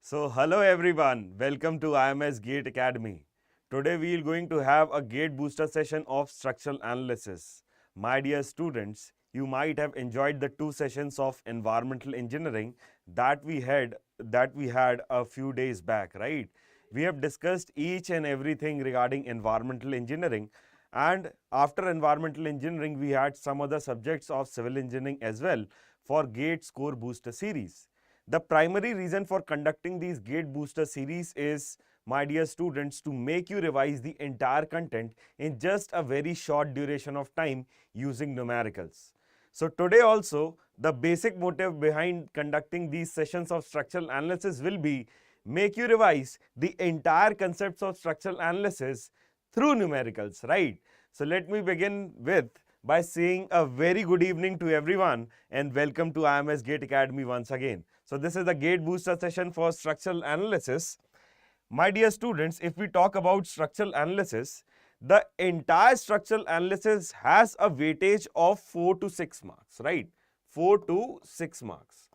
So hello everyone, welcome to IMS GATE Academy. Today we are going to have a gate booster session of structural analysis. My dear students, you might have enjoyed the two sessions of environmental engineering that we had a few days back, right? We have discussed each and everything regarding environmental engineering, and after environmental engineering we had some other subjects of civil engineering as well for GATE score booster series. The primary reason for conducting these gate booster series is, my dear students, to make you revise the entire content in just a very short duration of time using numericals. So today also, the basic motive behind conducting these sessions of structural analysis will be make you revise the entire concepts of structural analysis through numericals, right? So let me begin with by saying a very good evening to everyone and welcome to IMS GATE Academy once again. So this is the gate booster session for structural analysis. My dear students, if we talk about structural analysis, the entire structural analysis has a weightage of 4 to 6 marks, right? 4 to 6 marks.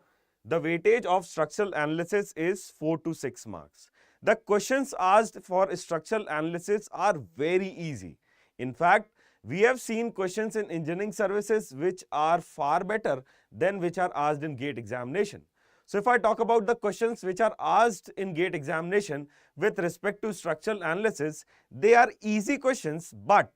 The weightage of structural analysis is 4 to 6 marks. The questions asked for structural analysis are very easy. In fact, we have seen questions in engineering services which are far better than which are asked in GATE examination. So if I talk about the questions which are asked in GATE examination with respect to structural analysis, they are easy questions, but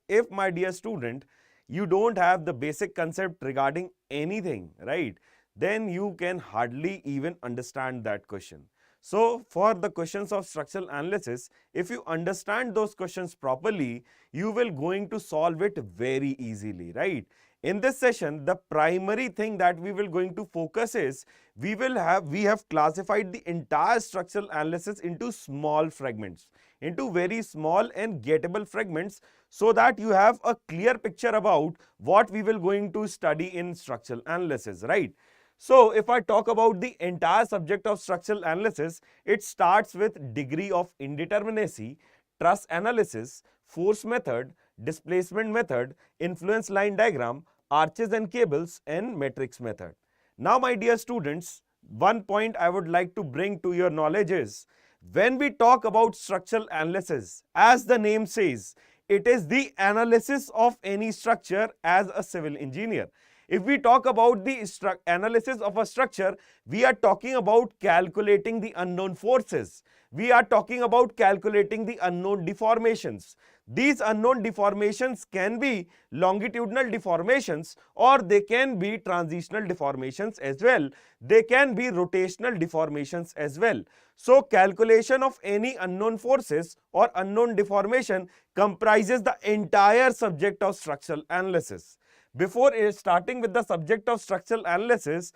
if, my dear student, you don't have the basic concept regarding anything, right, then you can hardly even understand that question. So for the questions of structural analysis, if you understand those questions properly, you will going to solve it very easily, right? In this session, the primary thing that we will going to focus is we have classified the entire structural analysis into small fragments, into very small and gettable fragments, so that you have a clear picture about what we will going to study in structural analysis, right? So if I talk about the entire subject of structural analysis, it starts with degree of indeterminacy, truss analysis, force method, displacement method, influence line diagram, arches and cables, and matrix method. Now, my dear students, one point I would like to bring to your knowledge is, when we talk about structural analysis, as the name says, it is the analysis of any structure as a civil engineer. If we talk about the analysis of a structure, we are talking about calculating the unknown forces. We are talking about calculating the unknown deformations. These unknown deformations can be longitudinal deformations, or they can be transitional deformations as well. They can be rotational deformations as well. So calculation of any unknown forces or unknown deformation comprises the entire subject of structural analysis. Before starting with the subject of structural analysis,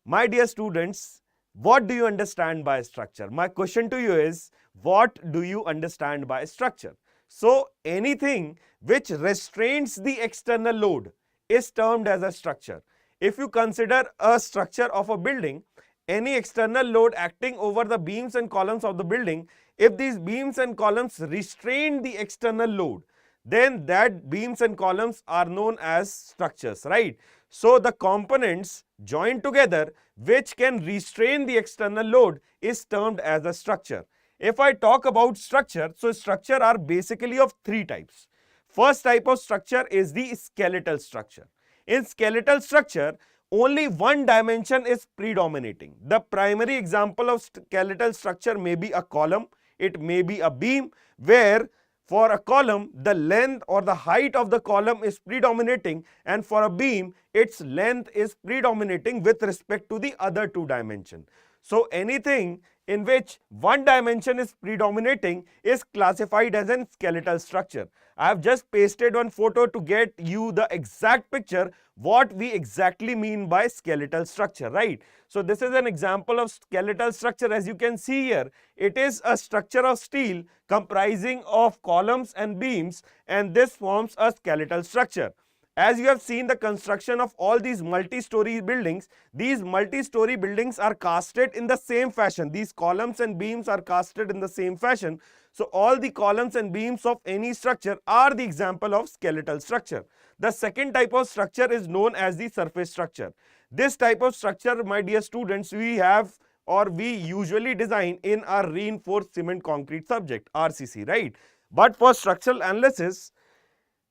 my dear students, what do you understand by structure? My question to you is, what do you understand by structure? So anything which restrains the external load is termed as a structure. If you consider a structure of a building, any external load acting over the beams and columns of the building, if these beams and columns restrain the external load, then that beams and columns are known as structures, right? So the components joined together which can restrain the external load is termed as a structure. If I talk about structure, so structure are basically of three types. First type of structure is the skeletal structure. In skeletal structure, only one dimension is predominating. The primary example of skeletal structure may be a column, it may be a beam, where for a column, the length or the height of the column is predominating, and for a beam, its length is predominating with respect to the other two dimensions. So anything in which one dimension is predominating is classified as a skeletal structure. I have just pasted one photo to get you the exact picture what we exactly mean by skeletal structure, right? So this is an example of skeletal structure. As you can see here, it is a structure of steel comprising of columns and beams, and this forms a skeletal structure. As you have seen the construction of all these multi-story buildings, these multi-story buildings are casted in the same fashion. These columns and beams are casted in the same fashion. So all the columns and beams of any structure are the example of skeletal structure. The second type of structure is known as the surface structure. This type of structure, my dear students, we have or we usually design in our reinforced cement concrete subject, RCC, right? But for structural analysis,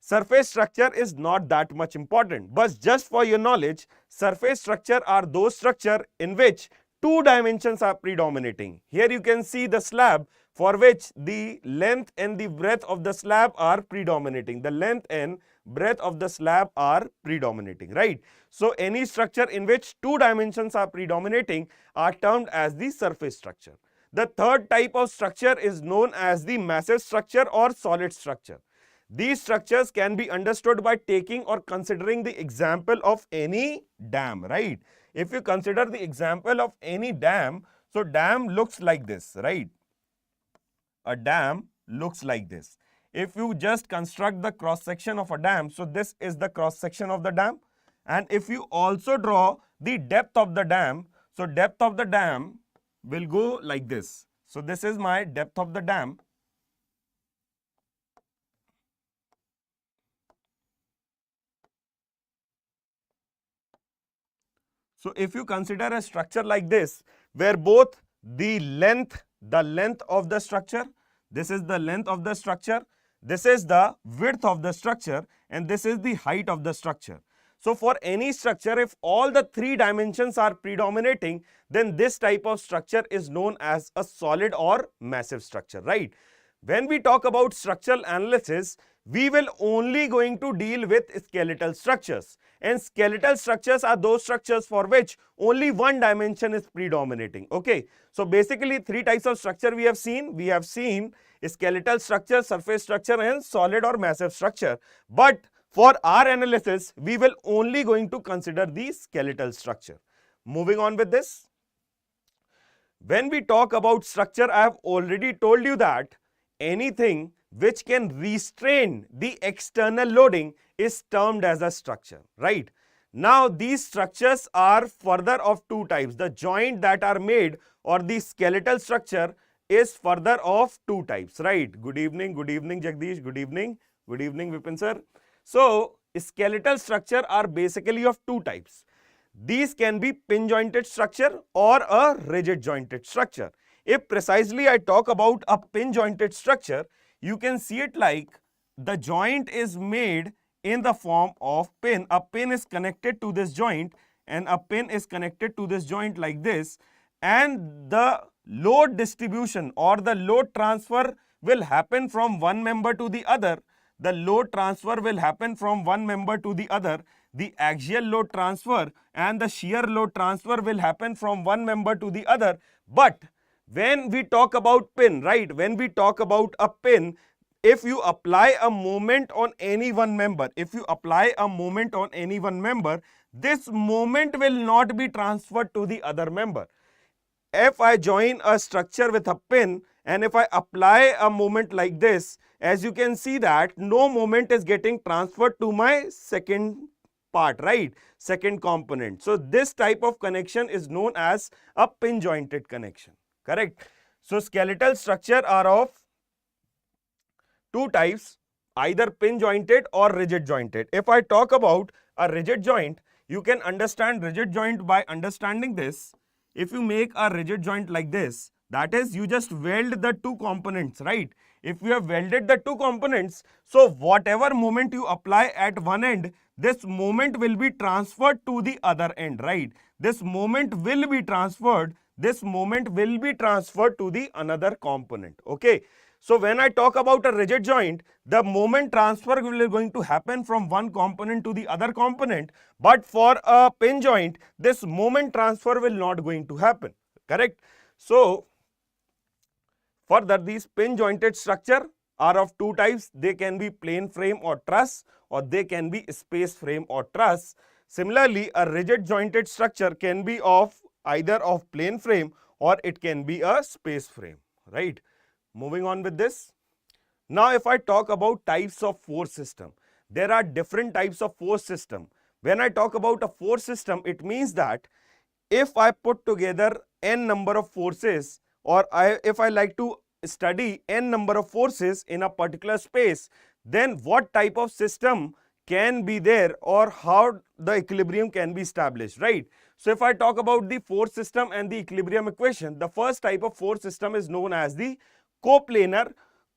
surface structure is not that much important. But just for your knowledge, surface structure are those structure in which two dimensions are predominating. Here you can see the slab for which the length and the breadth of the slab are predominating. The length and breadth of the slab are predominating, right? So any structure in which two dimensions are predominating are termed as the surface structure. The third type of structure is known as the massive structure or solid structure. These structures can be understood by taking or considering the example of any dam, right? If you consider the example of any dam, so dam looks like this, right? A dam looks like this. If you just construct the cross section of a dam, so this is the cross section of the dam. And if you also draw the depth of the dam, so depth of the dam will go like this. So this is my depth of the dam. So if you consider a structure like this, where both the length of the structure, this is the length of the structure, this is the width of the structure, and this is the height of the structure. So for any structure, if all the three dimensions are predominating, then this type of structure is known as a solid or massive structure, right? When we talk about structural analysis, we will only going to deal with skeletal structures. And skeletal structures are those structures for which only one dimension is predominating. Okay, so basically three types of structure we have seen. We have seen skeletal structure, surface structure, and solid or massive structure. But for our analysis, we will only going to consider the skeletal structure. Moving on with this. When we talk about structure, I have already told you that anything which can restrain the external loading is termed as a structure, right? Now these structures are further of two types. The joint that are made or the skeletal structure is further of two types, right? Good evening Jagdish, good evening Vipin sir. So skeletal structure are basically of two types. These can be pin jointed structure or a rigid jointed structure. If precisely I talk about a pin jointed structure, you can see it like the joint is made in the form of pin. A pin is connected to this joint and a pin is connected to this joint like this, and the load distribution or the load transfer will happen from one member to the other. The load transfer will happen from one member to the other. The axial load transfer and the shear load transfer will happen from one member to the other. But when we talk about pin, right, when we talk about a pin, if you apply a moment on any one member, this moment will not be transferred to the other member. If I join a structure with a pin and if I apply a moment like this, as you can see that no moment is getting transferred to my second part, right, second component. So this type of connection is known as a pin jointed connection. Correct. So skeletal structure are of two types, either pin jointed or rigid jointed. If I talk about a rigid joint, you can understand rigid joint by understanding this. If you make a rigid joint like this, that is, you just weld the two components, right? If you have welded the two components, so whatever moment you apply at one end, this moment will be transferred to the other end, right? This moment will be transferred to the another component. Okay, so when I talk about a rigid joint, the moment transfer will going to happen from one component to the other component, but for a pin joint, this moment transfer will not going to happen. Correct. So further, these pin jointed structure are of two types. They can be plane frame or truss, or they can be space frame or truss. Similarly, a rigid jointed structure can be of either of plane frame or it can be a space frame, right? Moving on with this. Now if I talk about types of force system, there are different types of force system. When I talk about a force system, it means that if I put together n number of forces, or if I like to study n number of forces in a particular space, then what type of system can be there or how the equilibrium can be established, right? So if I talk about the force system and the equilibrium equation, the first type of force system is known as the coplanar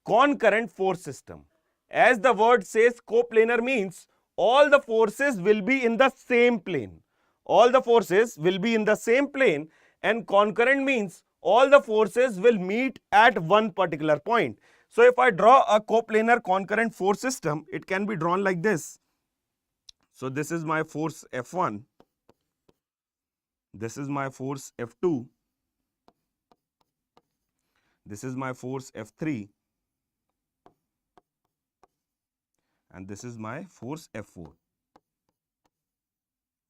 concurrent force system. As the word says, coplanar means all the forces will be in the same plane. All the forces will be in the same plane, and concurrent means all the forces will meet at one particular point. So if I draw a coplanar concurrent force system, it can be drawn like this. So this is my force F1, this is my force F2, this is my force F3, and this is my force F4.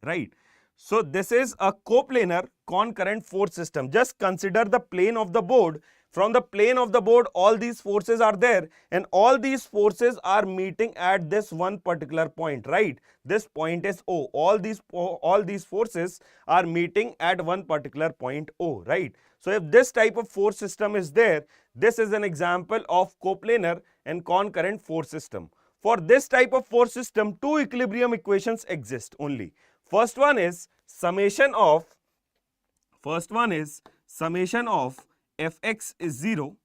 Right. So this is a coplanar concurrent force system. Just consider the plane of the board. From the plane of the board, all these forces are there, and all these forces are meeting at this one particular point, right? This point is O. All these forces are meeting at one particular point O, right? So if this type of force system is there, this is an example of coplanar and concurrent force system. For this type of force system, two equilibrium equations exist only. First one is summation of Fx is 0,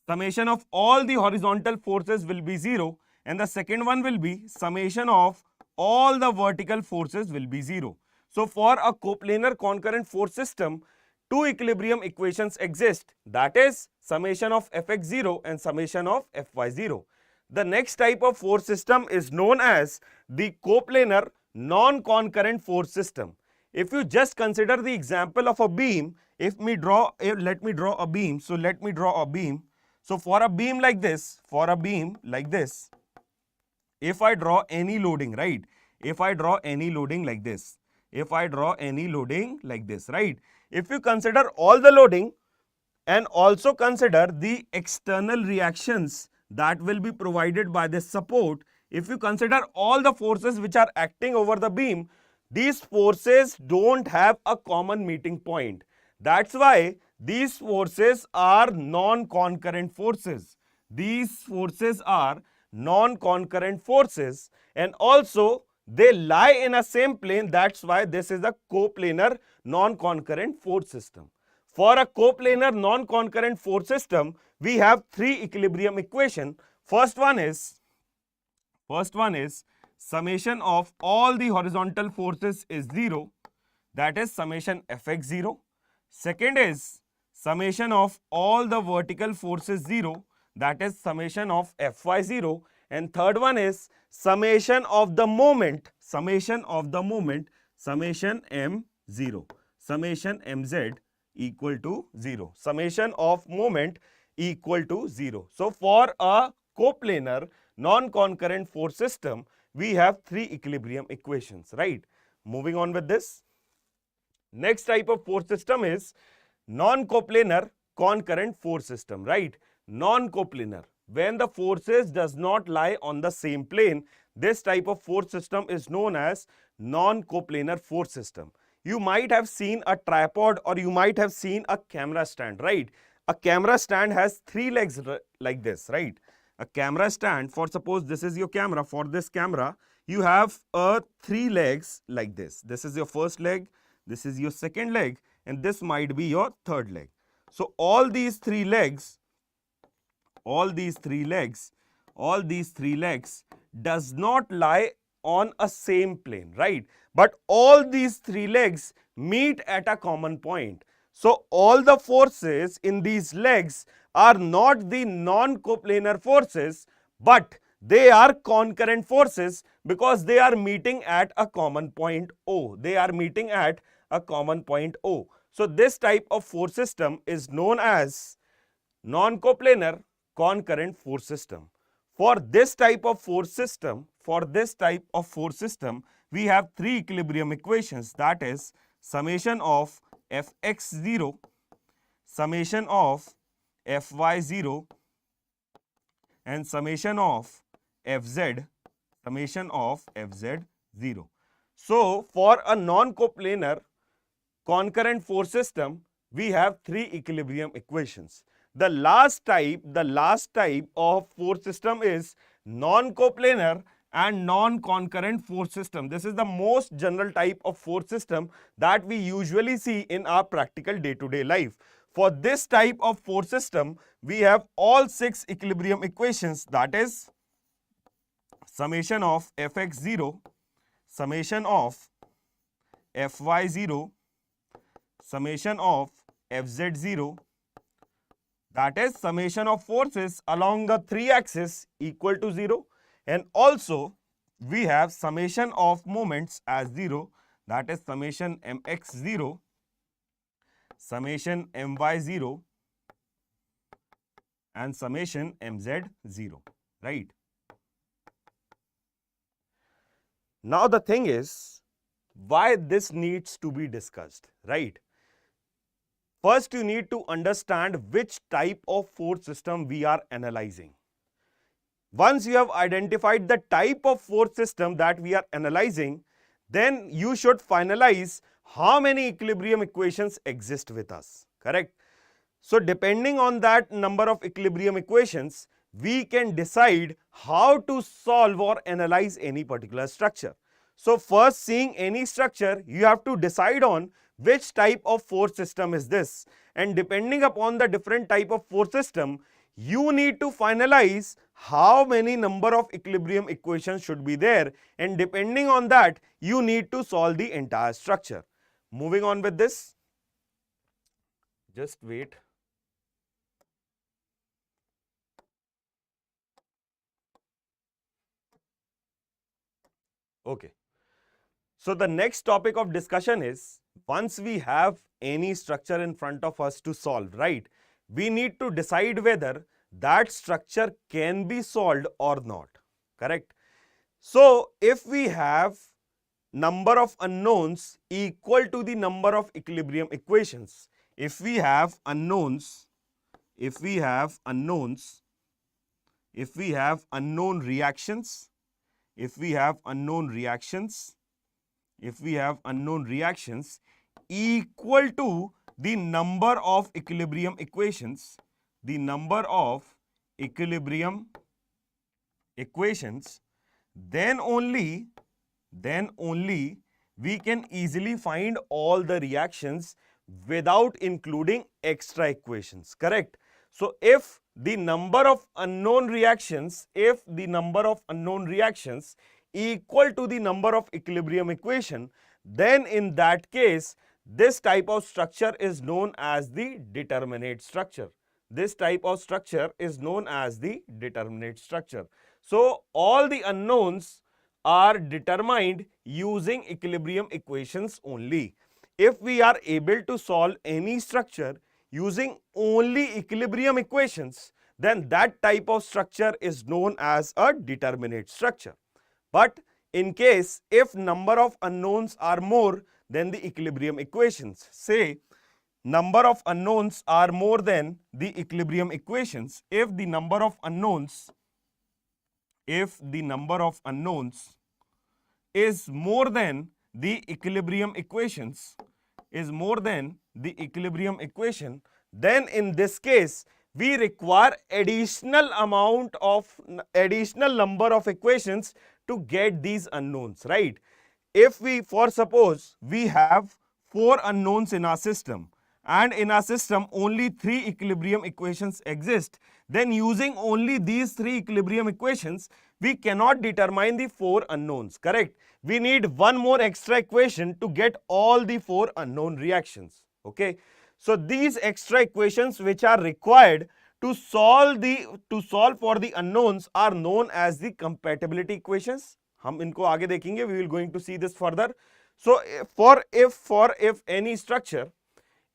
summation of all the horizontal forces will be 0, and the second one will be summation of all the vertical forces will be 0. So for a coplanar concurrent force system, two equilibrium equations exist, that is summation of Fx0 and summation of Fy0. The next type of force system is known as the coplanar non-concurrent force system. If you just consider the example of a beam, let me draw a beam. So let me draw a beam. So for a beam like this, if I draw any loading, right? If I draw any loading like this, right? If you consider all the loading and also consider the external reactions that will be provided by this support, if you consider all the forces which are acting over the beam, these forces don't have a common meeting point. That's why these forces are non-concurrent forces. These forces are non-concurrent forces, and also they lie in a same plane. That's why this is a coplanar non-concurrent force system. For a coplanar non-concurrent force system, we have three equilibrium equations. First one is summation of all the horizontal forces is 0, that is summation Fx0. Second is summation of all the vertical forces 0, that is summation of Fy0. And third one is summation of the moment, summation M0, summation Mz equal to 0, summation of moment equal to 0. So for a coplanar non-concurrent force system, we have three equilibrium equations, right? Moving on with this. Next type of force system is non-coplanar concurrent force system, right? Non-coplanar, when the forces does not lie on the same plane, this type of force system is known as non-coplanar force system. You might have seen a tripod or you might have seen a camera stand, right? A camera stand has three legs like this, right? A camera stand, for suppose this is your camera, for this camera, you have three legs like this. This is your first leg, this is your second leg, and this might be your third leg. So all these three legs does not lie on a same plane, right? But all these three legs meet at a common point. So all the forces in these legs are not the non-coplanar forces, but they are concurrent forces because they are meeting at a common point O. So this type of force system is known as non-coplanar concurrent force system. For this type of force system, we have three equilibrium equations, that is summation of Fx0, summation of Fy0, and summation of Fz, Fz0. So for a non-coplanar concurrent force system, we have three equilibrium equations. The last type of force system is non-coplanar and non-concurrent force system. This is the most general type of force system that we usually see in our practical day-to-day life. For this type of force system, we have all 6 equilibrium equations, that is summation of Fx0, summation of Fy0, summation of Fz0, that is summation of forces along the 3 axis equal to 0, and also we have summation of moments as 0, that is summation mx0, summation my0 and summation mz0, right? Now the thing is, why this needs to be discussed, right? First, you need to understand which type of force system we are analyzing. Once you have identified the type of force system that we are analyzing, then you should finalize how many equilibrium equations exist with us, correct? So depending on that number of equilibrium equations, we can decide how to solve or analyze any particular structure. So first, seeing any structure, you have to decide on which type of force system is this, and depending upon the different type of force system, you need to finalize how many number of equilibrium equations should be there, and depending on that, you need to solve the entire structure. Moving on with this, just wait. Okay. So the next topic of discussion is, once we have any structure in front of us to solve, right, we need to decide whether that structure can be solved or not, correct? So if we have number of unknowns equal to the number of equilibrium equations, if we have unknowns, if we have unknown reactions, if we have unknown reactions equal to the number of equilibrium equations, then only we can easily find all the reactions without including extra equations, correct? So if the number of unknown reactions equal to the number of equilibrium equation, then in that case, this type of structure is known as the determinate structure. This type of structure is known as the determinate structure. So all the unknowns are determined using equilibrium equations only. If we are able to solve any structure using only equilibrium equations, then that type of structure is known as a determinate structure. But in case if number of unknowns are more than the equilibrium equations, say number of unknowns are more than the equilibrium equations, if the number of unknowns is more than the equilibrium equations, then in this case we require additional number of equations to get these unknowns, right? If we, for suppose we have 4 unknowns in our system, and in our system only 3 equilibrium equations exist, then using only these 3 equilibrium equations, we cannot determine the 4 unknowns, correct? We need one more extra equation to get all the 4 unknown reactions, okay? So these extra equations which are required to solve for the unknowns are known as the compatibility equations. हम इनको आगे देखेंगे, we will going to see this further. So if any structure,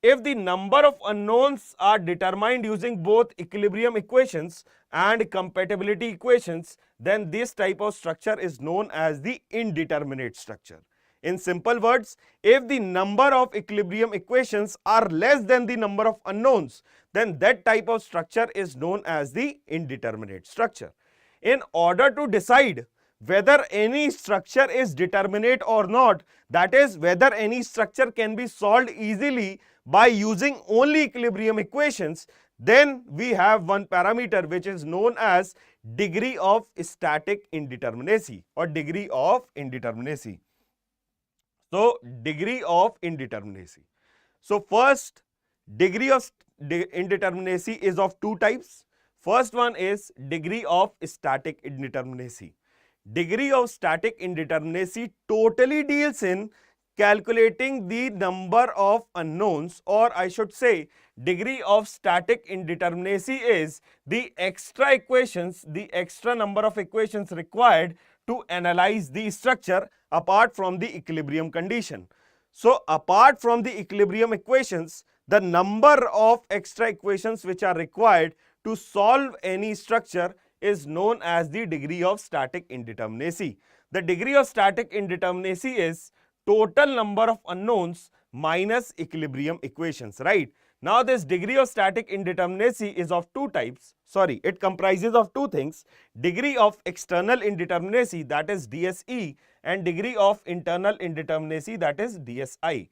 if the number of unknowns are determined using both equilibrium equations and compatibility equations, then this type of structure is known as the indeterminate structure. In simple words, if the number of equilibrium equations are less than the number of unknowns, then that type of structure is known as the indeterminate structure. In order to decide whether any structure is determinate or not, that is, whether any structure can be solved easily by using only equilibrium equations, Then we have one parameter which is known as degree of static indeterminacy or degree of indeterminacy. So, degree of indeterminacy. So, first, degree of indeterminacy is of two types. First one is degree of static indeterminacy. Degree of static indeterminacy totally deals in calculating the number of unknowns, or I should say degree of static indeterminacy is the extra equations, the extra number of equations required to analyze the structure apart from the equilibrium condition. So, apart from the equilibrium equations, the number of extra equations which are required to solve any structure is known as the degree of static indeterminacy. The degree of static indeterminacy is total number of unknowns minus equilibrium equations, right? Now, this degree of static indeterminacy is of two types. Sorry, it comprises of two things: degree of external indeterminacy, that is DSE, and degree of internal indeterminacy, that is DSI.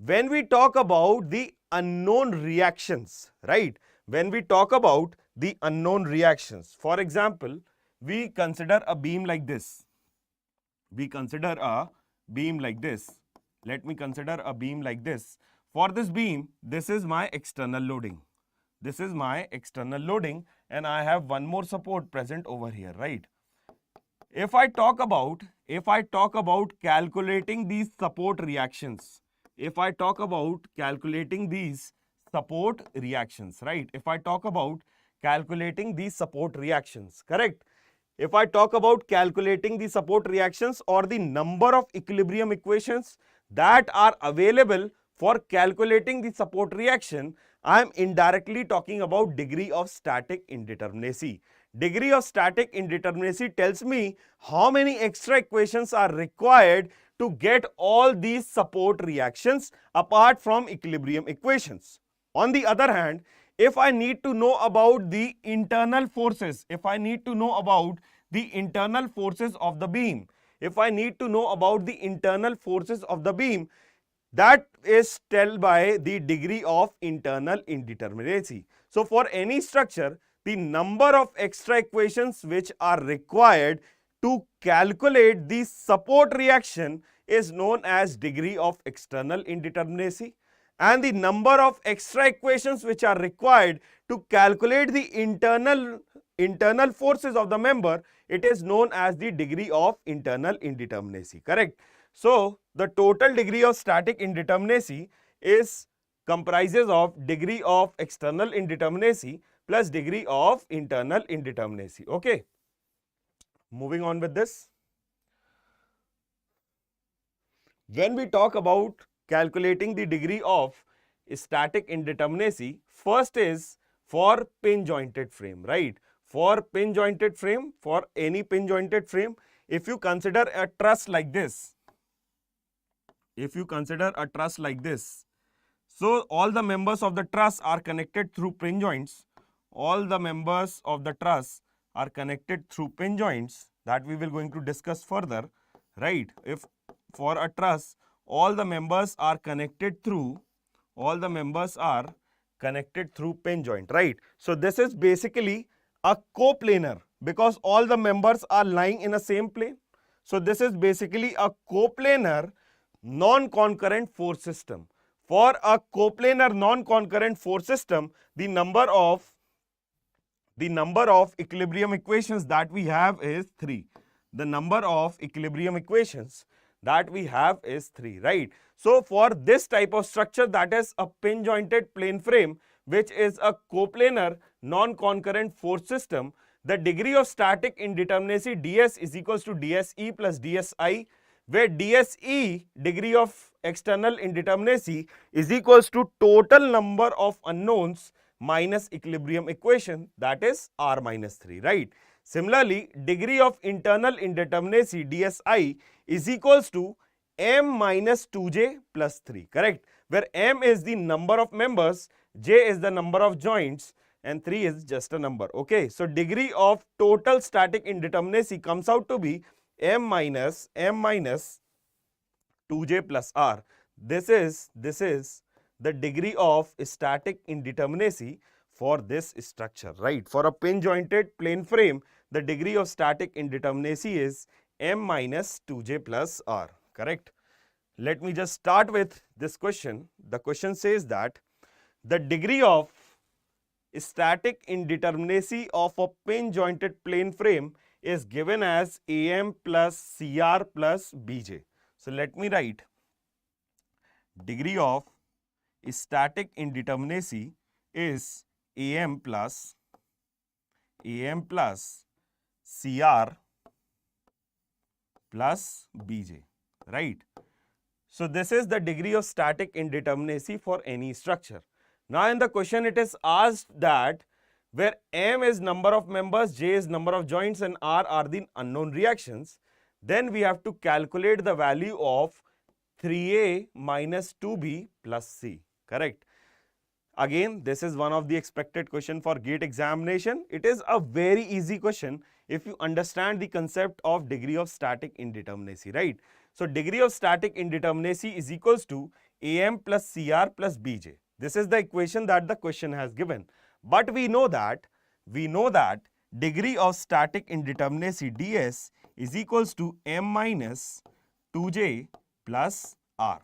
When we talk about the unknown reactions, right? When we talk about the unknown reactions, for example, we consider a beam like this. We consider a beam like this. Let me consider a beam like this. For this beam, this is my external loading. This is my external loading, and I have one more support present over here, right? If I talk about calculating these support reactions, if I talk about calculating these support reactions, right? If I talk about calculating these support reactions, correct? If I talk about calculating the support reactions or the number of equilibrium equations that are available for calculating the support reaction, I am indirectly talking about degree of static indeterminacy. Degree of static indeterminacy tells me how many extra equations are required to get all these support reactions apart from equilibrium equations. On the other hand, if I need to know about the internal forces, if I need to know about the internal forces of the beam, if I need to know about the internal forces of the beam, that is told by the degree of internal indeterminacy. So, for any structure, the number of extra equations which are required to calculate the support reaction is known as degree of external indeterminacy, and the number of extra equations which are required to calculate the internal forces of the member, it is known as the degree of internal indeterminacy, correct? So, the total degree of static indeterminacy is comprises of degree of external indeterminacy plus degree of internal indeterminacy, okay? Moving on with this. When we talk about calculating the degree of static indeterminacy, first is for pin jointed frame, right? For pin jointed frame, for any pin jointed frame, if you consider a truss like this, so all the members of the truss are connected through pin joints. All the members of the truss are connected through pin joints that we will going to discuss further, right? If for a truss, all the members are connected through pin joint, right? So this is basically a coplanar because all the members are lying in a same plane. So this is basically a coplanar non-concurrent force system. For a coplanar non-concurrent force system, the number of equilibrium equations that we have is 3. The number of equilibrium equations that we have is 3, right? So, for this type of structure, that is a pin jointed plane frame, which is a coplanar non-concurrent force system, the degree of static indeterminacy ds is equals to dse plus dsi, where dse, degree of external indeterminacy, is equals to total number of unknowns minus equilibrium equation, that is r minus 3, right? Similarly, degree of internal indeterminacy dsi is equals to m minus 2j plus 3, correct? Where m is the number of members, j is the number of joints, and 3 is just a number, okay? So, degree of total static indeterminacy comes out to be m minus 2j plus r. This is the degree of static indeterminacy for this structure, right? For a pin jointed plane frame, the degree of static indeterminacy is m minus 2j plus r, correct? Let me just start with this question. The question says that the degree of static indeterminacy of a pin jointed plane frame is given as am plus cr plus bj. So let me write degree of static indeterminacy is am plus cr plus bj, right? So this is the degree of static indeterminacy for any structure. Now in the question it is asked that where m is number of members, j is number of joints and r are the unknown reactions, then we have to calculate the value of 3a minus 2b plus c, correct? Again, this is one of the expected question for GATE examination. It is a very easy question if you understand the concept of degree of static indeterminacy, right? So degree of static indeterminacy is equals to am plus cr plus bj. This is the equation that the question has given. But we know that degree of static indeterminacy ds is equals to m minus 2j plus r.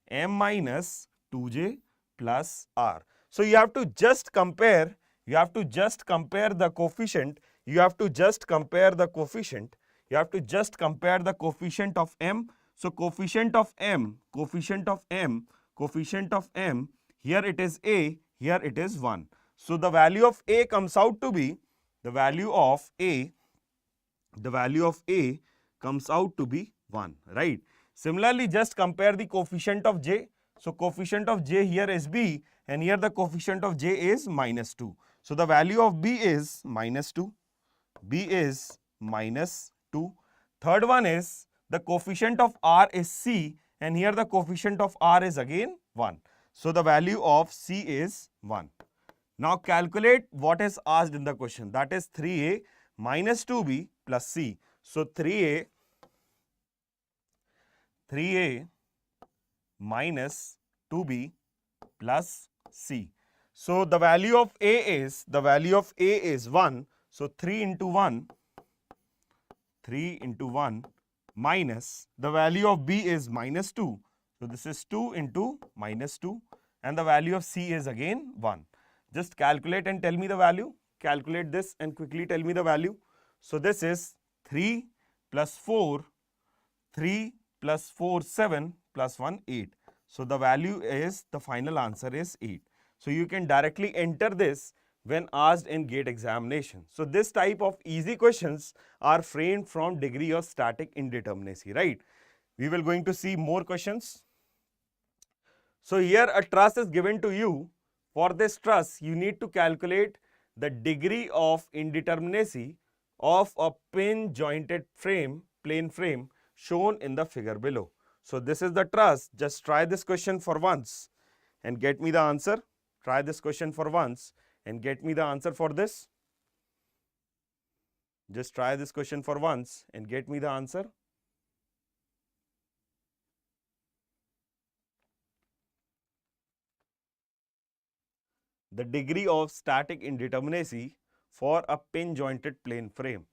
m minus 2j plus r. So you have to just compare the coefficient, of m. So coefficient of m, here it is a, here it is 1. So the value of a comes out to be, the value of a comes out to be 1, right? Similarly, just compare the coefficient of j. So coefficient of j here is b and here the coefficient of j is minus 2. So the value of b is minus 2. Third one is the coefficient of r is c and here the coefficient of r is again 1. So the value of c is 1. Now calculate what is asked in the question, that is 3a minus 2b plus c. So 3a minus 2b plus c. So the value of a is 1. So 3 into 1 minus the value of b is minus 2. So this is 2 into minus 2 and the value of c is again 1. Just calculate and tell me the value. Calculate this and quickly tell me the value. So this is 3 plus 4, 7 plus 1, 8. So the value is, the final answer is 8. So you can directly enter this when asked in GATE examination. So this type of easy questions are framed from degree of static indeterminacy, right? We will going to see more questions. So here a truss is given to you. For this truss, you need to calculate the degree of indeterminacy of a pin jointed plane frame shown in the figure below. So this is the truss. Just try this question for once and get me the answer. Try this question for once and get me the answer for this. Just try this question for once and get me the answer. The degree of static indeterminacy for a pin jointed plane frame.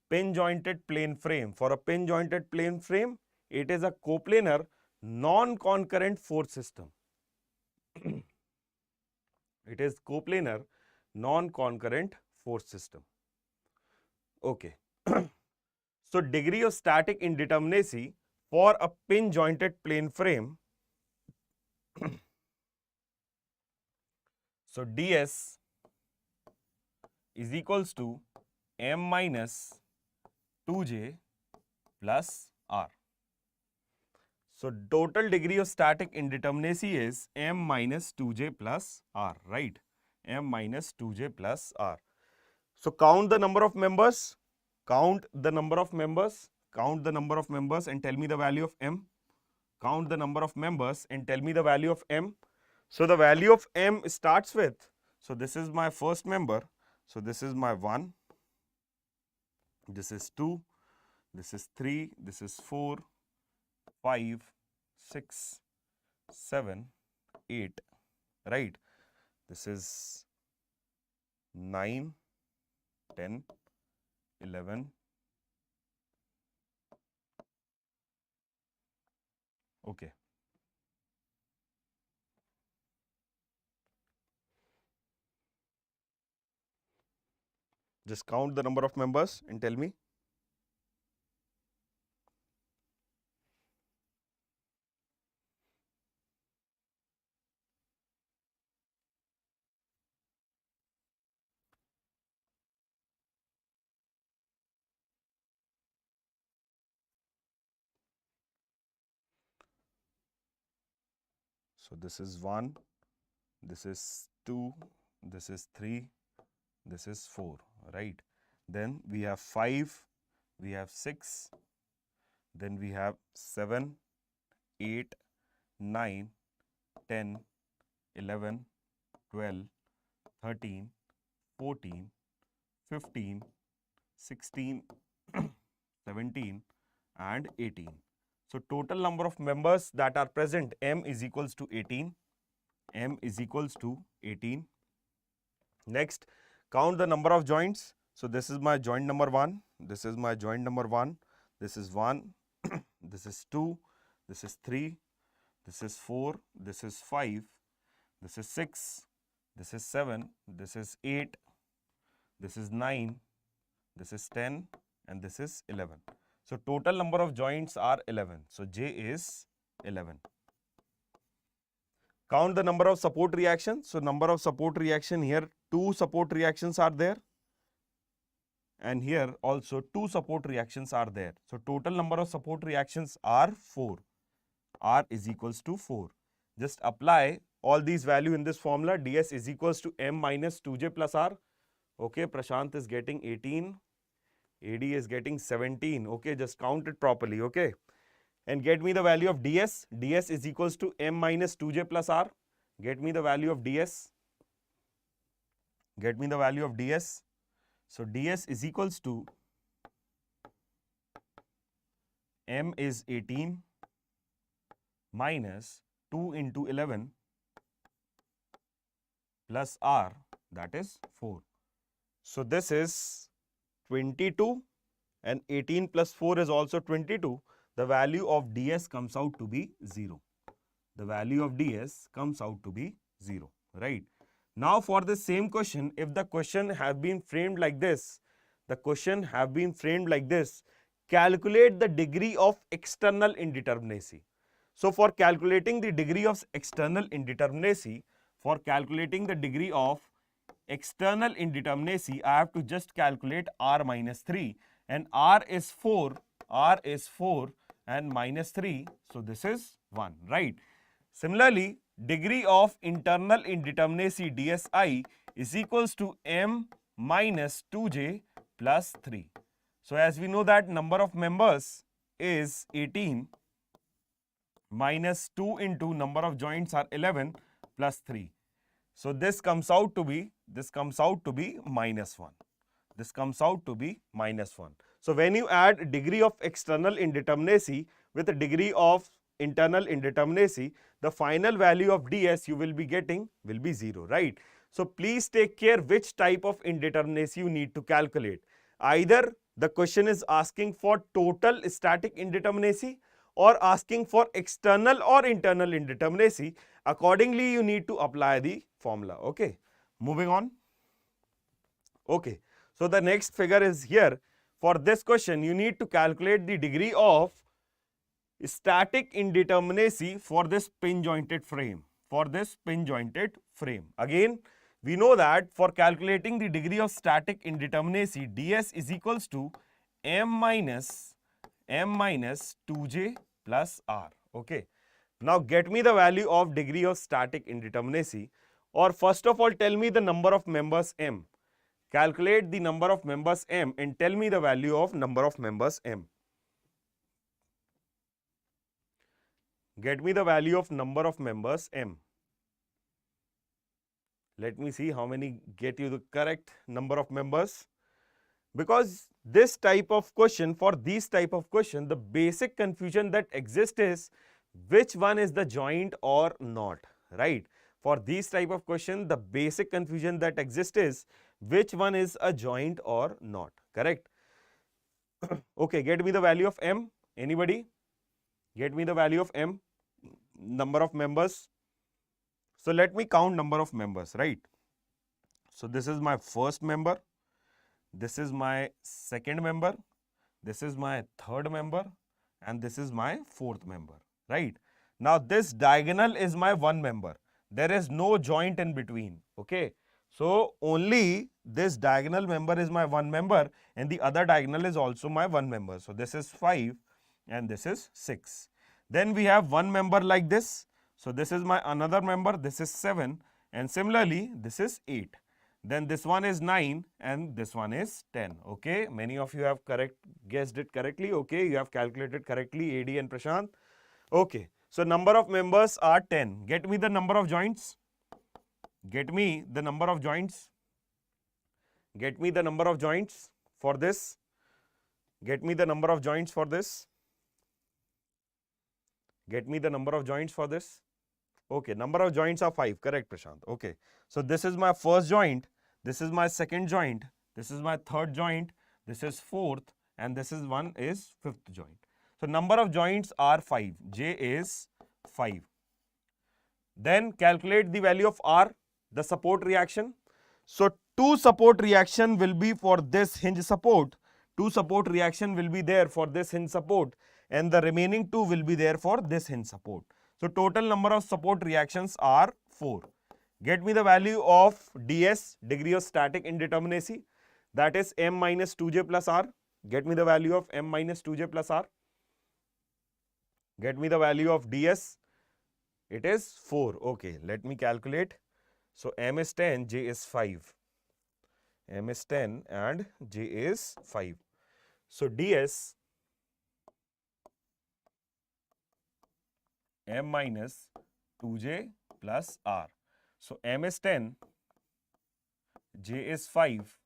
Pin jointed plane frame. For a pin jointed plane frame, it is a coplanar non-concurrent force system. It is coplanar non-concurrent force system. Okay. So degree of static indeterminacy for a pin jointed plane frame. So ds is equals to m minus 2j plus r. So total degree of static indeterminacy is m minus 2j plus r, right? M minus 2j plus r. So count the number of members, and tell me the value of m. Count the number of members and tell me the value of m. So the value of m starts with, so this is my first member, so this is my 1, this is 2, this is 3, this is 4, 5, 6, 7, 8, right? This is 9, 10, 11. Okay. Just count the number of members and tell me. So this is 1, this is 2, this is 3, this is 4, right? Then we have 5, we have 6, then we have 7, 8, 9, 10, 11, 12, 13, 14, 15, 16, 17 and 18. So total number of members that are present, M is equals to 18. M is equals to 18. Next, count the number of joints. So this is my joint number 1. This is my joint number 1. This is 1. This is 2. This is 3. This is 4. This is 5. This is 6. This is 7. This is 8. This is 9. This is 10. And this is 11. So total number of joints are 11. So J is 11. Count the number of support reactions. So number of support reaction here, 2 support reactions are there. And here also 2 support reactions are there. So total number of support reactions are 4. R is equals to 4. Just apply all these value in this formula. ds is equals to m minus 2j plus r. Okay, Prashant is getting 18. AD is getting 17. Okay, just count it properly. Okay, and get me the value of ds. ds is equals to m minus 2j plus r. Get me the value of ds. Get me the value of ds. So ds is equals to m is 18 minus 2 into 11 plus r, that is 4. So this is 22 and 18 plus 4 is also 22. The value of ds comes out to be 0. The value of ds comes out to be 0, right? Now for the same question, if the question have been framed like this, calculate the degree of external indeterminacy. So for calculating the degree of external indeterminacy, I have to just calculate r minus 3, and r is 4 and minus 3, so this is 1, right? Similarly, degree of internal indeterminacy dsi is equals to m minus 2j plus 3. So as we know that number of members is 18 minus 2 into number of joints are 11 plus 3. So this comes out to be minus 1. This comes out to be minus 1. So when you add degree of external indeterminacy with the degree of internal indeterminacy, the final value of ds you will be getting will be 0, right? So please take care which type of indeterminacy you need to calculate. Either the question is asking for total static indeterminacy or asking for external or internal indeterminacy. Accordingly, you need to apply the formula. Okay, moving on. Okay, so the next figure is here. For this question, you need to calculate the degree of static indeterminacy for this pin jointed frame. Again, we know that for calculating the degree of static indeterminacy, ds is equals to m minus 2j plus r. Okay. Now get me the value of degree of static indeterminacy, or first of all tell me the number of members m. Calculate the number of members m and tell me the value of number of members m. Get me the value of number of members m. Let me see how many get you the correct number of members. Because this type of question, the basic confusion that exists is which one is the joint or not, right? For these type of question, the basic confusion that exists is which one is a joint or not, correct? Okay, get me the value of M. Anybody? Get me the value of M, number of members. So let me count number of members, right? So this is my first member, this is my second member, this is my third member, and this is my fourth member, right? Now this diagonal is my one member. There is no joint in between, okay? So only this diagonal member is my one member and the other diagonal is also my one member. So this is 5 and this is 6. Then we have one member like this. So this is my another member, this is 7, and similarly this is 8. Then this one is 9 and this one is 10. Okay, many of you have guessed it correctly. Okay, you have calculated correctly, AD and Prashant. Okay, so number of members are 10. Get me the number of joints. Get me the number of joints. Get me the number of joints for this. Get me the number of joints for this. Get me the number of joints for this. Okay, number of joints are 5, correct Prashant. Okay, so this is my first joint, this is my second joint, this is my third joint, this is fourth, and this is fifth joint. So number of joints are 5, J is 5. Then calculate the value of R, the support reaction. So 2 support reaction will be for this hinge support, 2 support reaction will be there for this hinge support, and the remaining 2 will be there for this hinge support. So total number of support reactions are 4. Get me the value of ds, degree of static indeterminacy, that is m minus 2j plus r. Get me the value of m minus 2j plus r. Get me the value of ds. It is 4. Okay, let me calculate. So m is 10, j is 5. M is 10 and j is 5. So ds m minus 2j plus r. So m is 10, j is 5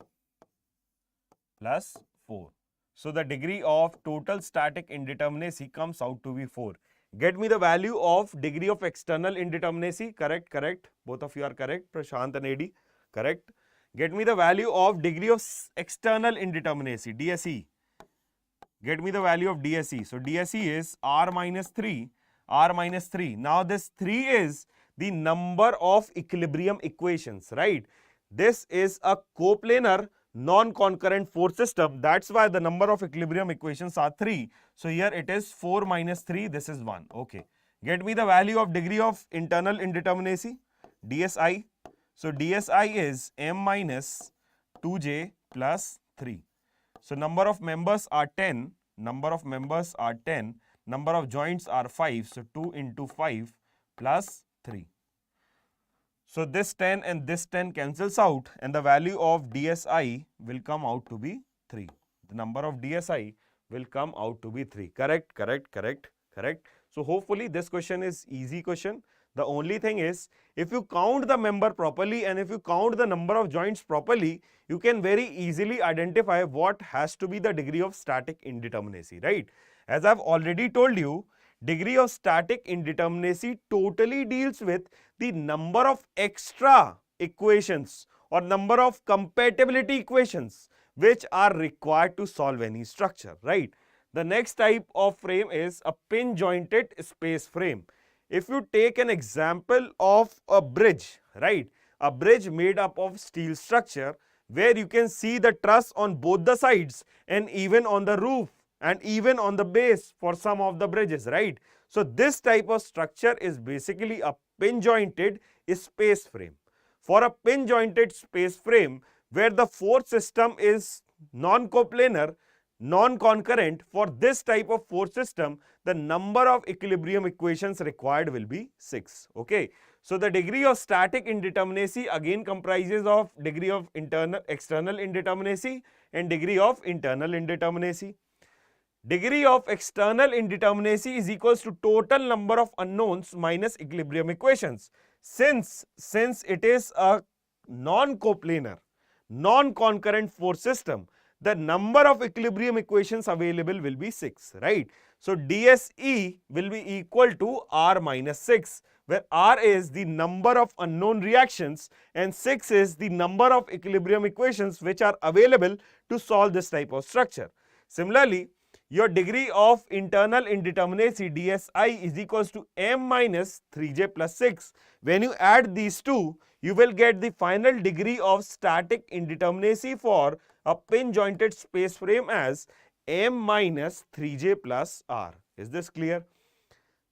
plus 4. So the degree of total static indeterminacy comes out to be 4. Get me the value of degree of external indeterminacy. Correct, correct. Both of you are correct. Prashant and AD, correct. Get me the value of degree of external indeterminacy, DSE. Get me the value of DSE. So DSE is r minus 3. R minus 3. Now this 3 is the number of equilibrium equations, right? This is a coplanar non-concurrent force system. That's why the number of equilibrium equations are 3. So here it is 4 minus 3. This is 1. Okay. Get me the value of degree of internal indeterminacy, DSI. So DSI is m minus 2j plus 3. So number of members are 10. Number of members are 10. Number of joints are 5. So 2 into 5 plus 3. So this 10 and this 10 cancels out and the value of DSI will come out to be 3. The number of DSI will come out to be 3. Correct, correct, correct, correct. So hopefully this question is easy question. The only thing is, if you count the member properly and if you count the number of joints properly, you can very easily identify what has to be the degree of static indeterminacy, right? As I've already told you, degree of static indeterminacy totally deals with the number of extra equations or number of compatibility equations which are required to solve any structure, right? The next type of frame is a pin jointed space frame. If you take an example of a bridge, right? A bridge made up of steel structure where you can see the truss on both the sides and even on the roof and even on the base for some of the bridges, right? So this type of structure is basically a pin jointed space frame. For a pin jointed space frame where the force system is non-coplanar, non-concurrent, for this type of force system, the number of equilibrium equations required will be 6. Okay. So the degree of static indeterminacy again comprises of degree of external indeterminacy and degree of internal indeterminacy. Degree of external indeterminacy is equals to total number of unknowns minus equilibrium equations. Since it is a non-coplanar, non-concurrent force system, the number of equilibrium equations available will be 6, right? So DSE will be equal to R minus 6, where R is the number of unknown reactions and 6 is the number of equilibrium equations which are available to solve this type of structure. Similarly, your degree of internal indeterminacy DSI is equals to M minus 3J plus 6. When you add these two, you will get the final degree of static indeterminacy for a pin jointed space frame as M minus 3J plus R. Is this clear?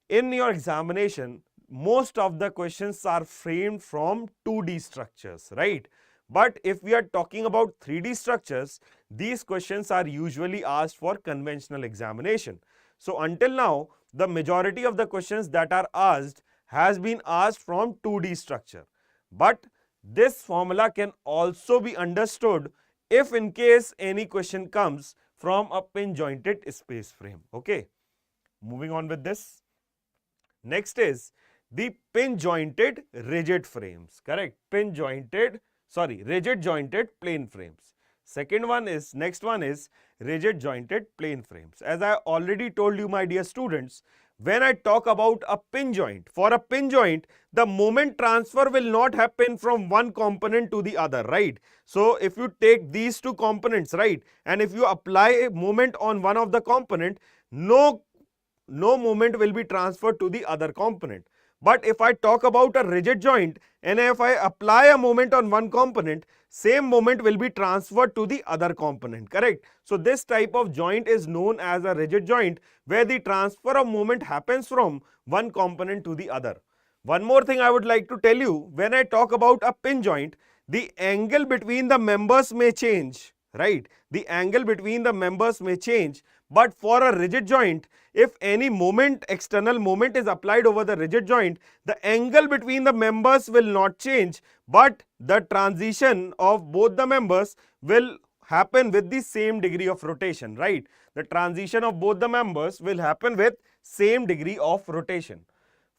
In your examination, most of the questions are framed from 2D structures, right? But if we are talking about 3D structures, these questions are usually asked for conventional examination. So until now, the majority of the questions that are asked has been asked from 2D structure. But this formula can also be understood if in case any question comes from a pin jointed space frame. Okay, moving on with this. Next is the pin jointed rigid frames, correct? Rigid jointed plane frames. Next one is rigid jointed plane frames. As I already told you, my dear students, when I talk about a pin joint, for a pin joint, the moment transfer will not happen from one component to the other, right? So if you take these two components, right, and if you apply a moment on one of the component, no moment will be transferred to the other component. But if I talk about a rigid joint and if I apply a moment on one component, same moment will be transferred to the other component, correct? So this type of joint is known as a rigid joint where the transfer of moment happens from one component to the other. One more thing I would like to tell you, when I talk about a pin joint, the angle between the members may change, right? The angle between the members may change, but for a rigid joint, if any moment, external moment is applied over the rigid joint, the angle between the members will not change, but the transition of both the members will happen with the same degree of rotation, right? The transition of both the members will happen with same degree of rotation.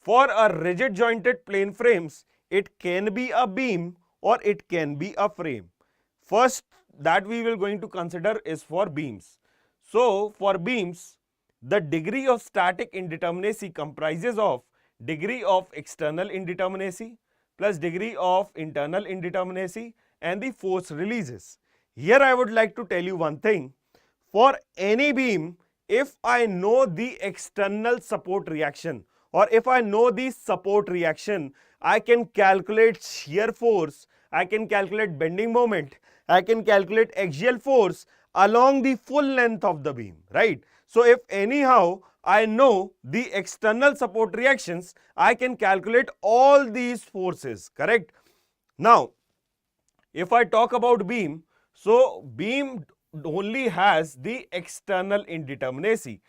For a rigid jointed plane frames, it can be a beam or it can be a frame. First that we will going to consider is for beams. So for beams, the degree of static indeterminacy comprises of degree of external indeterminacy plus degree of internal indeterminacy and the force releases. Here I would like to tell you one thing. For any beam, if I know the external support reaction or if I know the support reaction, I can calculate shear force, I can calculate bending moment, I can calculate axial force along the full length of the beam, right? So if anyhow I know the external support reactions, I can calculate all these forces, correct? Now, if I talk about beam, so beam only has the external indeterminacy.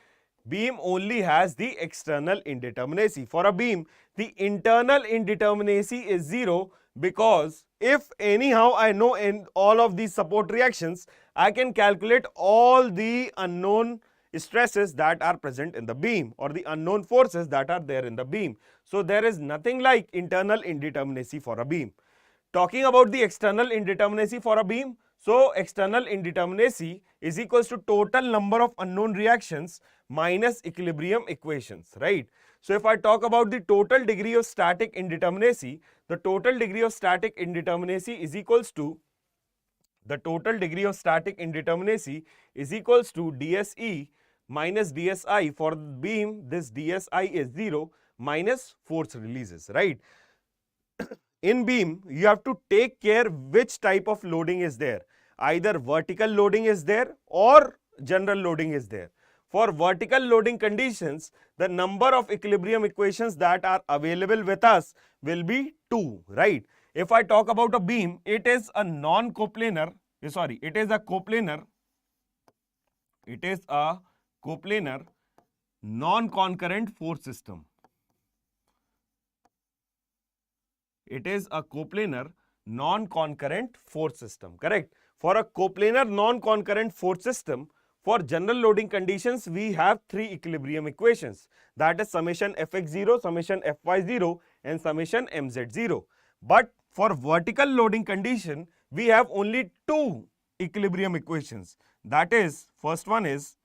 Beam only has the external indeterminacy. For a beam, the internal indeterminacy is 0 because if anyhow I know in all of these support reactions, I can calculate all the unknown stresses that are present in the beam or the unknown forces that are there in the beam. So there is nothing like internal indeterminacy for a beam. Talking about the external indeterminacy for a beam, so external indeterminacy is equals to total number of unknown reactions minus equilibrium equations, right? So if I talk about the total degree of static indeterminacy, the total degree of static indeterminacy is equals to DSE minus DSI. For beam, this DSI is 0 minus force releases, right? In beam, you have to take care which type of loading is there. Either vertical loading is there or general loading is there. For vertical loading conditions, the number of equilibrium equations that are available with us will be 2, right? If I talk about a beam, it is a coplanar non-concurrent force system. It is a coplanar non-concurrent force system, correct? For a coplanar non-concurrent force system, for general loading conditions, we have 3 equilibrium equations, that is summation fx0, summation fy0 and summation mz0. But for vertical loading condition, we have only 2 equilibrium equations, that is first one is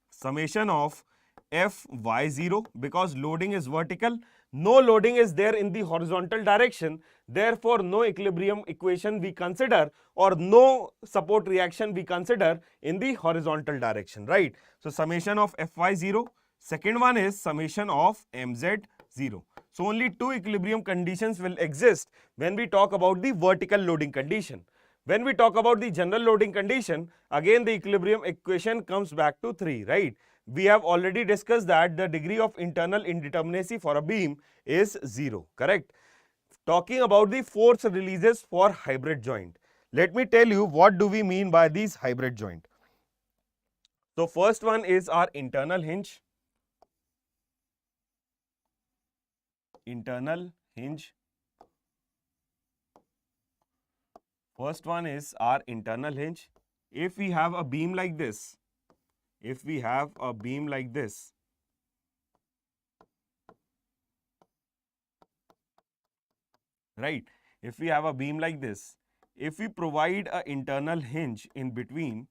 summation of Fy0 because loading is vertical. No loading is there in the horizontal direction. Therefore, no equilibrium equation we consider or no support reaction we consider in the horizontal direction, right? So, summation of Fy0. Second one is summation of Mz0. So, only two equilibrium conditions will exist when we talk about the vertical loading condition. When we talk about the general loading condition, again the equilibrium equation comes back to 3, right? We have already discussed that the degree of internal indeterminacy for a beam is 0, correct? Talking about the force releases for hybrid joint. Let me tell you what do we mean by these hybrid joint. So first one is our internal hinge. Internal hinge. First one is our internal hinge. If we have a beam like this, right? If we have a beam like this, if we provide an internal hinge in between,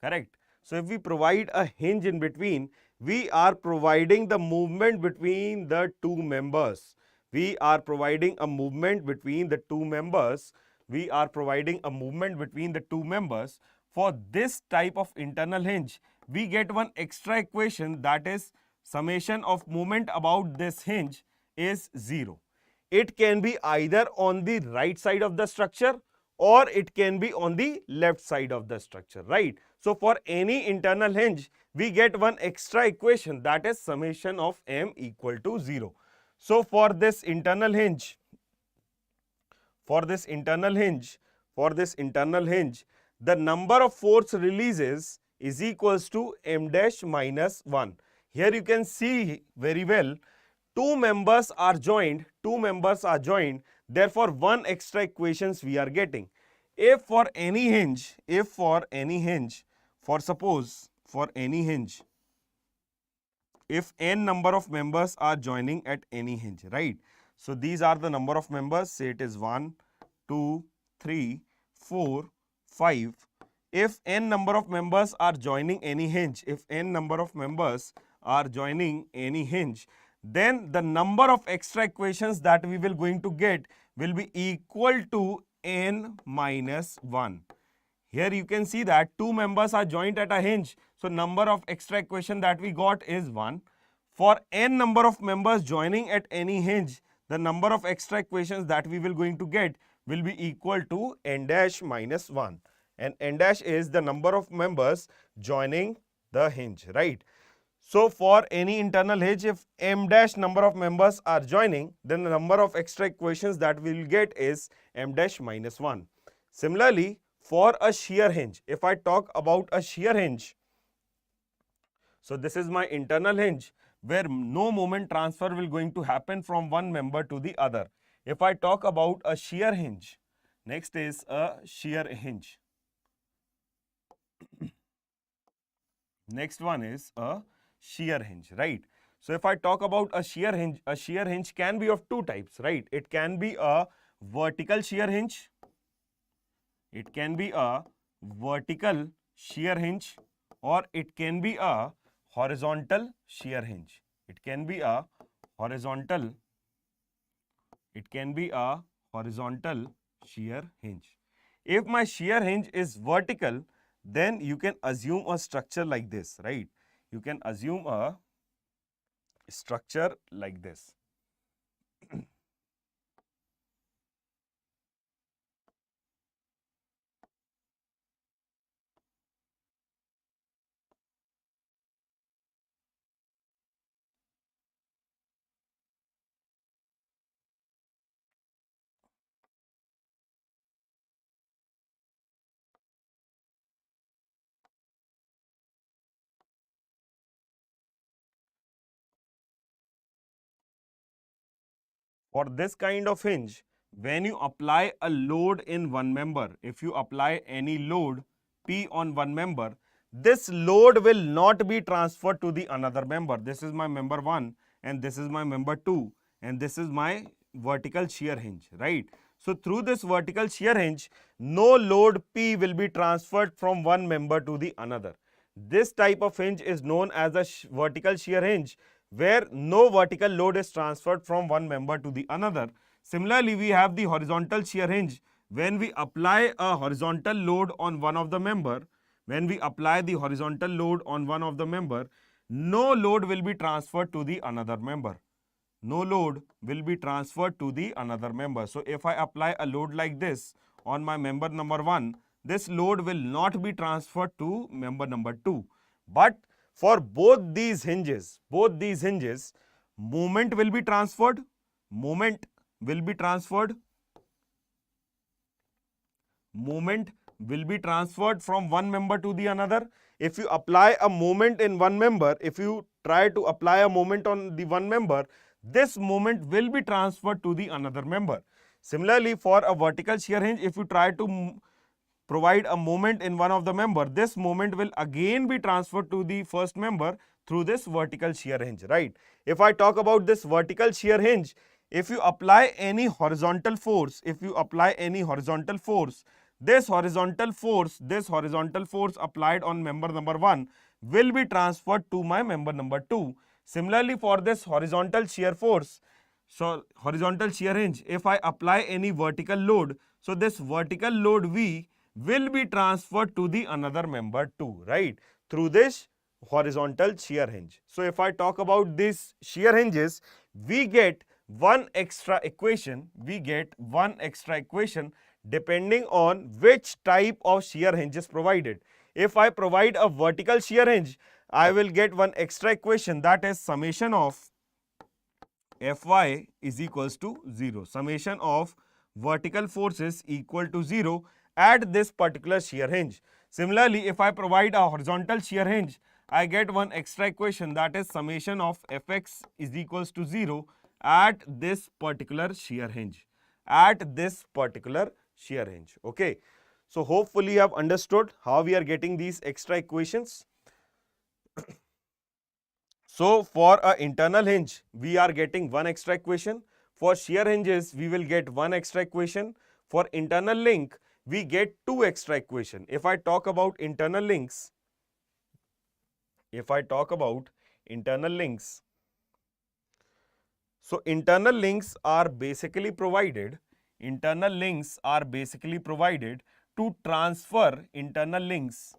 correct? So if we provide a hinge in between, we are providing the movement between the two members. We are providing a movement between the two members. For this type of internal hinge, we get one extra equation, that is summation of moment about this hinge is 0. It can be either on the right side of the structure or it can be on the left side of the structure, right? So for any internal hinge, we get one extra equation, that is summation of M equal to 0. So for this internal hinge, the number of force releases is equals to M dash minus 1. Here you can see very well, two members are joined, therefore one extra equations we are getting. If for any hinge, if n number of members are joining at any hinge, right? So these are the number of members, say it is 1, 2, 3, 4, 5. If n number of members are joining any hinge, then the number of extra equations that we will going to get will be equal to n minus 1. Here you can see that two members are joined at a hinge, so number of extra equation that we got is 1. For n number of members joining at any hinge, the number of extra equations that we will going to get will be equal to n dash minus 1. And n dash is the number of members joining the hinge, right? So for any internal hinge, if m dash number of members are joining, then the number of extra equations that we will get is m dash minus 1. Similarly, for a shear hinge, if I talk about a shear hinge, so this is my internal hinge where no moment transfer will going to happen from one member to the other. If I talk about a shear hinge, next is a shear hinge. Next one is a shear hinge, right? So if I talk about a shear hinge can be of two types, right? It can be a vertical shear hinge. It can be a vertical shear hinge, or it can be a horizontal shear hinge. It can be a horizontal shear hinge. If my shear hinge is vertical, then you can assume a structure like this, right? You can assume a structure like this. For this kind of hinge, when you apply a load in one member, if you apply any load P on one member, this load will not be transferred to the another member. This is my member 1 and this is my member 2 and this is my vertical shear hinge, right? So through this vertical shear hinge, no load P will be transferred from one member to the another. This type of hinge is known as a vertical shear hinge, where no vertical load is transferred from one member to the another. Similarly, we have the horizontal shear hinge. When we apply a horizontal load on one of the member, when we apply the horizontal load on one of the member, no load will be transferred to the another member. No load will be transferred to the another member. So if I apply a load like this on my member number 1, this load will not be transferred to member number 2. But for both these hinges, moment will be transferred. Moment will be transferred. Moment will be transferred from one member to the another. If you apply a moment in one member, if you try to apply a moment on the one member, this moment will be transferred to the another member. Similarly, for a vertical shear hinge, if you try to provide a moment in one of the member, this moment will again be transferred to the first member through this vertical shear hinge, right? If I talk about this vertical shear hinge, if you apply any horizontal force, this horizontal force applied on member number 1 will be transferred to my member number 2. Similarly, for this horizontal shear force, so horizontal shear hinge, if I apply any vertical load, so this vertical load V will be transferred to the another member 2, right, through this horizontal shear hinge. So if I talk about these shear hinges, we get one extra equation, depending on which type of shear hinge is provided. If I provide a vertical shear hinge, I will get one extra equation, that is summation of Fy is equals to 0. Summation of vertical forces equal to 0 at this particular shear hinge. Similarly, if I provide a horizontal shear hinge, I get one extra equation, that is summation of Fx is equals to 0 at this particular shear hinge. Okay. So hopefully you have understood how we are getting these extra equations. So for an internal hinge, we are getting one extra equation. For shear hinges, we will get one extra equation. For internal link, we get two extra equation. If I talk about internal links, so internal links are basically provided to transfer internal links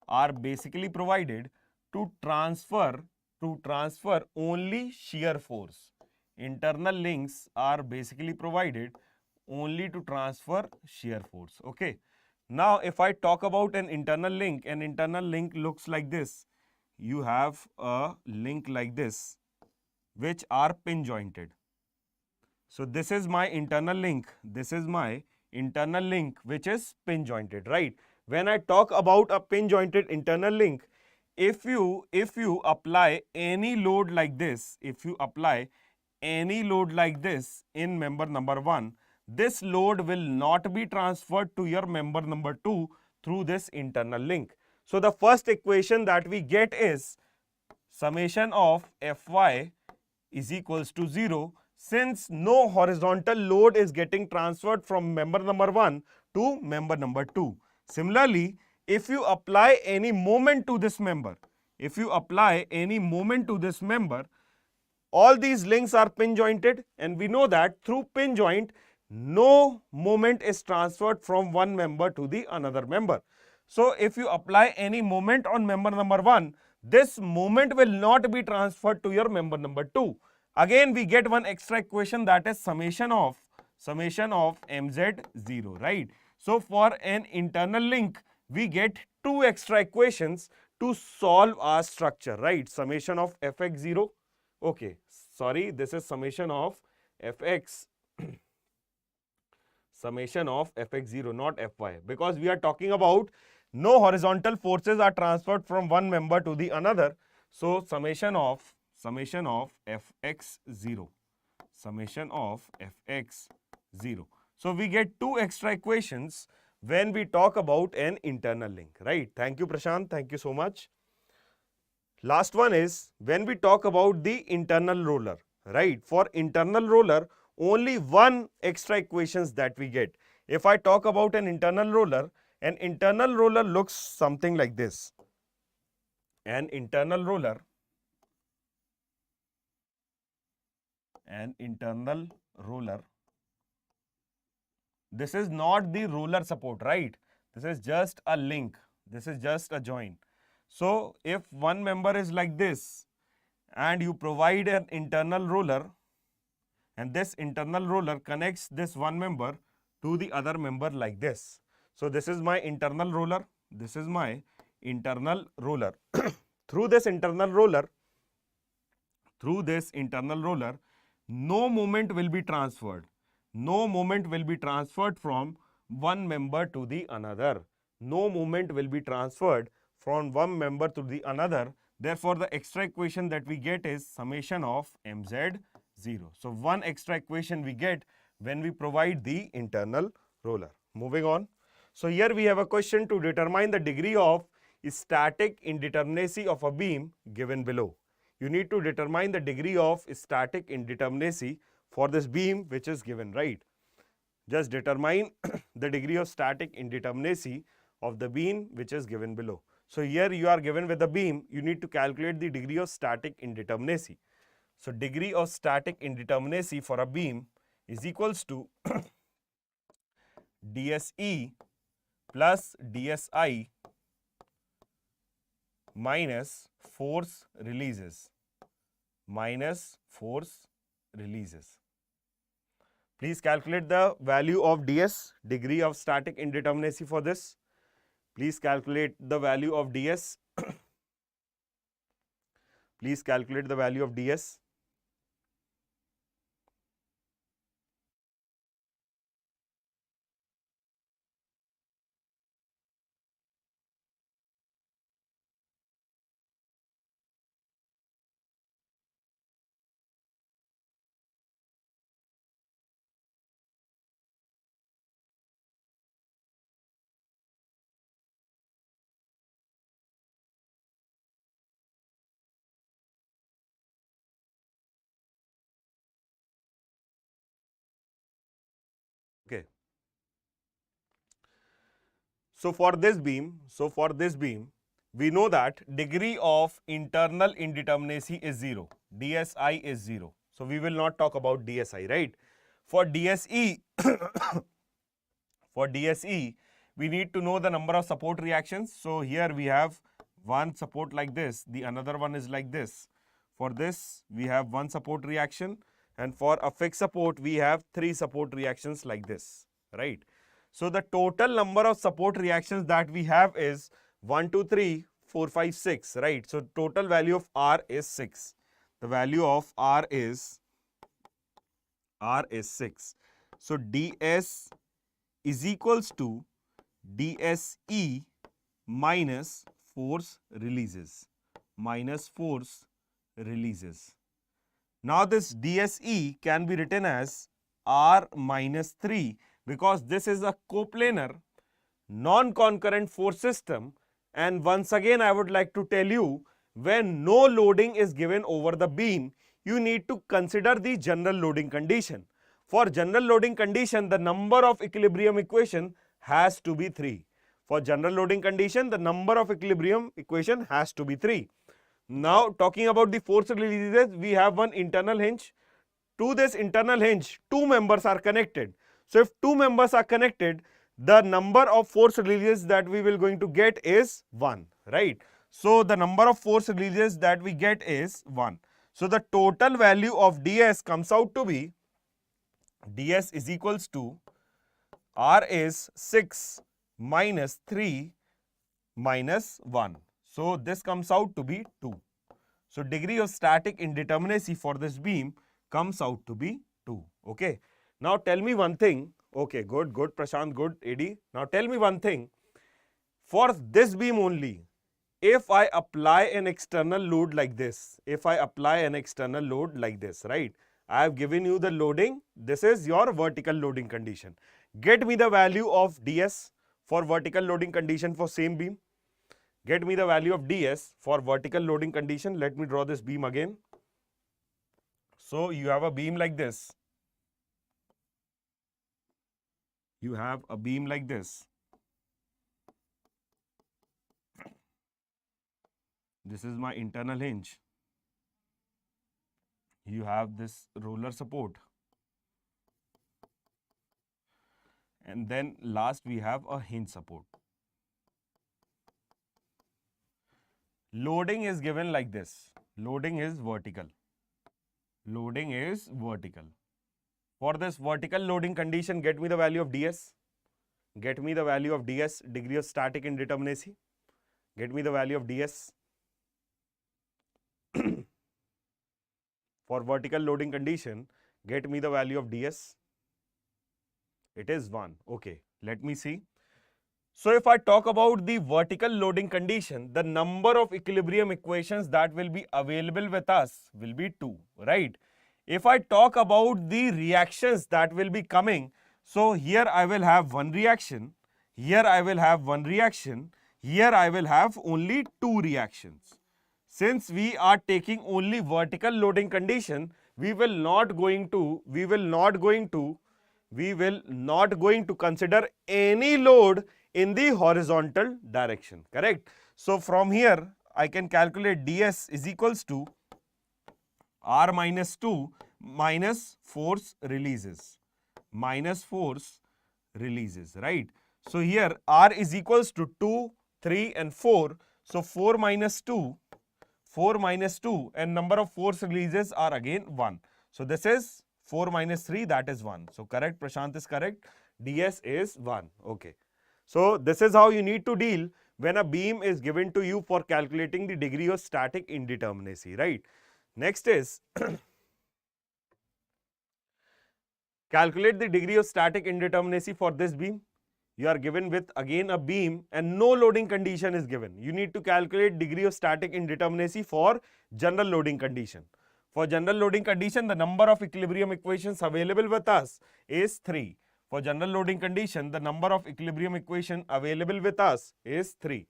are basically provided to transfer only shear force. Internal links are basically provided only to transfer shear force. Okay. Now, if I talk about an internal link looks like this. You have a link like this, which are pin jointed. So this is my internal link. Which is pin jointed, right? When I talk about a pin jointed internal link, if you apply any load like this, in member number 1, this load will not be transferred to your member number 2 through this internal link. So the first equation that we get is summation of Fy is equals to 0, since no horizontal load is getting transferred from member number 1 to member number 2. Similarly, if you apply any moment to this member, all these links are pin jointed, and we know that through pin joint, no moment is transferred from one member to the another member. So if you apply any moment on member number 1, this moment will not be transferred to your member number 2. Again, we get one extra equation, that is summation of mz0, right? So for an internal link, we get two extra equations to solve our structure, right? Summation of fx0. Okay, sorry, this is summation of fx fx0, not fy, because we are talking about no horizontal forces are transferred from one member to the another. So summation of fx0. So we get two extra equations when we talk about an internal link, right? Thank you, Prashant. Thank you so much. Last one is when we talk about the internal roller, right? For internal roller, only one extra equations that we get. If I talk about an internal roller looks something like this. An internal roller this is not the roller support, right? This is just a link, this is just a join. So if one member is like this and you provide an internal roller, and this internal roller connects this one member to the other member like this. So this is my internal roller, this is my internal roller. Through this internal roller, no movement will be transferred. No movement will be transferred from one member to the another. No movement will be transferred from one member to the another. Therefore, the extra equation that we get is summation of mz 0. So, one extra equation we get when we provide the internal roller. Moving on. So, here we have a question to determine the degree of static indeterminacy of a beam given below. You need to determine the degree of static indeterminacy for this beam which is given, right? Just determine the degree of static indeterminacy of the beam which is given below. So here you are given with the beam, you need to calculate the degree of static indeterminacy. So degree of static indeterminacy for a beam is equals to dSE plus dSi minus force releases. Please calculate the value of ds, degree of static indeterminacy for this. Please calculate the value of ds. Please calculate the value of ds. Okay. So for this beam, we know that degree of internal indeterminacy is 0. DSI is 0. So we will not talk about DSI, right? For DSE, we need to know the number of support reactions. So here we have one support like this, the another one is like this. For this, we have one support reaction, and for a fixed support, we have 3 support reactions like this, right? So the total number of support reactions that we have is 1, 2, 3, 4, 5, 6, right? So total value of R is 6. The value of R is 6. So ds is equals to dSE minus force releases. Now this dSE can be written as R minus 3 because this is a coplanar non-concurrent force system, and once again I would like to tell you, when no loading is given over the beam, you need to consider the general loading condition. For general loading condition, the number of equilibrium equation has to be 3. For general loading condition, the number of equilibrium equation has to be 3. Now talking about the force releases, we have one internal hinge. To this internal hinge, 2 members are connected. So if 2 members are connected, the number of force releases that we will going to get is 1, right? So the number of force releases that we get is 1. So the total value of ds comes out to be, ds is equals to R is 6 minus 3 minus 1. So this comes out to be 2. So degree of static indeterminacy for this beam comes out to be 2. Okay. Now tell me one thing. Okay, good, Prashant, good, AD. Now tell me one thing. For this beam only, if I apply an external load like this, right? I have given you the loading. This is your vertical loading condition. Get me the value of ds for vertical loading condition for same beam. Get me the value of ds for vertical loading condition. Let me draw this beam again. So you have a beam like this. You have a beam like this. This is my internal hinge. You have this roller support. And then last we have a hinge support. Loading is given like this. Loading is vertical. Loading is vertical. For this vertical loading condition, get me the value of ds. Get me the value of ds, degree of static indeterminacy. Get me the value of ds. For vertical loading condition, get me the value of ds. It is 1. Okay, let me see. So if I talk about the vertical loading condition, the number of equilibrium equations that will be available with us will be 2, right? If I talk about the reactions that will be coming, so here I will have one reaction, here I will have one reaction, here I will have only 2 reactions. Since we are taking only vertical loading condition, we will not going to consider any load in the horizontal direction, correct? So from here I can calculate ds is equals to r minus 2 minus force releases, right? So here r is equals to 2, 3 and 4. So 4 minus 2 and number of force releases are again 1. So this is 4 minus 3, that is 1. So correct, Prashant is correct. ds is 1. Okay. So this is how you need to deal when a beam is given to you for calculating the degree of static indeterminacy, right? Next is calculate the degree of static indeterminacy for this beam. You are given with again a beam and no loading condition is given. You need to calculate degree of static indeterminacy for general loading condition. For general loading condition, the number of equilibrium equations available with us is 3. For general loading condition, the number of equilibrium equation available with us is 3.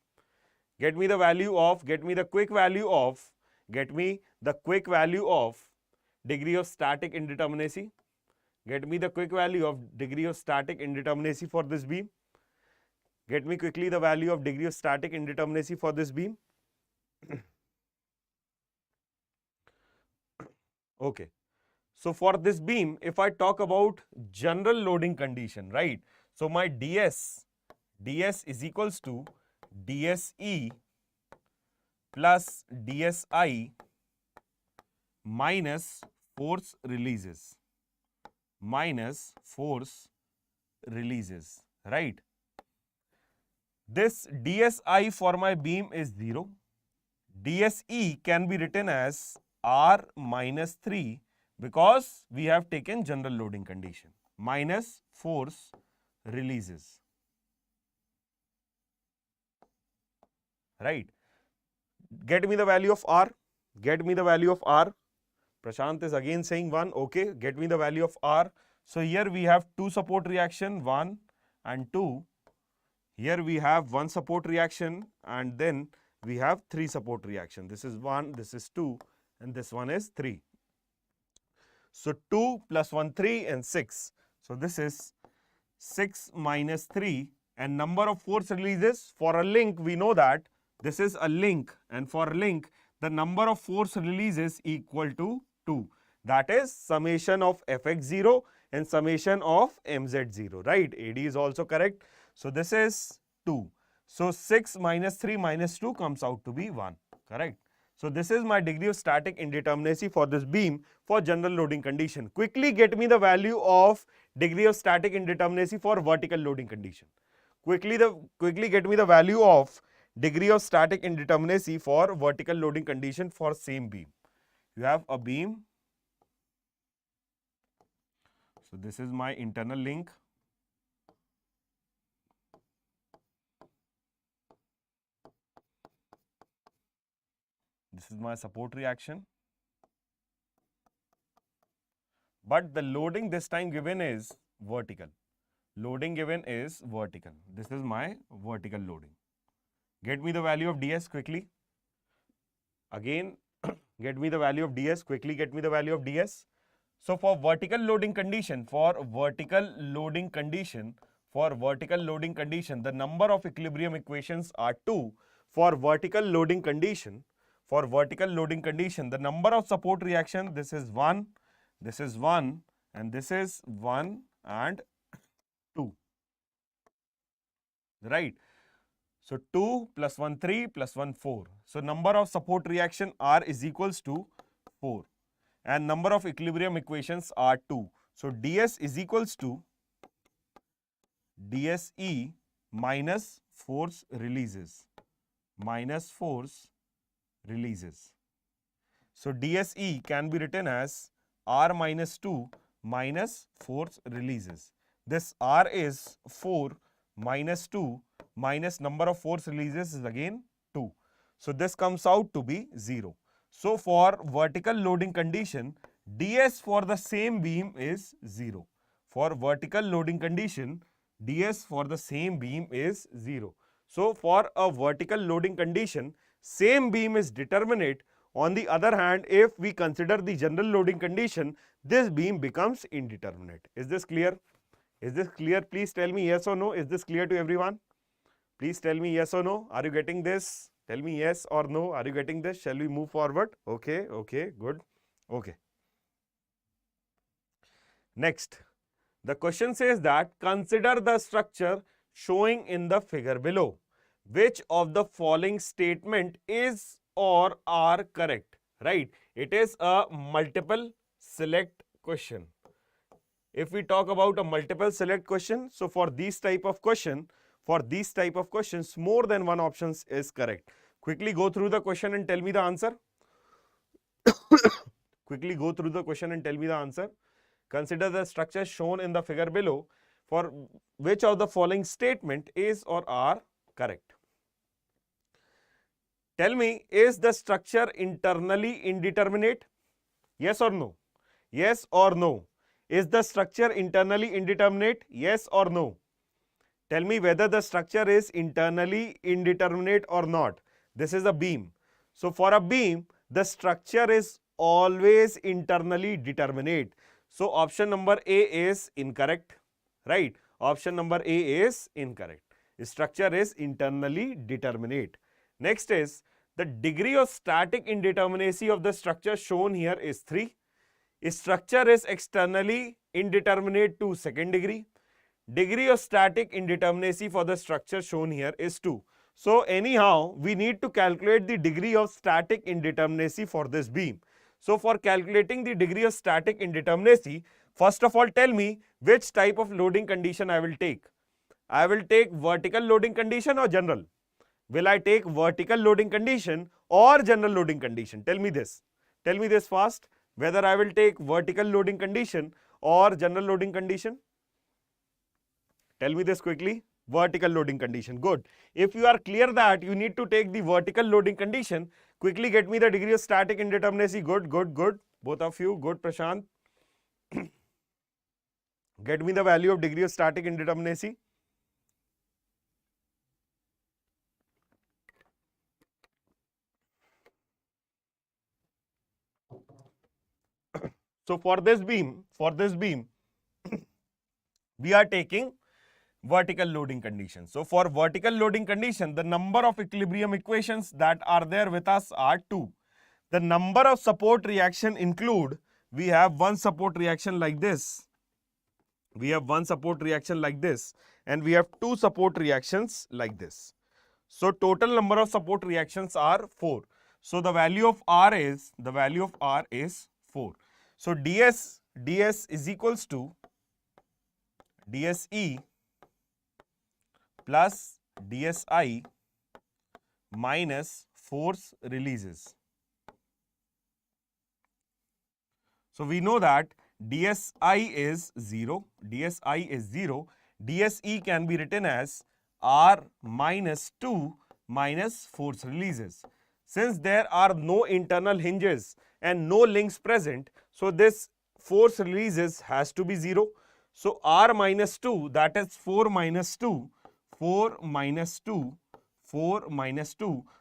Get me the quick value of degree of static indeterminacy. Get me the quick value of degree of static indeterminacy for this beam. Get me quickly the value of degree of static indeterminacy for this beam. Okay. So for this beam, if I talk about general loading condition, right? So my ds is equals to dse plus dsi minus force releases, right? This dsi for my beam is 0. dse can be written as r minus 3 because we have taken general loading condition, minus force releases, right? Get me the value of r. Prashant is again saying 1. Okay, get me the value of r. So here we have 2 support reaction, 1 and 2. Here we have 1 support reaction and then we have 3 support reaction. This is 1, this is 2 and this one is 3. So 2 plus 1, 3 and 6. So this is 6 minus 3 and number of force releases for a link, we know that this is a link and for a link the number of force releases equal to 2. That is summation of fx0 and summation of mz0, right? AD is also correct. So this is 2. So 6 minus 3 minus 2 comes out to be 1, correct? So this is my degree of static indeterminacy for this beam for general loading condition. Quickly get me the value of degree of static indeterminacy for vertical loading condition. Quickly get me the value of degree of static indeterminacy for vertical loading condition for same beam. You have a beam. So this is my internal link. This is my support reaction. But the loading this time given is vertical. This is my vertical loading. Get me the value of ds quickly. Again, get me the value of ds. Quickly get me the value of ds. So for vertical loading condition, For vertical loading condition, the number of equilibrium equations are 2. For vertical loading condition, the number of support reaction, this is 1, and this is 1 and 2, right? So 2 plus 1 3 plus 1 4. So number of support reaction R is equals to 4 and number of equilibrium equations are 2. So ds is equals to dSE minus force releases. So dSE can be written as R minus 2 minus force releases. This R is 4 minus 2 minus number of force releases is again 2. So this comes out to be 0. So for vertical loading condition, ds for the same beam is 0. For vertical loading condition, ds for the same beam is 0. So for a vertical loading condition, same beam is determinate. On the other hand, if we consider the general loading condition, this beam becomes indeterminate. Is this clear? Is this clear? Please tell me yes or no. Is this clear to everyone? Please tell me yes or no. Are you getting this? Tell me yes or no. Are you getting this? Shall we move forward? Okay, good. Okay. Next, the question says that consider the structure showing in the figure below. Which of the following statement is or are correct? Right? It is a multiple select question. If we talk about a multiple select question, so for these type of questions, more than one options is correct. Quickly go through the question and tell me the answer. Quickly go through the question and tell me the answer. Consider the structure shown in the figure below. For which of the following statement is or are correct? Tell me, is the structure internally indeterminate? Yes or no? Yes or no? Is the structure internally indeterminate? Yes or no? Tell me whether the structure is internally indeterminate or not. This is a beam. So for a beam, the structure is always internally determinate. So option number A is incorrect, right? Option number A is incorrect. Structure is internally determinate. Next is the degree of static indeterminacy of the structure shown here is 3. Structure is externally indeterminate to second degree. Degree of static indeterminacy for the structure shown here is 2. So anyhow, we need to calculate the degree of static indeterminacy for this beam. So for calculating the degree of static indeterminacy, first of all tell me which type of loading condition I will take. I will take vertical loading condition or general? Will I take vertical loading condition or general loading condition? Tell me this. Tell me this fast. Whether I will take vertical loading condition or general loading condition? Tell me this quickly. Vertical loading condition. Good. If you are clear that you need to take the vertical loading condition, quickly get me the degree of static indeterminacy. Good. Both of you. Good, Prashant. Get me the value of degree of static indeterminacy. So for this beam, we are taking vertical loading condition. So for vertical loading condition, the number of equilibrium equations that are there with us are 2. The number of support reaction include, we have one support reaction like this. We have one support reaction like this and we have two support reactions like this. So total number of support reactions are 4. So the value of R is 4. So ds is equals to dSE plus dSi minus force releases. So we know that dSi is 0, dSe can be written as R minus 2 minus force releases. Since there are no internal hinges and no links present, so this force releases has to be 0. So R minus 2, that is 4 minus 2.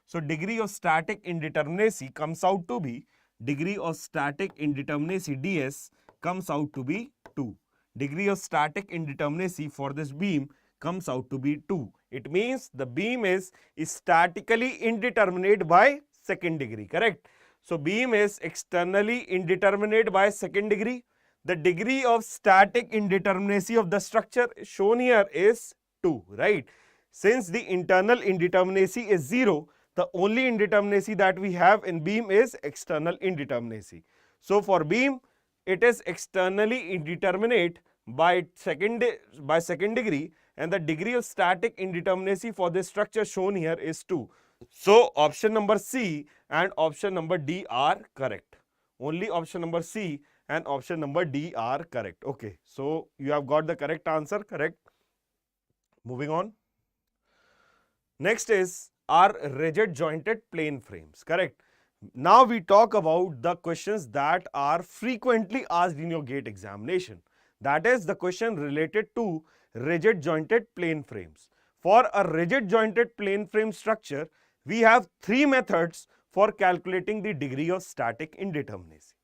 So degree of static indeterminacy comes out to be, degree of static indeterminacy ds comes out to be 2. Degree of static indeterminacy for this beam comes out to be 2. It means the beam is statically indeterminate by second degree, correct? So beam is externally indeterminate by second degree. The degree of static indeterminacy of the structure shown here is 2, right? Since the internal indeterminacy is 0, the only indeterminacy that we have in beam is external indeterminacy. So for beam, it is externally indeterminate by second degree, and the degree of static indeterminacy for this structure shown here is 2. So option number C and option number D are correct. Only option number C and option number D are correct. Okay, so you have got the correct answer, correct? Moving on. Next is our rigid jointed plane frames, correct? Now we talk about the questions that are frequently asked in your GATE examination. That is the question related to rigid jointed plane frames. For a rigid jointed plane frame structure, we have 3 methods for calculating the degree of static indeterminacy.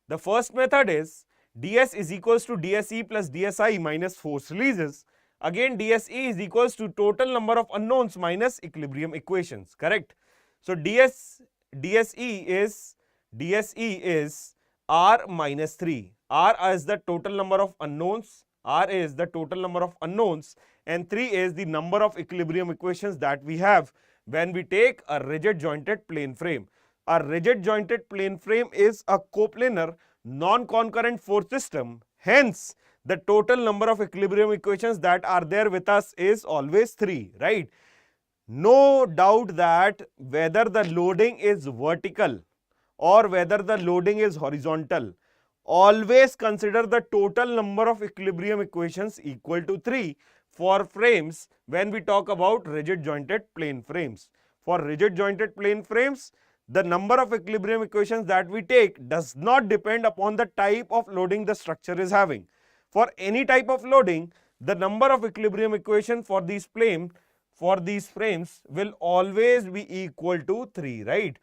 The first method is ds is equals to dse plus dsi minus force releases. Again, dse is equals to total number of unknowns minus equilibrium equations, correct? So dse is r minus 3. R is the total number of unknowns, and 3 is the number of equilibrium equations that we have when we take a rigid jointed plane frame. A rigid jointed plane frame is a coplanar non-concurrent force system. Hence, the total number of equilibrium equations that are there with us is always 3, right? No doubt that whether the loading is vertical or whether the loading is horizontal, always consider the total number of equilibrium equations equal to 3 for frames when we talk about rigid jointed plane frames. For rigid jointed plane frames, the number of equilibrium equations that we take does not depend upon the type of loading the structure is having. For any type of loading, the number of equilibrium equations for these frames will always be equal to 3, right?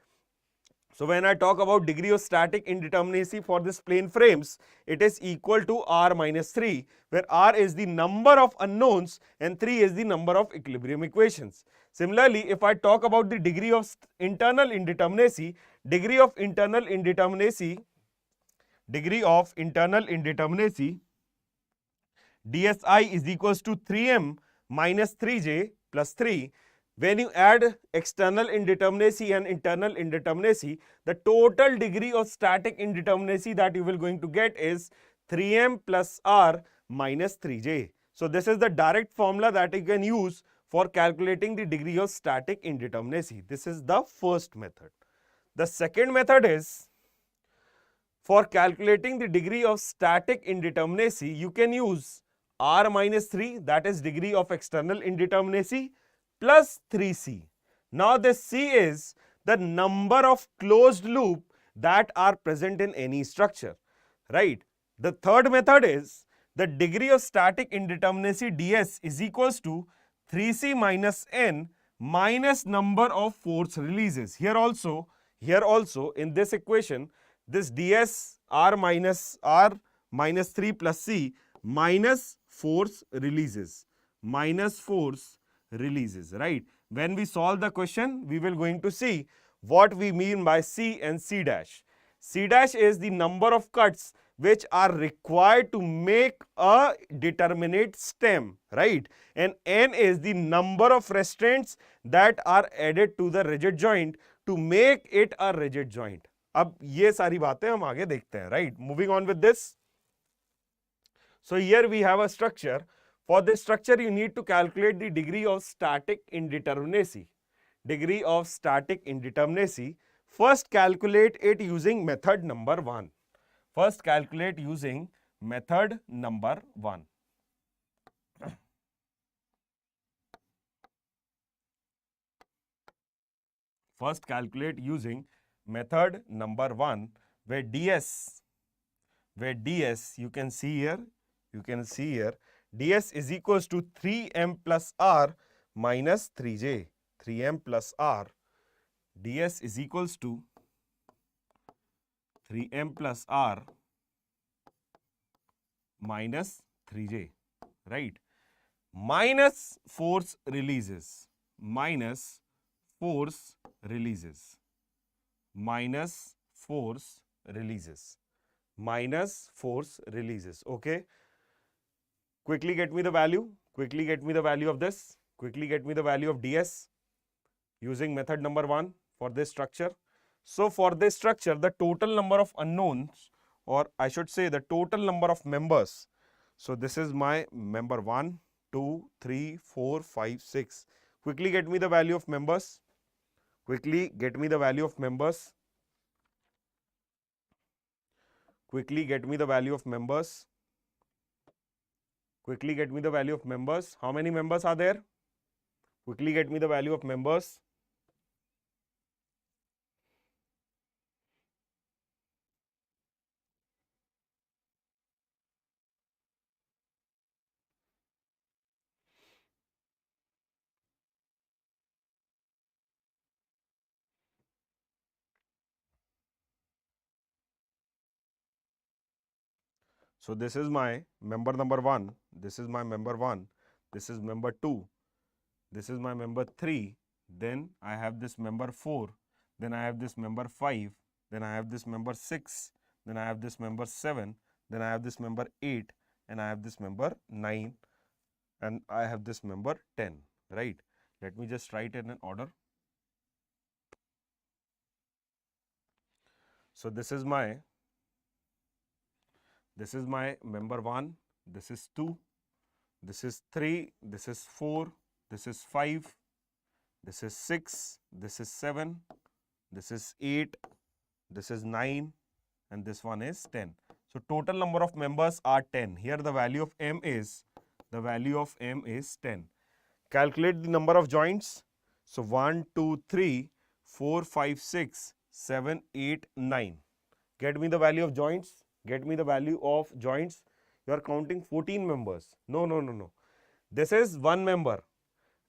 So when I talk about degree of static indeterminacy for this plane frames, it is equal to r minus 3, where r is the number of unknowns and 3 is the number of equilibrium equations. Similarly, if I talk about the degree of internal indeterminacy, degree of internal indeterminacy dsi is equals to 3m minus 3j plus 3. When you add external indeterminacy and internal indeterminacy, the total degree of static indeterminacy that you will going to get is 3m plus r minus 3j. So this is the direct formula that you can use for calculating the degree of static indeterminacy. This is the first method. The second method is for calculating the degree of static indeterminacy, you can use r minus 3, that is degree of external indeterminacy, plus 3c. Now this c is the number of closed loop that are present in any structure, right? The third method is the degree of static indeterminacy ds is equals to 3c minus n minus number of force releases. Here also in this equation, this ds r minus 3 plus c minus force releases, right? When we solve the question, we will going to see what we mean by c and c dash. C dash is the number of cuts which are required to make a determinate stem, right? And n is the number of restraints that are added to the rigid joint to make it a rigid joint. अब ये सारी बातें हम आगे देखते हैं, right? Moving on with this. So here we have a structure. For this structure, you need to calculate the degree of static indeterminacy. First, calculate it using method number 1. First, calculate using method number 1. First, calculate using method number 1, where ds you can see here, ds is equals to 3m plus r minus 3j. 3m plus r. ds is equals to 3m plus r minus 3j, right? minus force releases, minus force releases, minus force releases, minus force releases. Okay. Quickly get me the value. Quickly get me the value of this. Quickly get me the value of ds using method number 1 for this structure. So for this structure, the total number of unknowns, or I should say the total number of members. So this is my member 1, 2, 3, 4, 5, 6. Quickly get me the value of members. Quickly get me the value of members. Quickly get me the value of members. Quickly get me the value of members. How many members are there? Quickly get me the value of members. So this is my member number 1, this is my member 1, this is member 2, this is my member 3, then I have this member 4, then I have this member 5, then I have this member 6, then I have this member 7, then I have this member 8, and I have this member 9, and I have this member 10, right? Let me just write it in order. So this is my member 1, this is 2, this is 3, this is 4, this is 5, this is 6, this is 7, this is 8, this is 9, and this one is 10. So total number of members are 10. Here the value of M is 10. Calculate the number of joints. So 1, 2, 3, 4, 5, 6, 7, 8, 9. Get me the value of joints. Get me the value of joints. You are counting 14 members. No. This is one member.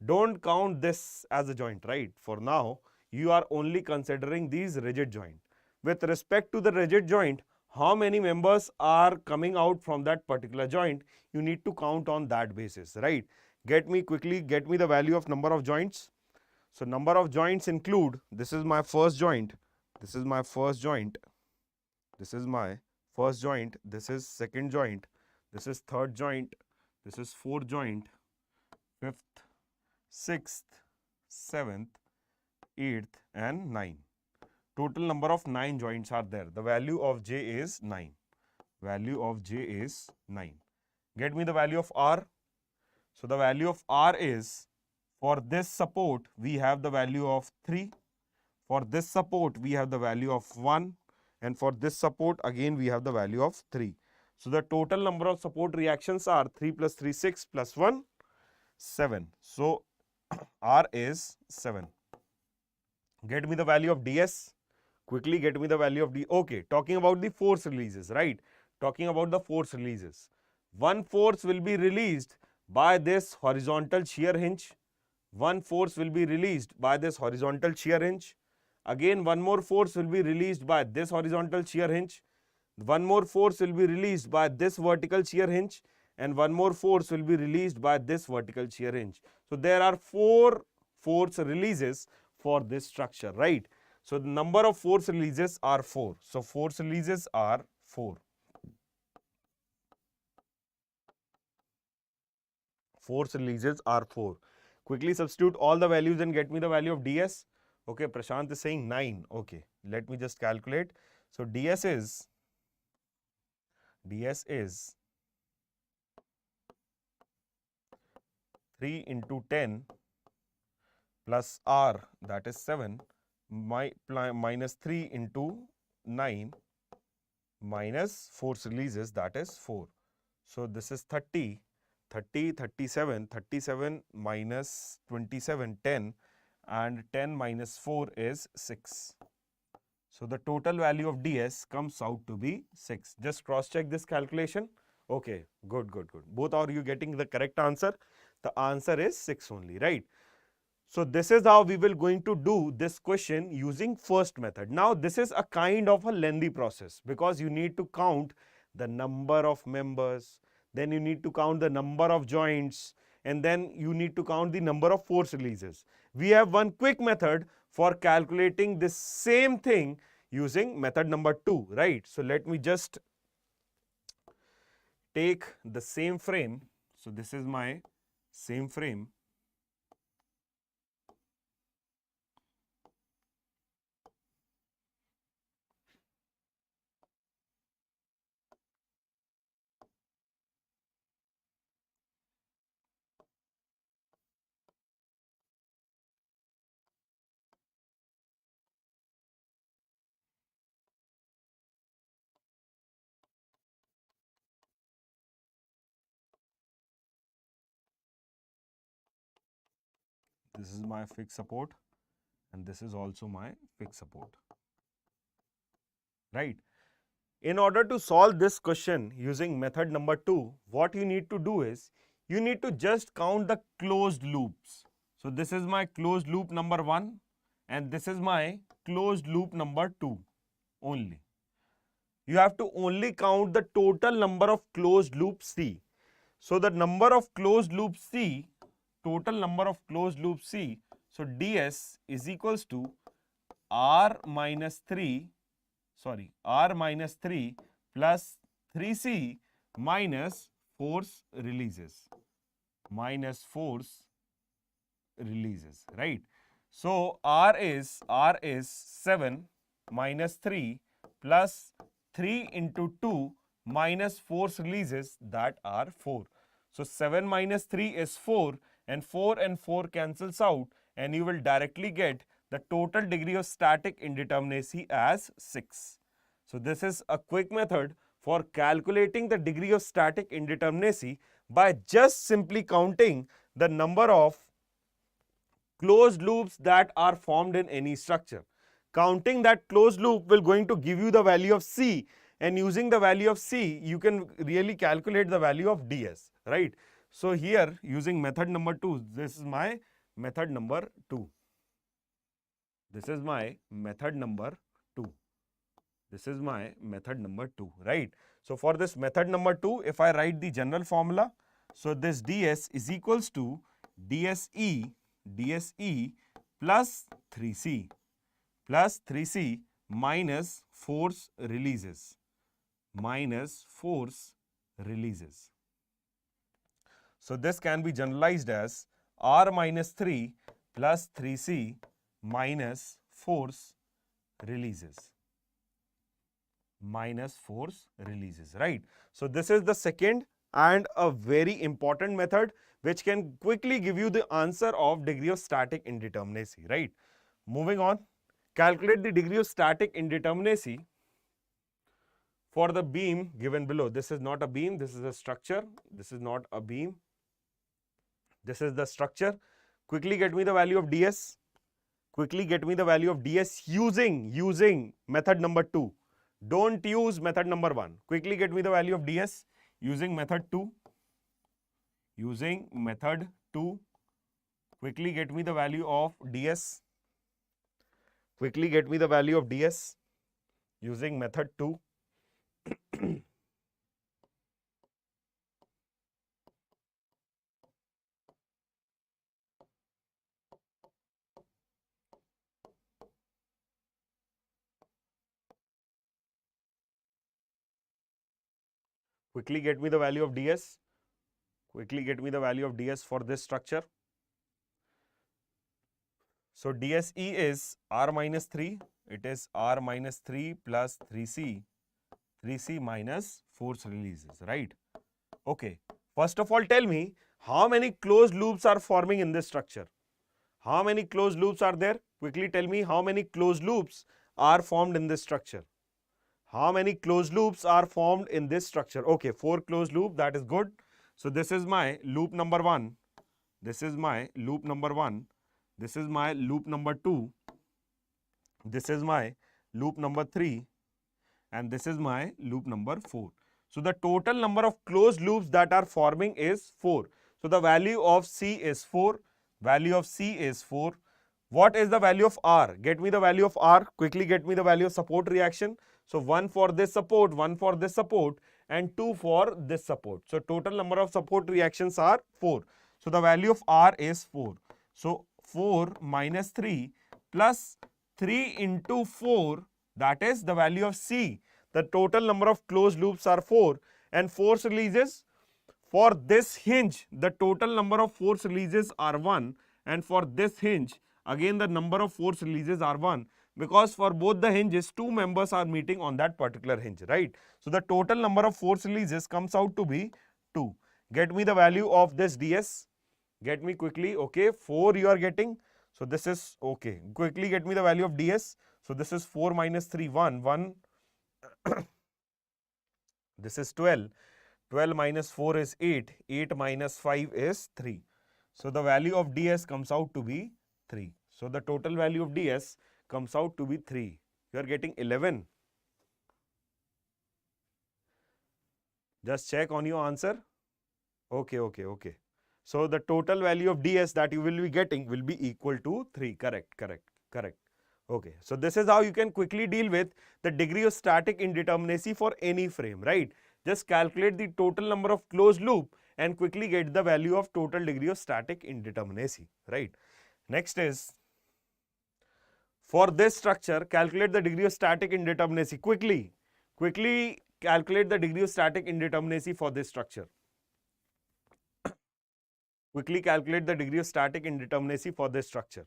Don't count this as a joint, right? For now, you are only considering these rigid joint. With respect to the rigid joint, how many members are coming out from that particular joint? You need to count on that basis, right? Get me the value of number of joints. So number of joints include, this is my first joint, this is my first joint, this is my first joint, this is second joint, this is third joint, this is fourth joint, fifth, sixth, seventh, eighth, and 9. Total number of 9 joints are there. The value of J is 9. Value of J is 9. Get me the value of R. So the value of R is, for this support, we have the value of 3. For this support, we have the value of 1. And for this support, again, we have the value of 3. So the total number of support reactions are 3 plus 3, 6 plus 1, 7. So R is 7. Get me the value of DS. Quickly get me the value of D. Okay, talking about the force releases, right? Talking about the force releases. One force will be released by this horizontal shear hinge. One force will be released by this horizontal shear hinge. Again, one more force will be released by this horizontal shear hinge. One more force will be released by this vertical shear hinge. And one more force will be released by this vertical shear hinge. So there are 4 force releases for this structure, right? So the number of force releases are 4. So force releases are 4. Force releases are 4. Quickly substitute all the values and get me the value of ds. Okay, Prashant is saying 9. Okay, let me just calculate. So ds is 3 into 10 plus r, that is 7, minus 3 into 9 minus force releases, that is 4. So this is 30, 37 minus 27, 10, and 10 minus 4 is 6. So the total value of ds comes out to be 6. Just cross check this calculation. Okay, good. Both are you getting the correct answer? The answer is 6 only, right? So this is how we will going to do this question using first method. Now this is a kind of a lengthy process because you need to count the number of members, then you need to count the number of joints, and then you need to count the number of force releases. We have one quick method for calculating this same thing using method number 2, right? So let me just take the same frame. So this is my same frame. This is my fixed support and this is also my fixed support, right? In order to solve this question using method number 2, what you need to do is you need to just count the closed loops. So this is my closed loop number 1 and this is my closed loop number 2 only. You have to only count the total number of closed loop C. So the number of closed loop C, total number of closed loop C, so ds is equals to R minus 3 plus 3C minus force releases, right? So R is 7 minus 3 plus 3 into 2 minus force releases, that are 4. So 7 minus 3 is 4 and 4 cancels out and you will directly get the total degree of static indeterminacy as 6. So this is a quick method for calculating the degree of static indeterminacy by just simply counting the number of closed loops that are formed in any structure. Counting that closed loop will going to give you the value of C, and using the value of C you can really calculate the value of ds, right? So here using method number 2, this is my method number 2. This is my method number 2. This is my method number 2, right? So for this method number 2, if I write the general formula, so this ds is equals to dse plus 3c minus force releases, So this can be generalized as R minus 3 plus 3c minus force releases, right? So this is the second and a very important method which can quickly give you the answer of degree of static indeterminacy, right? Moving on, calculate the degree of static indeterminacy for the beam given below. This is not a beam, this is a structure. This is not a beam, this is the structure. Quickly get me the value of ds. Using method number 2. Don't use method number 1. Quickly get me the value of ds using method 2. Quickly get me the value of ds. Using method 2. Quickly get me the value of ds. For this structure. So dse is R minus 3. It is R minus 3 plus 3c minus force releases, right? Okay. First of all, tell me how many closed loops are forming in this structure. How many closed loops are there? Quickly tell me how many closed loops are formed in this structure. Okay, 4 closed loop, that is good. So this is my loop number 1. This is my loop number 2. This is my loop number 3. And this is my loop number 4. So the total number of closed loops that are forming is 4. So the value of C is 4. What is the value of R? Get me the value of R. Quickly get me the value of support reaction. So 1 for this support, 1 for this support, and 2 for this support. So total number of support reactions are 4. So the value of R is 4. So 4 minus 3 plus 3 into 4, that is the value of C. The total number of closed loops are 4 and force releases. For this hinge, the total number of force releases are 1, and for this hinge, again the number of force releases are 1, because for both the hinges, 2 members are meeting on that particular hinge, right? So the total number of force releases comes out to be 2. Get me the value of this ds. Get me quickly. Okay, 4 you are getting. So this is okay. Quickly get me the value of ds. So this is 4 minus 3, 1. This is 12. 12 minus 4 is 8. 8 minus 5 is 3. So the value of ds comes out to be 3. So the total value of ds comes out to be 3. You are getting 11. Just check on your answer. Okay. So the total value of ds that you will be getting will be equal to 3. Correct. Okay. So this is how you can quickly deal with the degree of static indeterminacy for any frame, right? Just calculate the total number of closed loop and quickly get the value of total degree of static indeterminacy, right? Next is, for this structure, calculate the degree of static indeterminacy. Quickly calculate the degree of static indeterminacy for this structure. Quickly calculate the degree of static indeterminacy for this structure.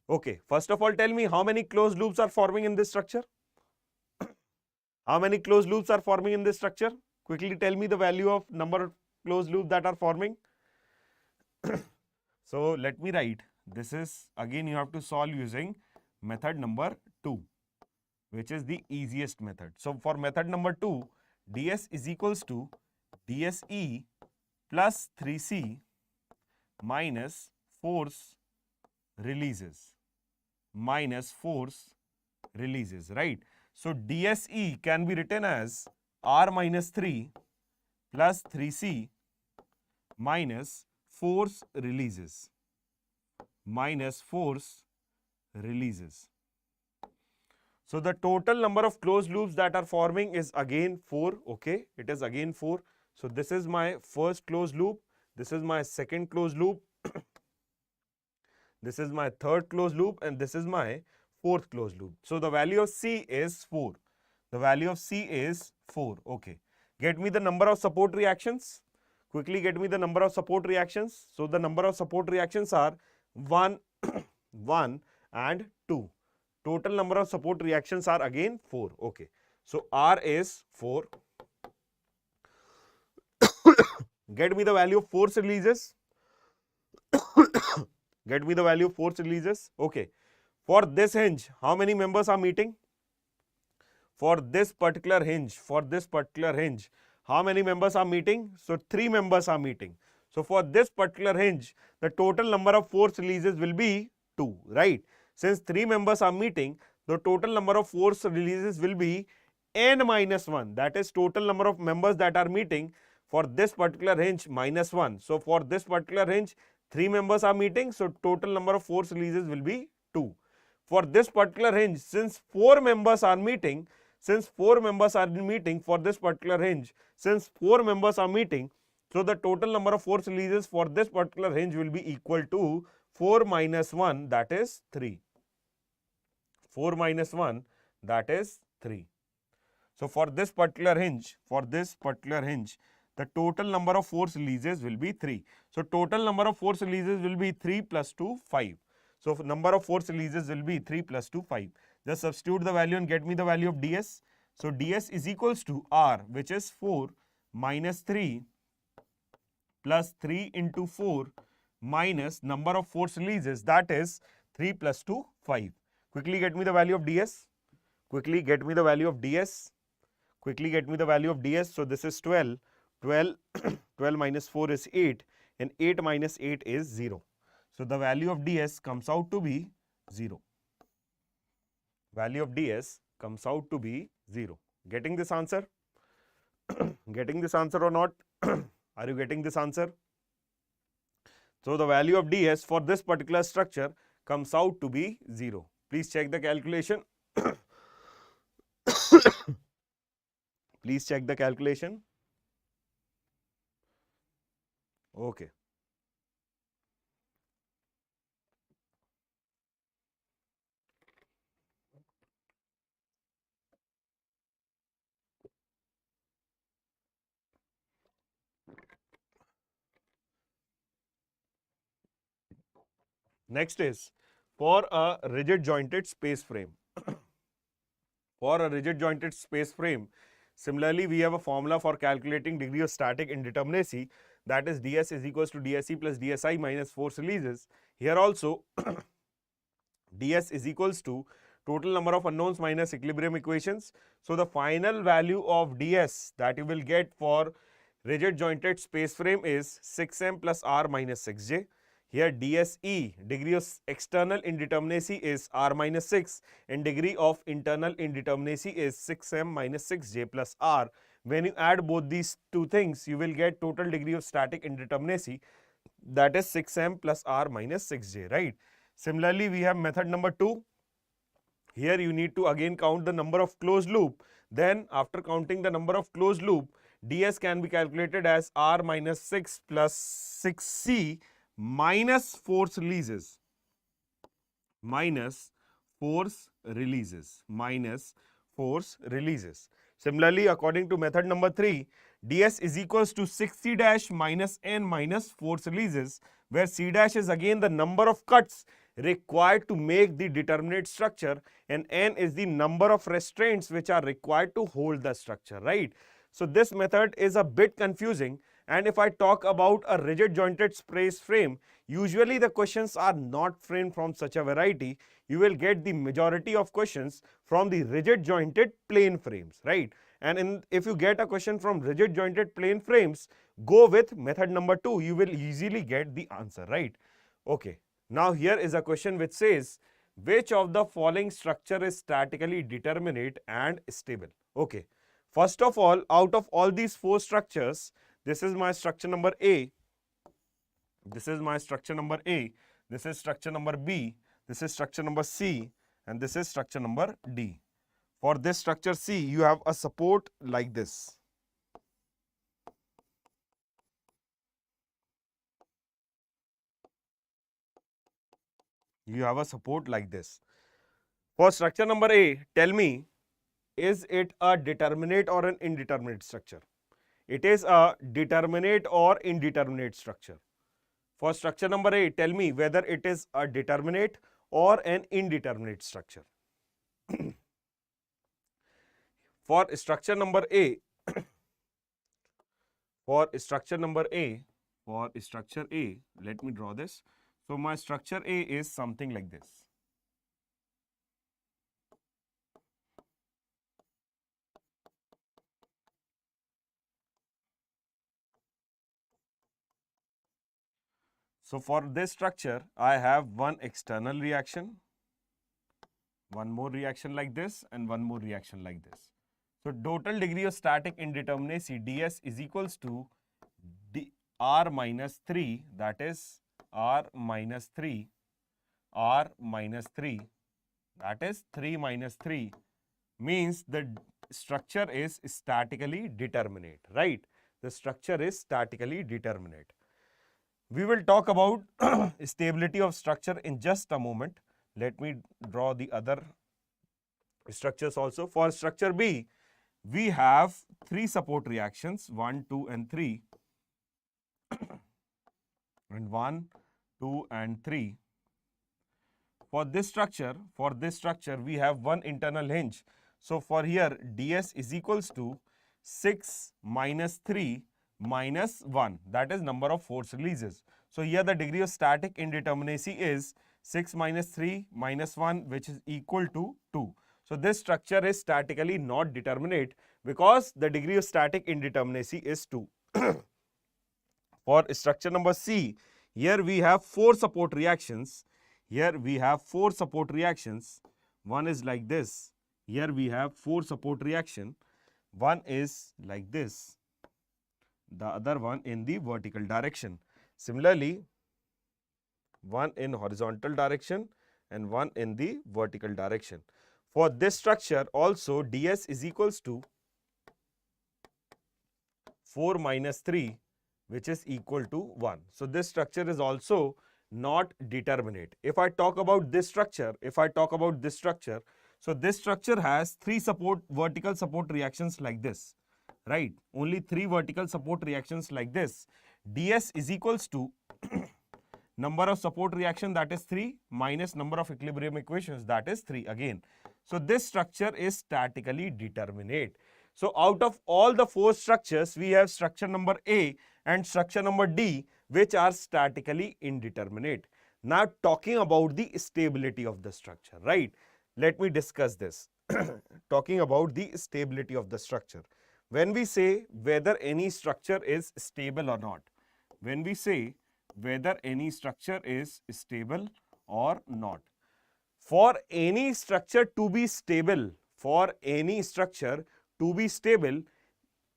Okay, first of all, tell me how many closed loops are forming in this structure? How many closed loops are forming in this structure? Quickly tell me the value of number of closed loops that are forming. So let me write. This is, again you have to solve using method number 2, which is the easiest method. So for method number 2, ds is equals to dse plus 3c minus force releases, right? So dse can be written as r minus 3 plus 3c minus force releases, So the total number of closed loops that are forming is again 4, okay? It is again 4. So this is my first closed loop, this is my second closed loop, this is my third closed loop, and this is my fourth closed loop. So the value of C is 4. The value of C is 4, okay. Get me the number of support reactions. Quickly get me the number of support reactions. So the number of support reactions are 1, 1 and 2. Total number of support reactions are again 4, okay. So R is 4. Get me the value of force releases. Get me the value of force releases, okay. For this hinge, how many members are meeting? For this particular hinge, how many members are meeting? So 3 members are meeting. So for this particular hinge, the total number of force releases will be 2, right? Since 3 members are meeting, the total number of force releases will be n minus 1. That is total number of members that are meeting for this particular hinge minus 1. So for this particular hinge, 3 members are meeting. So total number of force releases will be 2. For this particular hinge, since 4 members are meeting, for this particular hinge, so the total number of force releases for this particular hinge will be equal to 4 minus 1, that is 3. 4 minus 1, that is 3. So for this particular hinge, the total number of force releases will be 3. So total number of force releases will be 3 plus 2, 5. So number of force releases will be 3 plus 2, 5. Just substitute the value and get me the value of ds. So ds is equals to R, which is 4 minus 3 plus 3 into 4 minus number of force releases, that is 3 plus 2, 5. Quickly get me the value of ds. So this is 12. 12 minus 4 is 8, and 8 minus 8 is 0. So the value of ds comes out to be 0. Value of ds comes out to be 0. Getting this answer? Getting this answer or not? Are you getting this answer? So the value of ds for this particular structure comes out to be 0. Please check the calculation. Please check the calculation. Okay. Next is for a rigid jointed space frame. For a rigid jointed space frame, similarly, we have a formula for calculating degree of static indeterminacy, that is ds is equals to dsc plus dsi minus force releases. Here also ds is equals to total number of unknowns minus equilibrium equations. So the final value of ds that you will get for rigid jointed space frame is 6m plus r minus 6j. Here DSE, degree of external indeterminacy, is r minus 6 and degree of internal indeterminacy is 6m minus 6j plus r. When you add both these two things, you will get total degree of static indeterminacy, that is 6m plus r minus 6j, right? Similarly, we have method number 2. Here you need to again count the number of closed loop. Then after counting the number of closed loop, ds can be calculated as r minus 6 plus 6c minus force releases, minus force releases, minus force releases. Similarly, according to method number 3, ds is equals to 6c dash minus n minus force releases, where c dash is again the number of cuts required to make the determinate structure and n is the number of restraints which are required to hold the structure, right? So this method is a bit confusing, and if I talk about a rigid jointed space frame, usually the questions are not framed from such a variety. You will get the majority of questions from the rigid jointed plane frames, right? And if you get a question from rigid jointed plane frames, go with method number 2. You will easily get the answer, right? Okay. Now here is a question which says, which of the following structure is statically determinate and stable? Okay. First of all, out of all these 4 structures, this is my structure number A, this is my structure number A, this is structure number B, this is structure number C, and this is structure number D. For this structure C, you have a support like this. You have a support like this. For structure number A, tell me, is it a determinate or an indeterminate structure? It is a determinate or indeterminate structure. For structure number A, tell me whether it is a determinate or an indeterminate structure. For structure number A, for structure number A, let me draw this. So my structure A is something like this. So for this structure, I have one external reaction, one more reaction like this, and one more reaction like this. So total degree of static indeterminacy ds is equals to r minus 3, that is r minus 3, r minus 3, that is 3 minus 3, means the structure is statically determinate, right? The structure is statically determinate. We will talk about stability of structure in just a moment. Let me draw the other structures also. For structure B, we have 3 support reactions, 1, 2, and 3, and 1, 2, and 3. For this structure, we have one internal hinge. So for here, ds is equals to 6 minus 3 minus 1, that is number of force releases. So here the degree of static indeterminacy is 6 minus 3 minus 1, which is equal to 2. So this structure is statically not determinate because the degree of static indeterminacy is 2. For structure number C, here we have 4 support reactions. Here we have 4 support reactions. One is like this. Here we have 4 support reaction. One is like this, the other one in the vertical direction. Similarly, one in horizontal direction and one in the vertical direction. For this structure also, ds is equals to 4 minus 3, which is equal to 1. So this structure is also not determinate. If I talk about this structure, so this structure has 3 vertical support reactions like this, right? Only 3 vertical support reactions like this. ds is equals to number of support reaction, that is 3, minus number of equilibrium equations, that is 3 again. So this structure is statically determinate. So out of all the 4 structures, we have structure number A and structure number D, which are statically indeterminate. Now talking about the stability of the structure, right? Let me discuss this. Talking about the stability of the structure. When we say whether any structure is stable or not, when we say whether any structure is stable or not, for any structure to be stable, for any structure to be stable,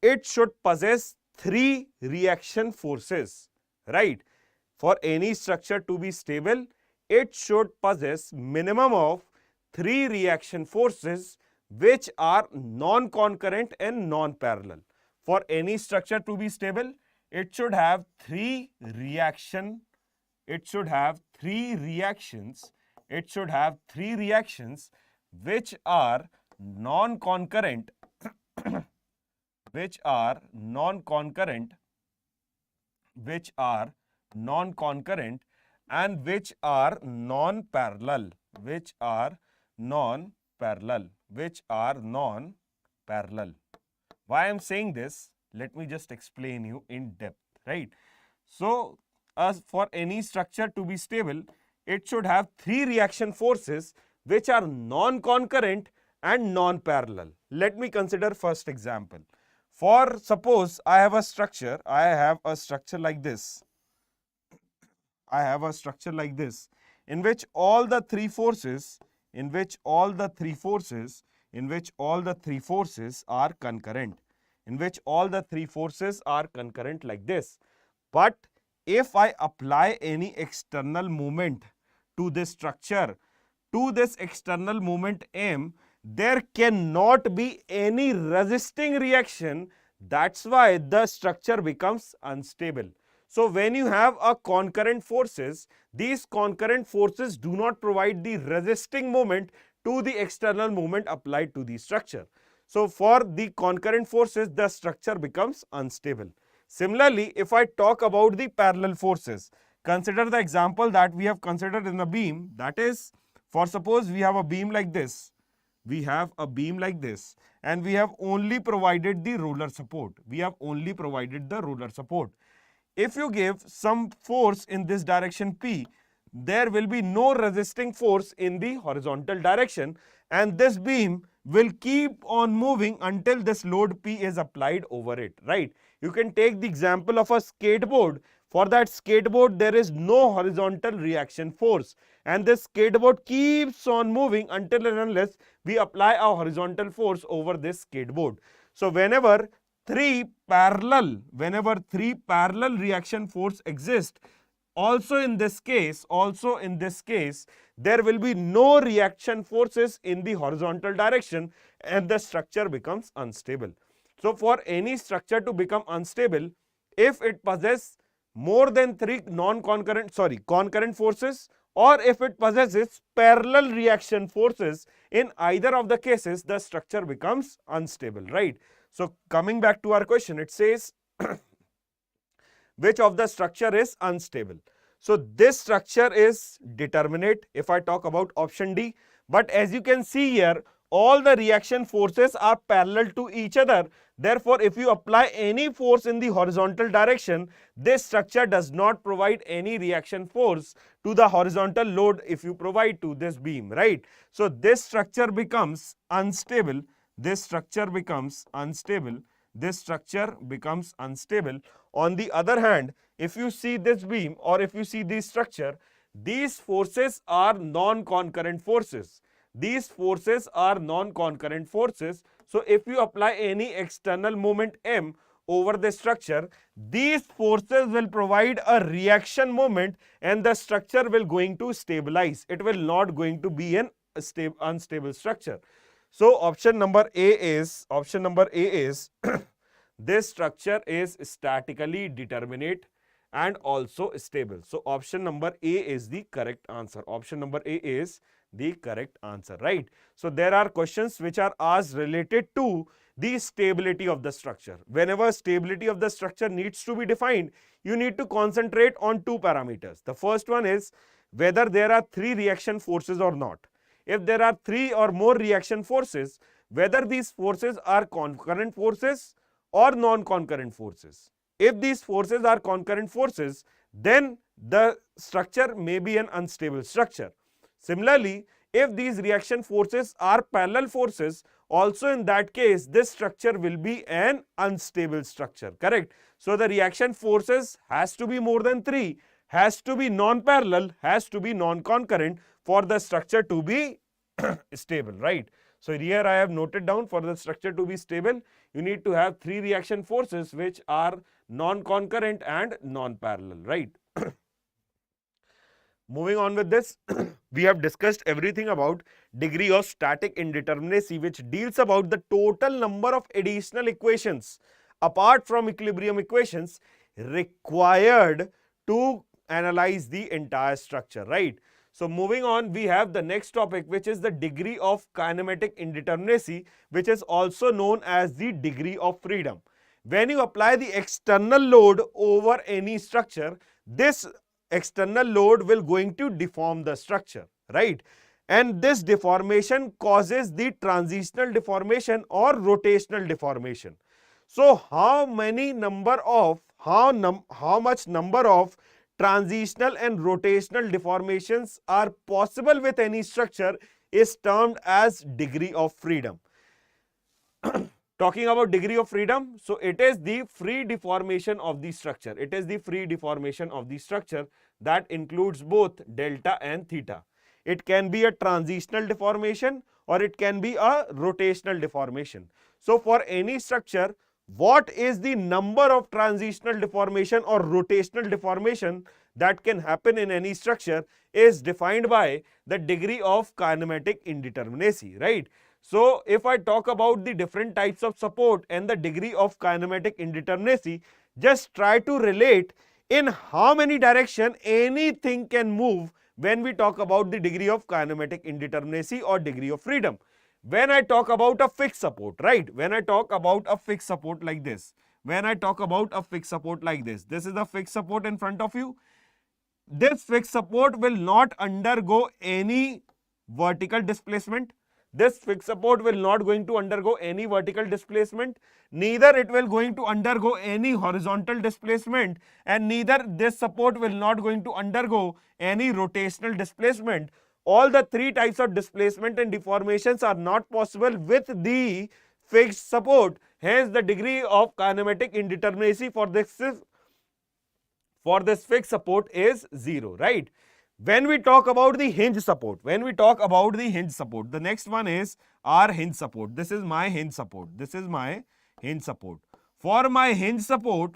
it should possess 3 reaction forces, right? For any structure to be stable, it should possess minimum of 3 reaction forces which are non-concurrent and non-parallel. For any structure to be stable, it should have 3 reactions, it should have 3 reactions which are non-concurrent which are non-concurrent and which are non-parallel, Why I am saying this? Let me just explain you in depth, right? So, as for any structure to be stable, it should have 3 reaction forces which are non-concurrent and non-parallel. Let me consider first example. For suppose I have a structure like this. In which all the three forces are concurrent. Like this. But if I apply any external moment to this structure, to this external moment M, there cannot be any resisting reaction. That's why the structure becomes unstable. So when you have a concurrent forces, these concurrent forces do not provide the resisting moment to the external moment applied to the structure. So for the concurrent forces, the structure becomes unstable. Similarly, if I talk about the parallel forces, consider the example that we have considered in the beam. That is, for suppose we have a beam like this. And we have only provided the roller support. If you give some force in this direction P, there will be no resisting force in the horizontal direction, and this beam will keep on moving until this load P is applied over it, right? You can take the example of a skateboard. For that skateboard, there is no horizontal reaction force, and this skateboard keeps on moving until and unless we apply a horizontal force over this skateboard. So whenever three parallel reaction force exist, also in this case, there will be no reaction forces in the horizontal direction, and the structure becomes unstable. So for any structure to become unstable, if it possesses more than 3 concurrent forces, or if it possesses parallel reaction forces, in either of the cases, the structure becomes unstable, right? So coming back to our question, it says which of the structure is unstable? So this structure is determinate if I talk about option D. But as you can see here, all the reaction forces are parallel to each other. Therefore, if you apply any force in the horizontal direction, this structure does not provide any reaction force to the horizontal load if you provide to this beam, right? So this structure becomes unstable. On the other hand, if you see this beam or if you see this structure, these forces are non-concurrent forces. So if you apply any external moment M over the structure, these forces will provide a reaction moment and the structure will going to stabilize. It will not going to be an unstable structure. So option number A is this structure is statically determinate and also stable. So option number A is the correct answer. Right? So there are questions which are asked related to the stability of the structure. Whenever stability of the structure needs to be defined, you need to concentrate on two parameters. The first one is whether there are three reaction forces or not. If there are three or more reaction forces, whether these forces are concurrent forces or non-concurrent forces. If these forces are concurrent forces, then the structure may be an unstable structure. Similarly, if these reaction forces are parallel forces, also in that case this structure will be an unstable structure, correct? So the reaction forces has to be more than 3, has to be non-parallel, has to be non-concurrent for the structure to be stable, right? So here I have noted down, for the structure to be stable, you need to have 3 reaction forces which are non-concurrent and non-parallel, right? Moving on with this, we have discussed everything about degree of static indeterminacy, which deals about the total number of additional equations apart from equilibrium equations required to analyze the entire structure, right? So moving on, we have the next topic, which is the degree of kinematic indeterminacy, which is also known as the degree of freedom. When you apply the external load over any structure, this external load will going to deform the structure, right? And this deformation causes the transitional deformation or rotational deformation. So how much number of transitional and rotational deformations are possible with any structure is termed as degree of freedom. Talking about degree of freedom, so it is the free deformation of the structure. It is the free deformation of the structure that includes both delta and theta. It can be a transitional deformation or it can be a rotational deformation. So for any structure, what is the number of transitional deformation or rotational deformation that can happen in any structure is defined by the degree of kinematic indeterminacy, right? So if I talk about the different types of support and the degree of kinematic indeterminacy, just try to relate in how many direction anything can move when we talk about the degree of kinematic indeterminacy or degree of freedom. When I talk about a fixed support, right? When I talk about a fixed support like this, this is a fixed support in front of you. This fixed support will not undergo any vertical displacement. This fixed support will not going to undergo any vertical displacement, neither it will going to undergo any horizontal displacement, and neither this support will not going to undergo any rotational displacement. All the 3 types of displacement and deformations are not possible with the fixed support. Hence the degree of kinematic indeterminacy for this fixed support is 0, right? When we talk about the hinge support, the next one is our hinge support. This is my hinge support. For my hinge support,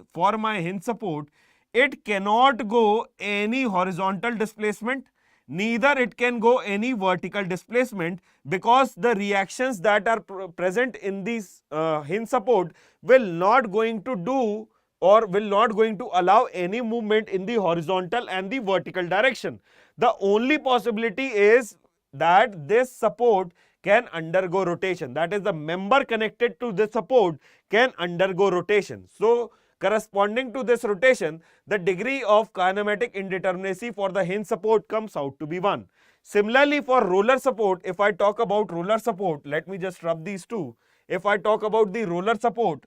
it cannot go any horizontal displacement, neither it can go any vertical displacement, because the reactions that are present in this hinge support will not going to do or will not going to allow any movement in the horizontal and the vertical direction. The only possibility is that this support can undergo rotation. That is, the member connected to this support can undergo rotation. So corresponding to this rotation, the degree of kinematic indeterminacy for the hinge support comes out to be 1. Similarly, for roller support, if I talk about roller support, let me just rub these two. If I talk about the roller support,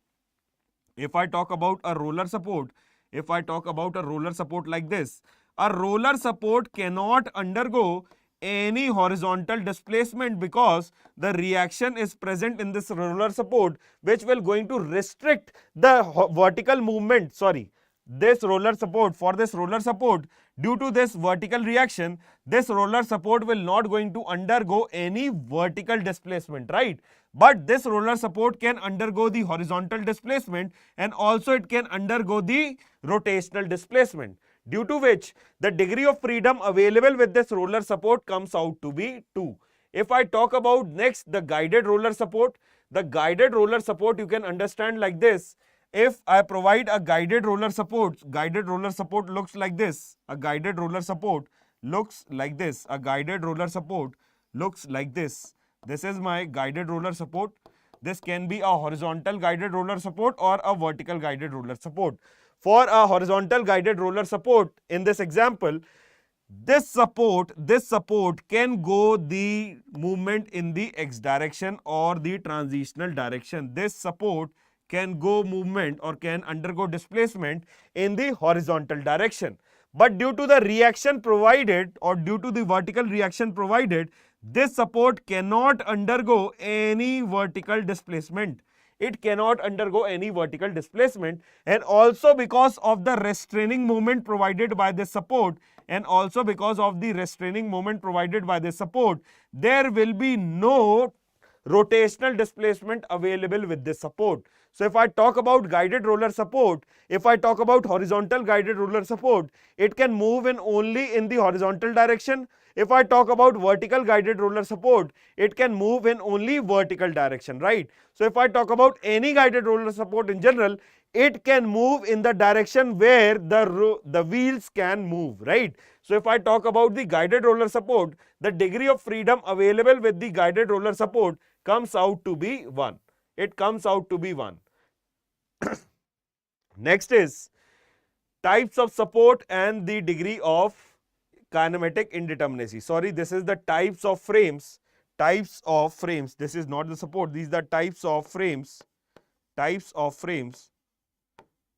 if I talk about a roller support like this, a roller support cannot undergo any horizontal displacement because the reaction is present in this roller support, which will going to restrict the vertical movement. This roller support, due to this vertical reaction, this roller support will not going to undergo any vertical displacement, right? But this roller support can undergo the horizontal displacement, and also it can undergo the rotational displacement, due to which the degree of freedom available with this roller support comes out to be 2. If I talk about next the guided roller support, you can understand like this. If I provide a guided roller support looks like this. A guided roller support looks like this. This is my guided roller support. This can be a horizontal guided roller support or a vertical guided roller support. For a horizontal guided roller support, in this example, this support can go the movement in the x direction or the transitional direction. This support can go movement or can undergo displacement in the horizontal direction. But due to the reaction provided or due to the vertical reaction provided, this support cannot undergo any vertical displacement. It cannot undergo any vertical displacement, and also because of the restraining moment provided by the support, there will be no rotational displacement available with this support. So if I talk about guided roller support, if I talk about horizontal guided roller support, it can move in only in the horizontal direction. If I talk about vertical guided roller support, it can move in only vertical direction, right? So if I talk about any guided roller support in general, it can move in the direction where the wheels can move, right? So if I talk about the guided roller support, the degree of freedom available with the guided roller support comes out to be 1. It comes out to be 1. Next is types of support and the degree of kinematic indeterminacy. Sorry, this is the types of frames. Types of frames. This is not the support. These are types of frames. Types of frames.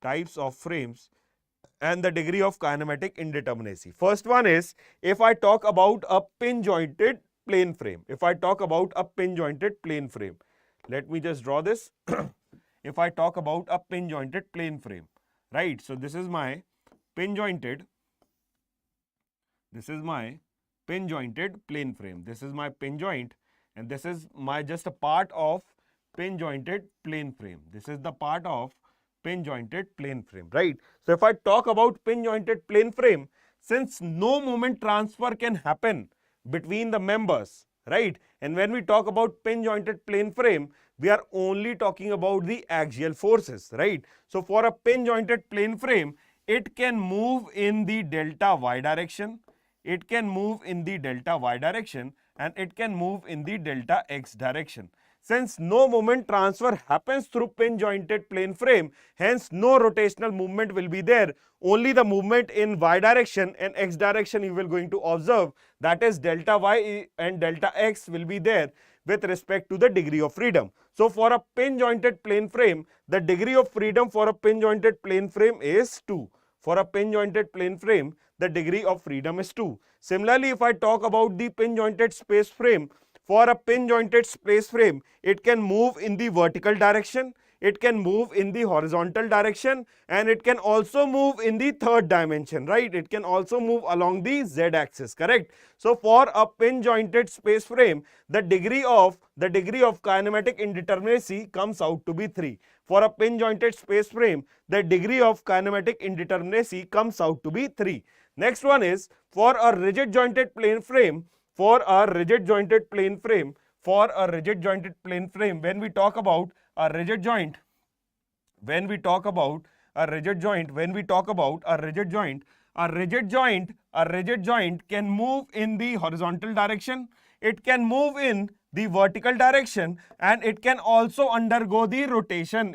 Types of frames and the degree of kinematic indeterminacy. First one is, if I talk about a pin jointed plane frame. If I talk about a pin jointed plane frame. Let me just draw this. If I talk about a pin jointed plane frame, right? So this is my pin jointed. This is my pin jointed plane frame. This is my pin joint, and this is my just a part of pin jointed plane frame. This is the part of pin jointed plane frame, right? So if I talk about pin jointed plane frame, since no moment transfer can happen between the members, right? And when we talk about pin jointed plane frame, we are only talking about the axial forces, right? So for a pin jointed plane frame, it can move in the delta y direction, it can move in the delta y direction, and it can move in the delta x direction. Since no moment transfer happens through pin jointed plane frame, hence no rotational movement will be there. Only the movement in y direction and x direction you will going to observe, that is delta y and delta x will be there with respect to the degree of freedom. So for a pin jointed plane frame, the degree of freedom for a pin jointed plane frame is 2. For a pin jointed plane frame, the degree of freedom is 2. Similarly, if I talk about the pin jointed space frame, for a pin jointed space frame, it can move in the vertical direction, it can move in the horizontal direction, and it can also move in the third dimension, right? It can also move along the z axis, correct? So for a pin jointed space frame, the degree of kinematic indeterminacy comes out to be 3. For a pin jointed space frame, the degree of kinematic indeterminacy comes out to be 3. Next one is for a rigid jointed plane frame. For a rigid jointed plane frame, when we talk about a rigid joint, a rigid joint can move in the horizontal direction, it can move in the vertical direction, and it can also undergo the rotation.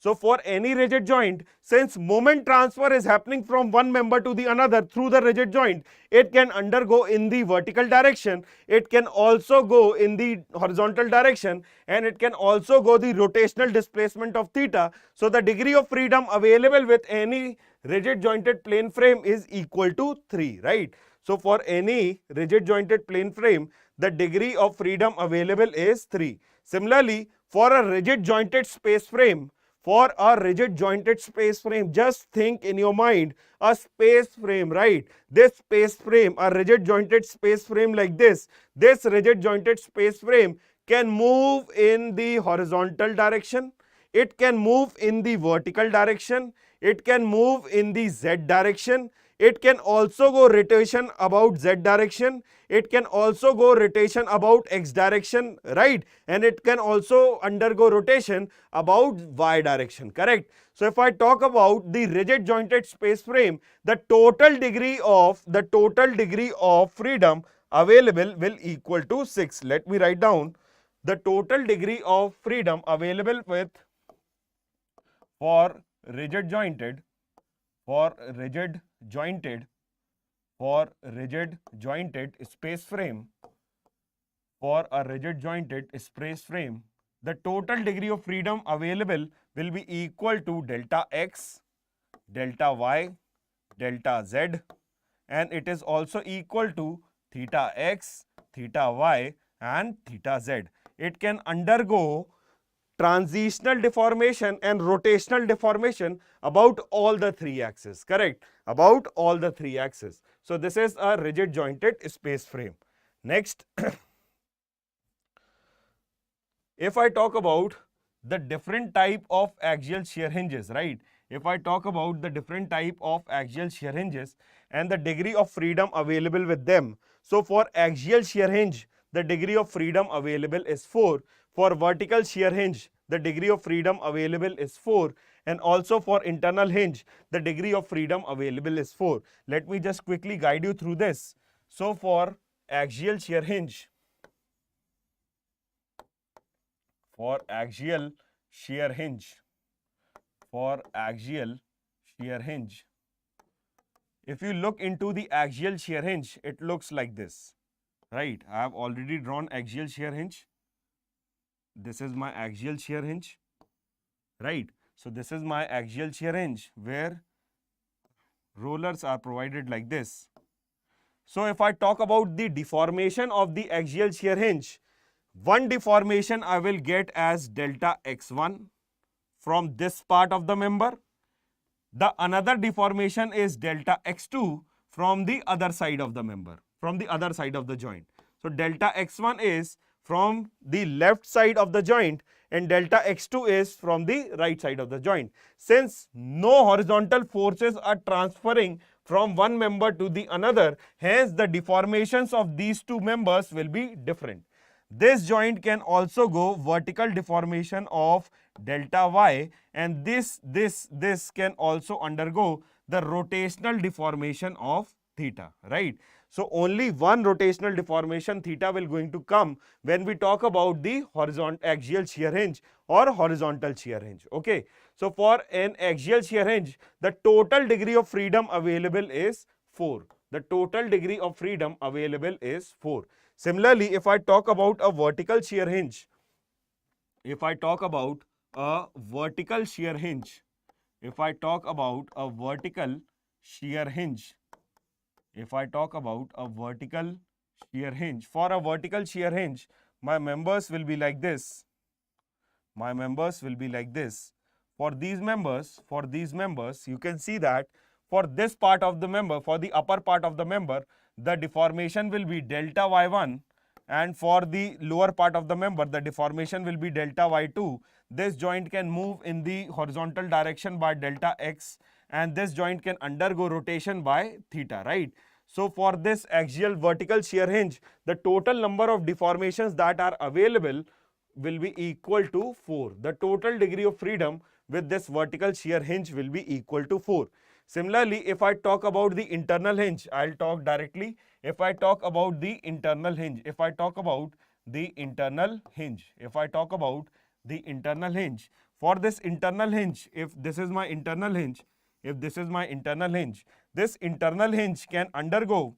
So for any rigid joint, since moment transfer is happening from one member to the another through the rigid joint, it can undergo in the vertical direction, it can also go in the horizontal direction, and it can also go the rotational displacement of theta. So the degree of freedom available with any rigid jointed plane frame is equal to 3, right? So for any rigid jointed plane frame, the degree of freedom available is 3. Similarly, for a rigid jointed space frame, just think in your mind a space frame, right? This space frame, a rigid jointed space frame like this rigid jointed space frame can move in the horizontal direction, it can move in the vertical direction, it can move in the z direction, it can also go rotation about z direction, it can also go rotation about x direction, right? And it can also undergo rotation about y direction, correct? So if I talk about the rigid jointed space frame, the total degree of freedom available will equal to 6. Let me write down the total degree of freedom available with for rigid jointed, for rigid jointed, for rigid jointed space frame, for a rigid jointed space frame, the total degree of freedom available will be equal to delta x, delta y, delta z, and it is also equal to theta x, theta y, and theta z. It can undergo transitional deformation and rotational deformation about all the three axes, correct? About all the three axes. So this is a rigid jointed space frame. Next, if I talk about the different type of axial shear hinges, right? If I talk about the different type of axial shear hinges and the degree of freedom available with them. So for axial shear hinge, the degree of freedom available is 4. For vertical shear hinge, the degree of freedom available is 4. And also for internal hinge, the degree of freedom available is 4. Let me just quickly guide you through this. So for axial shear hinge, for axial shear hinge, for axial shear hinge, if you look into the axial shear hinge, it looks like this, right? I have already drawn axial shear hinge. This is my axial shear hinge, right? So this is my axial shear hinge where rollers are provided like this. So if I talk about the deformation of the axial shear hinge, one deformation I will get as delta x1 from this part of the member. The another deformation is delta x2 from the other side of the member, from the other side of the joint. So delta x1 is from the left side of the joint and delta x2 is from the right side of the joint. Since no horizontal forces are transferring from one member to the another, hence the deformations of these two members will be different. This joint can also go vertical deformation of delta y, and this can also undergo the rotational deformation of theta, right? So only one rotational deformation theta will going to come when we talk about the horizontal axial shear hinge or horizontal shear hinge. Okay, so for an axial shear hinge, the total degree of freedom available is 4. The total degree of freedom available is 4. Similarly, if I talk about a vertical shear hinge, if I talk about a vertical shear hinge, if I talk about a vertical shear hinge, if I talk about a vertical shear hinge, for a vertical shear hinge, my members will be like this. My members will be like this. For these members, you can see that for this part of the member, for the upper part of the member, the deformation will be delta y1, and for the lower part of the member, the deformation will be delta y2. This joint can move in the horizontal direction by delta x, and this joint can undergo rotation by theta, right? So for this axial vertical shear hinge, the total number of deformations that are available will be equal to 4. The total degree of freedom with this vertical shear hinge will be equal to 4. Similarly, if I talk about the internal hinge, I'll talk directly. If I talk about the internal hinge, if I talk about the internal hinge, if I talk about the internal hinge, for this internal hinge, if this is my internal hinge, if this is my internal hinge, this internal hinge can undergo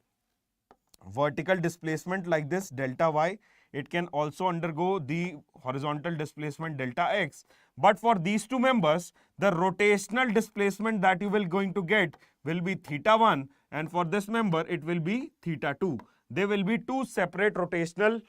vertical displacement like this delta y. It can also undergo the horizontal displacement delta x. But for these two members, the rotational displacement that you will going to get will be theta 1, and for this member it will be theta 2. There will be two separate rotational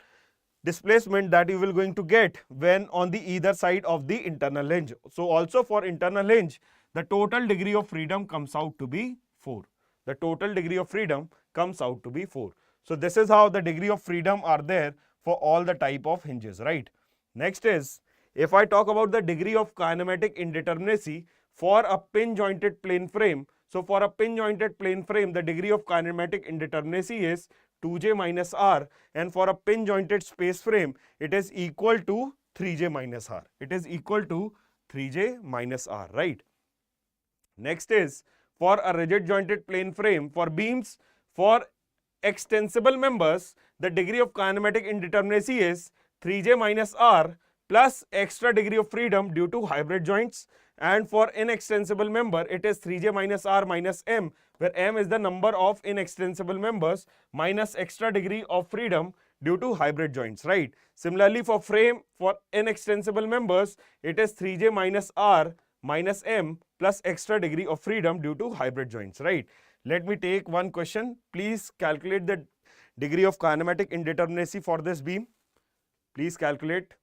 displacement that you will going to get when on the either side of the internal hinge. So also for internal hinge, the total degree of freedom comes out to be 4. The total degree of freedom comes out to be 4. So this is how the degree of freedom are there for all the type of hinges, right? Next is, if I talk about the degree of kinematic indeterminacy for a pin jointed plane frame. So for a pin jointed plane frame, the degree of kinematic indeterminacy is 2j minus r, and for a pin jointed space frame, it is equal to 3j minus r. It is equal to 3j minus r, right? Next is, for a rigid jointed plane frame, for beams, for extensible members, the degree of kinematic indeterminacy is 3j minus r plus extra degree of freedom due to hybrid joints, and for inextensible member it is 3j minus r minus m, where m is the number of inextensible members minus extra degree of freedom due to hybrid joints, right? Similarly, for frame, for inextensible members it is 3j minus r minus m plus extra degree of freedom due to hybrid joints, right? Let me take one question. Please calculate the degree of kinematic indeterminacy for this beam. Please calculate.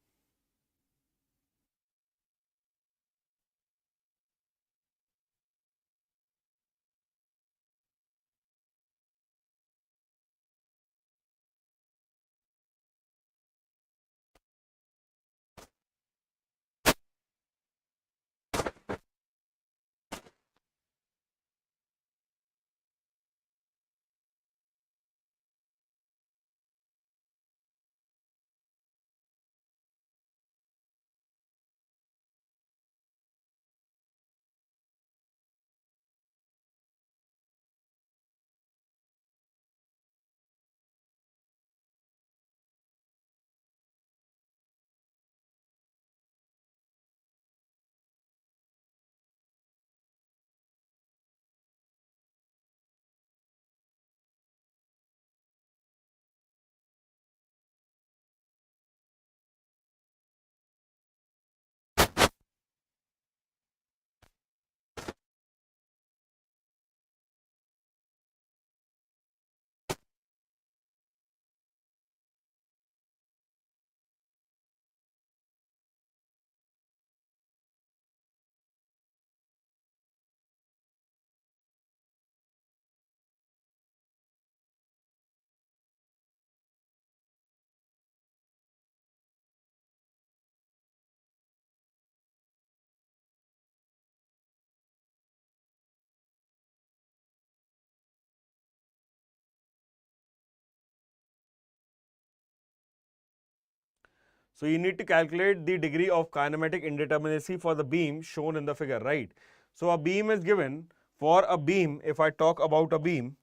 So you need to calculate the degree of kinematic indeterminacy for the beam shown in the figure, right? So a beam is given. For a beam, if I talk about a beam,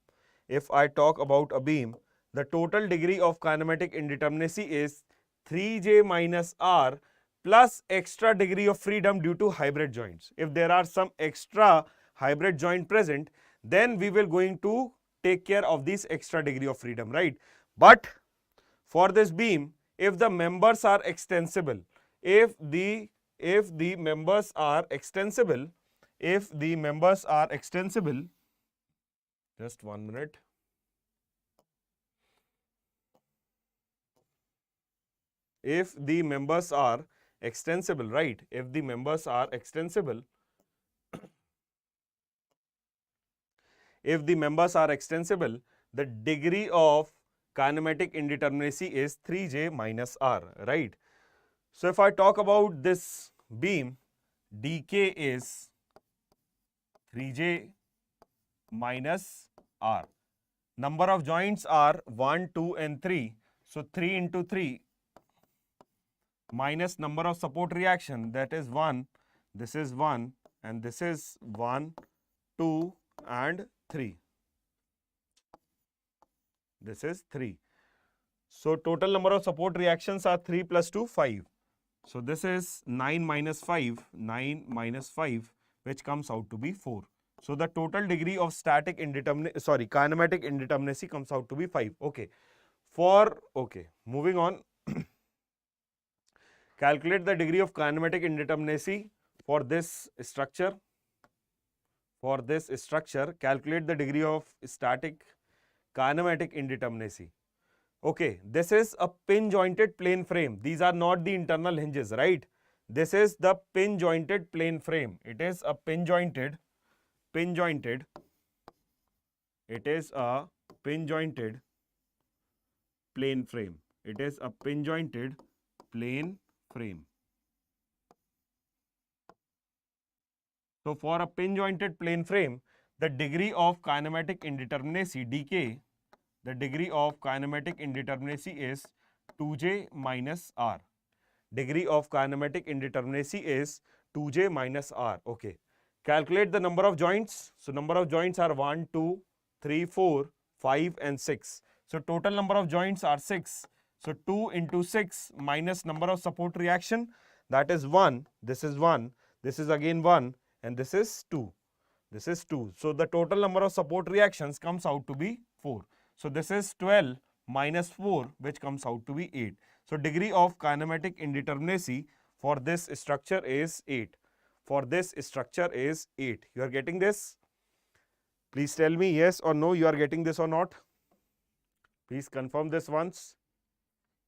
the total degree of kinematic indeterminacy is 3j minus r plus extra degree of freedom due to hybrid joints. If there are some extra hybrid joint present, then we will going to take care of this extra degree of freedom, right? But for this beam, if the members are extensible, if the members are extensible, just 1 minute. If the members are extensible, right? If the members are extensible, the degree of kinematic indeterminacy is 3j minus r, right? So if I talk about this beam, dk is 3j minus r. Number of joints are 1, 2 and 3. So 3 into 3 minus number of support reaction, that is 1, this is 1 and this is 1, 2 and 3. This is 3. So total number of support reactions are 3 plus 2, 5. So this is 9 minus 5, which comes out to be 4. So the total degree of kinematic indeterminacy comes out to be 5. Okay. Moving on. Calculate the degree of kinematic indeterminacy for this structure. Calculate the degree of static kinematic indeterminacy. Okay, this is a pin jointed plane frame. These are not the internal hinges, right? This is the pin jointed plane frame. It is a pin jointed. It is a pin jointed plane frame. It is a pin jointed plane frame. So for a pin jointed plane frame, the degree of kinematic indeterminacy, dk, the degree of kinematic indeterminacy is 2j minus r. Degree of kinematic indeterminacy is 2j minus r. Okay. Calculate the number of joints. So number of joints are 1, 2, 3, 4, 5 and 6. So total number of joints are 6. So 2 into 6 minus number of support reaction, that is 1, this is 1, this is again 1, and this is 2. This is 2. So the total number of support reactions comes out to be 4. So this is 12 minus 4, which comes out to be 8. So degree of kinematic indeterminacy for this structure is 8. For this structure is 8. You are getting this? Please tell me yes or no, you are getting this or not. Please confirm this once.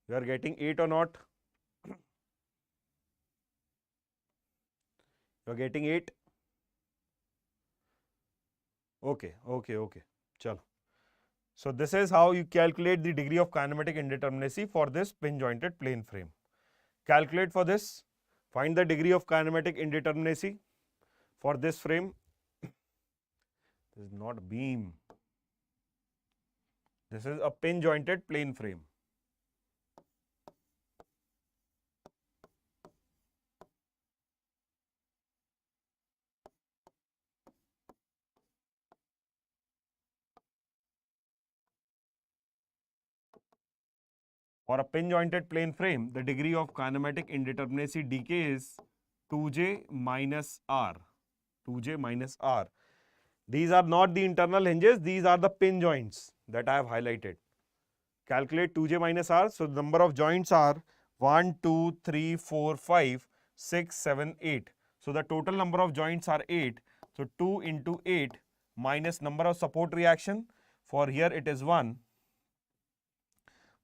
You are getting 8 or not? You are getting 8? Okay. Chalo. So this is how you calculate the degree of kinematic indeterminacy for this pin jointed plane frame. Calculate for this. Find the degree of kinematic indeterminacy for this frame. This is not a beam. This is a pin jointed plane frame. For a pin jointed plane frame, the degree of kinematic indeterminacy dk is 2j minus r. 2j minus r. These are not the internal hinges, these are the pin joints that I have highlighted. Calculate 2j minus r. So the number of joints are 1, 2, 3, 4, 5, 6, 7, 8. So the total number of joints are 8. So 2 into 8 minus number of support reaction. For here it is 1.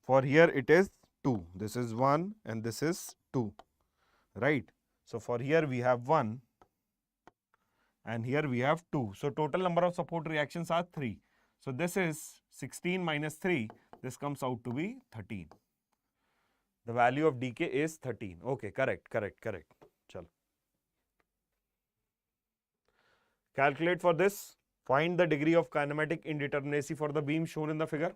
For here it is 2. This is 1 and this is 2. Right. So for here we have 1 and here we have 2. So total number of support reactions are 3. So this is 16 minus 3. This comes out to be 13. The value of dk is 13. Okay, correct. Chalo. Calculate for this. Find the degree of kinematic indeterminacy for the beam shown in the figure.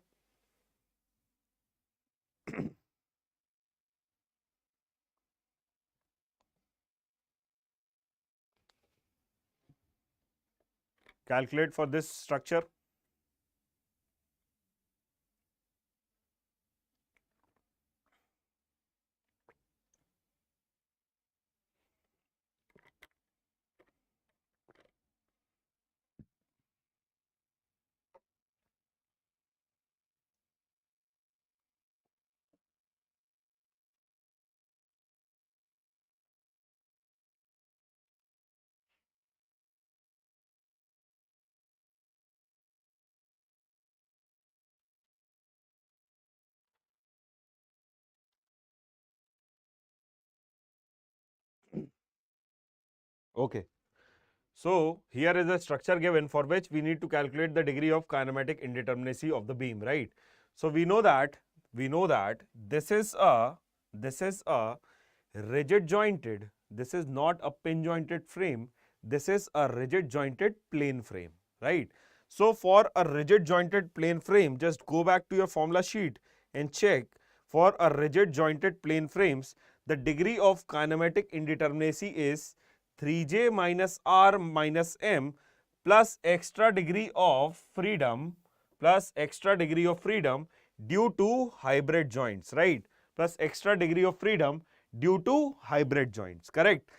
Calculate for this structure. Okay. So here is a structure given for which we need to calculate the degree of kinematic indeterminacy of the beam, right? So we know that this is a rigid jointed, this is not a pin jointed frame, this is a rigid jointed plane frame, right? So for a rigid jointed plane frame, just go back to your formula sheet and check. For a rigid jointed plane frames, the degree of kinematic indeterminacy is 3j minus r minus m plus extra degree of freedom due to hybrid joints, right? Plus extra degree of freedom due to hybrid joints, correct?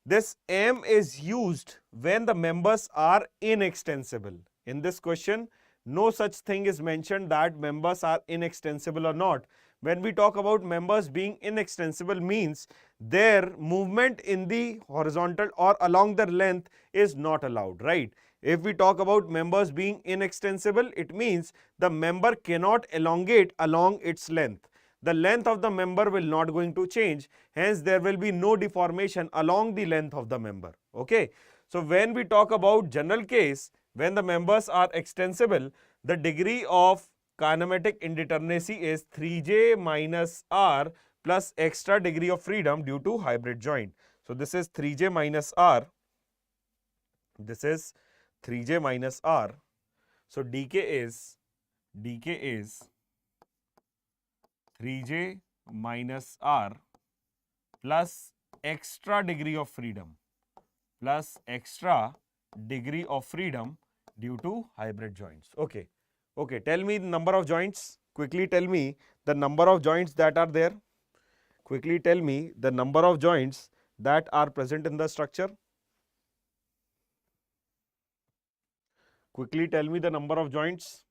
This m is used when the members are inextensible. In this question, no such thing is mentioned that members are inextensible or not. When we talk about members being inextensible, means their movement in the horizontal or along their length is not allowed, right? If we talk about members being inextensible, it means the member cannot elongate along its length. The length of the member will not going to change, hence there will be no deformation along the length of the member. Okay. So when we talk about general case, when the members are extensible, the degree of kinematic indeterminacy is 3j minus r plus extra degree of freedom due to hybrid joint. So this is 3j minus r. This is 3j minus r. So dk is 3j minus r plus extra degree of freedom due to hybrid joints. Okay. Okay, tell me the number of joints. Quickly tell me the number of joints that are there. Quickly tell me the number of joints that are present in the structure. Quickly tell me the number of joints.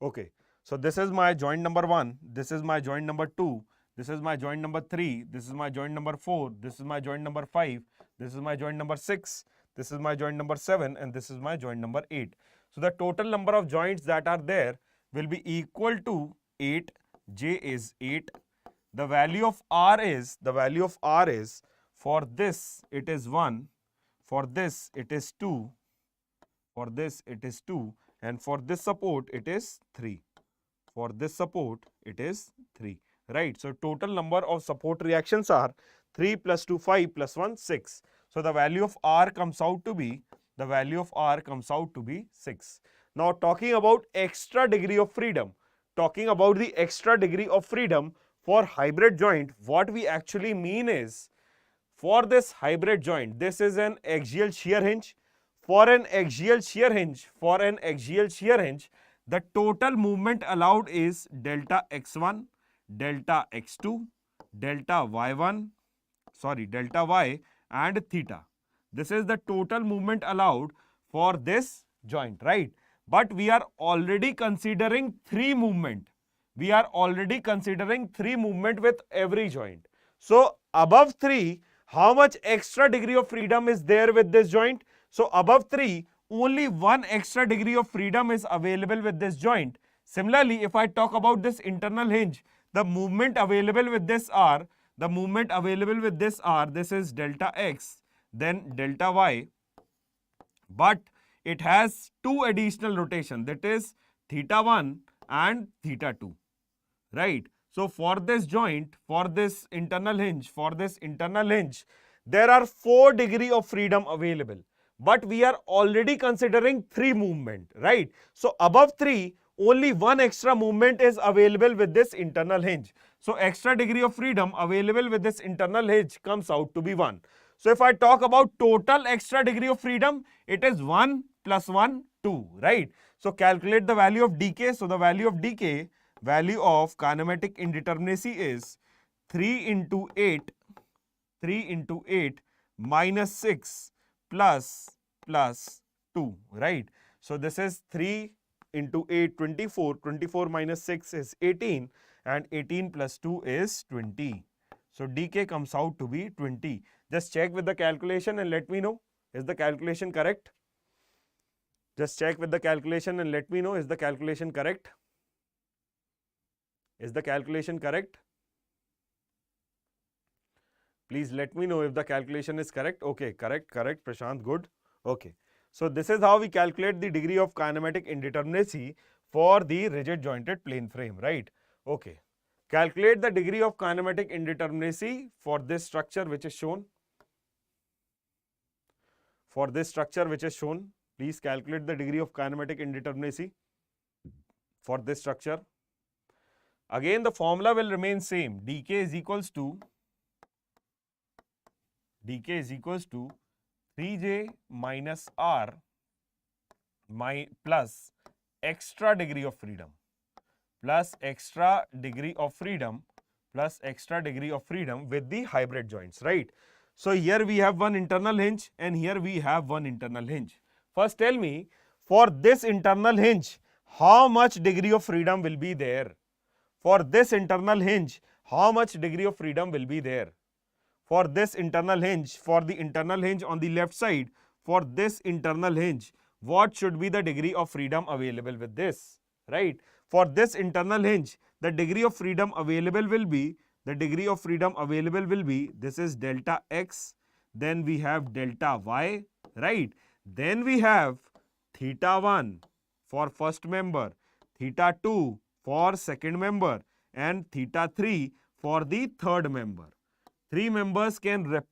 Okay, so this is my joint number 1, this is my joint number 2, this is my joint number 3, this is my joint number 4, this is my joint number 5, this is my joint number 6, this is my joint number 7, and this is my joint number 8. So the total number of joints that are there will be equal to 8. J is 8. The value of R is for this it is 1, for this it is 2, for this it is 2, and for this support it is 3. For this support it is 3, right? So total number of support reactions are 3 plus 2 5 plus 1 6. So the value of R comes out to be 6. Now talking about extra degree of freedom, for hybrid joint, what we actually mean is, for this hybrid joint, this is an axial shear hinge. For an axial shear hinge, the total movement allowed is delta x1, delta x2, delta y1, delta y and theta. This is the total movement allowed for this joint, right? But we are already considering 3 movement. We are already considering 3 movement with every joint. So above 3, how much extra degree of freedom is there with this joint? So above 3, only 1 extra degree of freedom is available with this joint. Similarly, if I talk about this internal hinge, the movement available with this R, this is delta x, then delta y, but it has 2 additional rotation, that is theta 1 and theta 2, right? So for this joint, for this internal hinge, there are 4 degree of freedom available, but we are already considering 3 movement, right? So above 3, only 1 extra movement is available with this internal hinge. So extra degree of freedom available with this internal hinge comes out to be 1. So if I talk about total extra degree of freedom, it is 1 plus 1, 2, right? So calculate the value of dk. So the value of kinematic indeterminacy is 3 into 8 minus 6 plus 2, right? So this is 3 into 8, 24, 24 minus 6 is 18, and 18 plus 2 is 20. So dk comes out to be 20. Just check with the calculation and let me know, is the calculation correct? Just check with the calculation and let me know, is the calculation correct? Is the calculation correct? Please let me know if the calculation is correct. Okay, correct, Prashant, good. Okay, so this is how we calculate the degree of kinematic indeterminacy for the rigid jointed plane frame, right? Okay, calculate the degree of kinematic indeterminacy for this structure which is shown. Please calculate the degree of kinematic indeterminacy for this structure. Again, the formula will remain same. dk is equals to 3j minus r plus extra degree of freedom with the hybrid joints, right? So here we have one internal hinge and here we have one internal hinge. First tell me, for this internal hinge, how much degree of freedom will be there? For this internal hinge, how much degree of freedom will be there? For this internal hinge, for the internal hinge on the left side, for this internal hinge, what should be the degree of freedom available with this, right? For this internal hinge, the degree of freedom available will be, this is delta x, then we have delta y, right? Then we have theta 1 for first member, theta 2 for second member, and theta 3 for the third member. 3 members can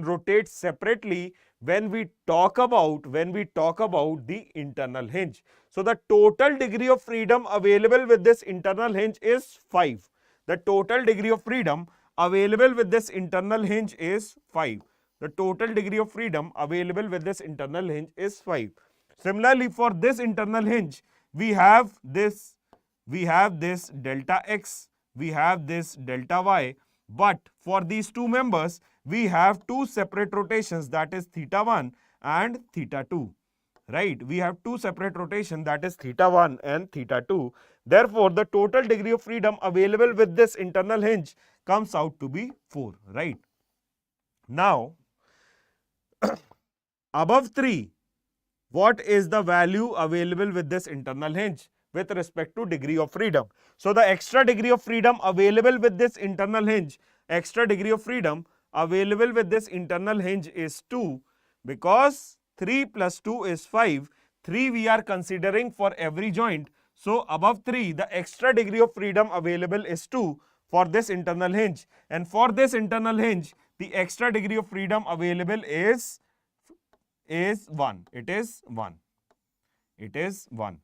rotate separately when we talk about the internal hinge. So the total degree of freedom available with this internal hinge is 5. The total degree of freedom available with this internal hinge is 5. Similarly, for this internal hinge, we have this delta x, we have this delta y, but for these two members, we have two separate rotations, that is theta 1 and theta 2. Right, we have two separate rotations, that is theta 1 and theta 2. Therefore, the total degree of freedom available with this internal hinge comes out to be 4. Right. Now, above 3, what is the value available with this internal hinge with respect to degree of freedom? So, the extra degree of freedom available with this internal hinge, is 2, because 3 plus 2 is 5. 3 we are considering for every joint. So, above 3, the extra degree of freedom available is 2 for this internal hinge. And for this internal hinge, the extra degree of freedom available is 1. It is 1. It is 1.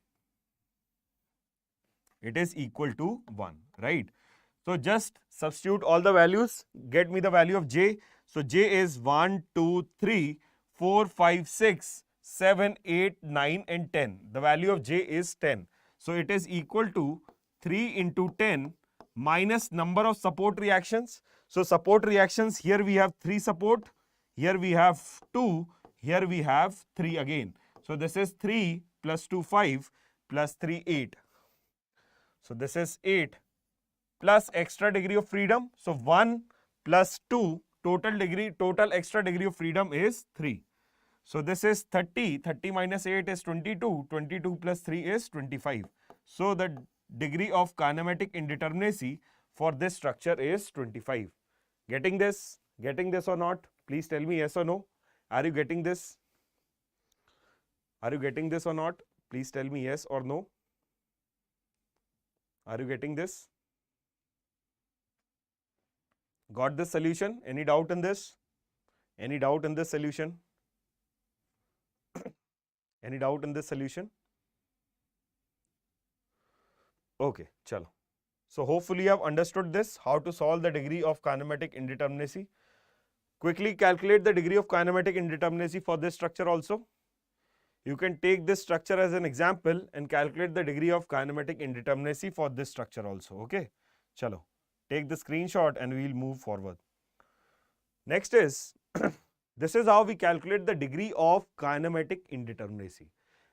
It is equal to 1. Right. So, just substitute all the values, get me the value of j. So, j is 1, 2, 3, 4, 5, 6, 7, 8, 9 and 10. The value of j is 10. So, it is equal to 3 into 10 minus number of support reactions. So, support reactions, here we have 3 support, here we have 2, here we have 3 again. So, this is 3 plus 2, 5 plus 3, 8. So, this is 8 plus extra degree of freedom. So, 1 plus 2, total extra degree of freedom is 3. So, this is 30, 30 minus 8 is 22, 22 plus 3 is 25. So, the degree of kinematic indeterminacy for this structure is 25. Getting this? Getting this or not? Please tell me yes or no. Are you getting this? Are you getting this or not? Please tell me yes or no. Are you getting this? Got this solution? Any doubt in this? Any doubt in this solution? Any doubt in this solution? Okay, chalo. So, hopefully you have understood this, how to solve the degree of kinematic indeterminacy. Quickly calculate the degree of kinematic indeterminacy for this structure also. You can take this structure as an example and calculate the degree of kinematic indeterminacy for this structure also. Okay, chalo. Take the screenshot and we will move forward. Next is, this is how we calculate the degree of kinematic indeterminacy.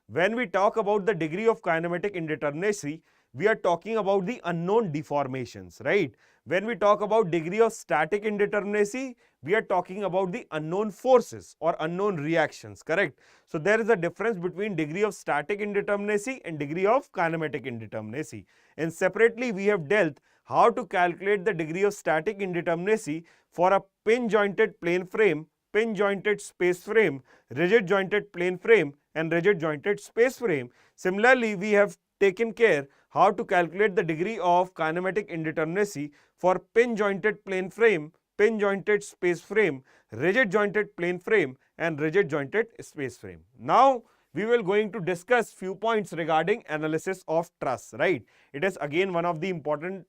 When we talk about the degree of kinematic indeterminacy, we are talking about the unknown deformations, right? When we talk about degree of static indeterminacy, we are talking about the unknown forces or unknown reactions, correct? So, there is a difference between degree of static indeterminacy and degree of kinematic indeterminacy. And separately, we have dealt how to calculate the degree of static indeterminacy for a pin jointed plane frame, pin jointed space frame, rigid jointed plane frame and rigid jointed space frame. Similarly, we have taken care how to calculate the degree of kinematic indeterminacy for pin jointed plane frame, pin jointed space frame, rigid jointed plane frame and rigid jointed space frame. Now, we will going to discuss few points regarding analysis of truss, right? It is again one of the important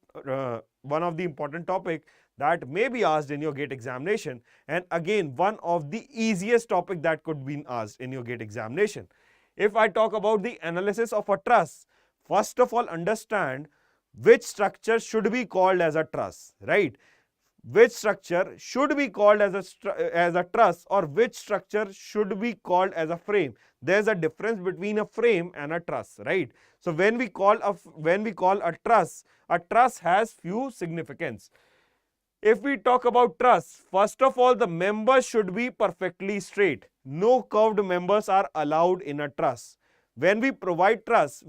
topic that may be asked in your GATE examination, and again one of the easiest topic that could be asked in your GATE examination. If I talk about the analysis of a truss, first of all understand which structure should be called as a truss, right? Which structure should be called as a truss or which structure should be called as a frame. There is a difference between a frame and a truss, right? So when we call a truss has few significance. If we talk about truss, first of all the members should be perfectly straight. No curved members are allowed in a truss. When we provide truss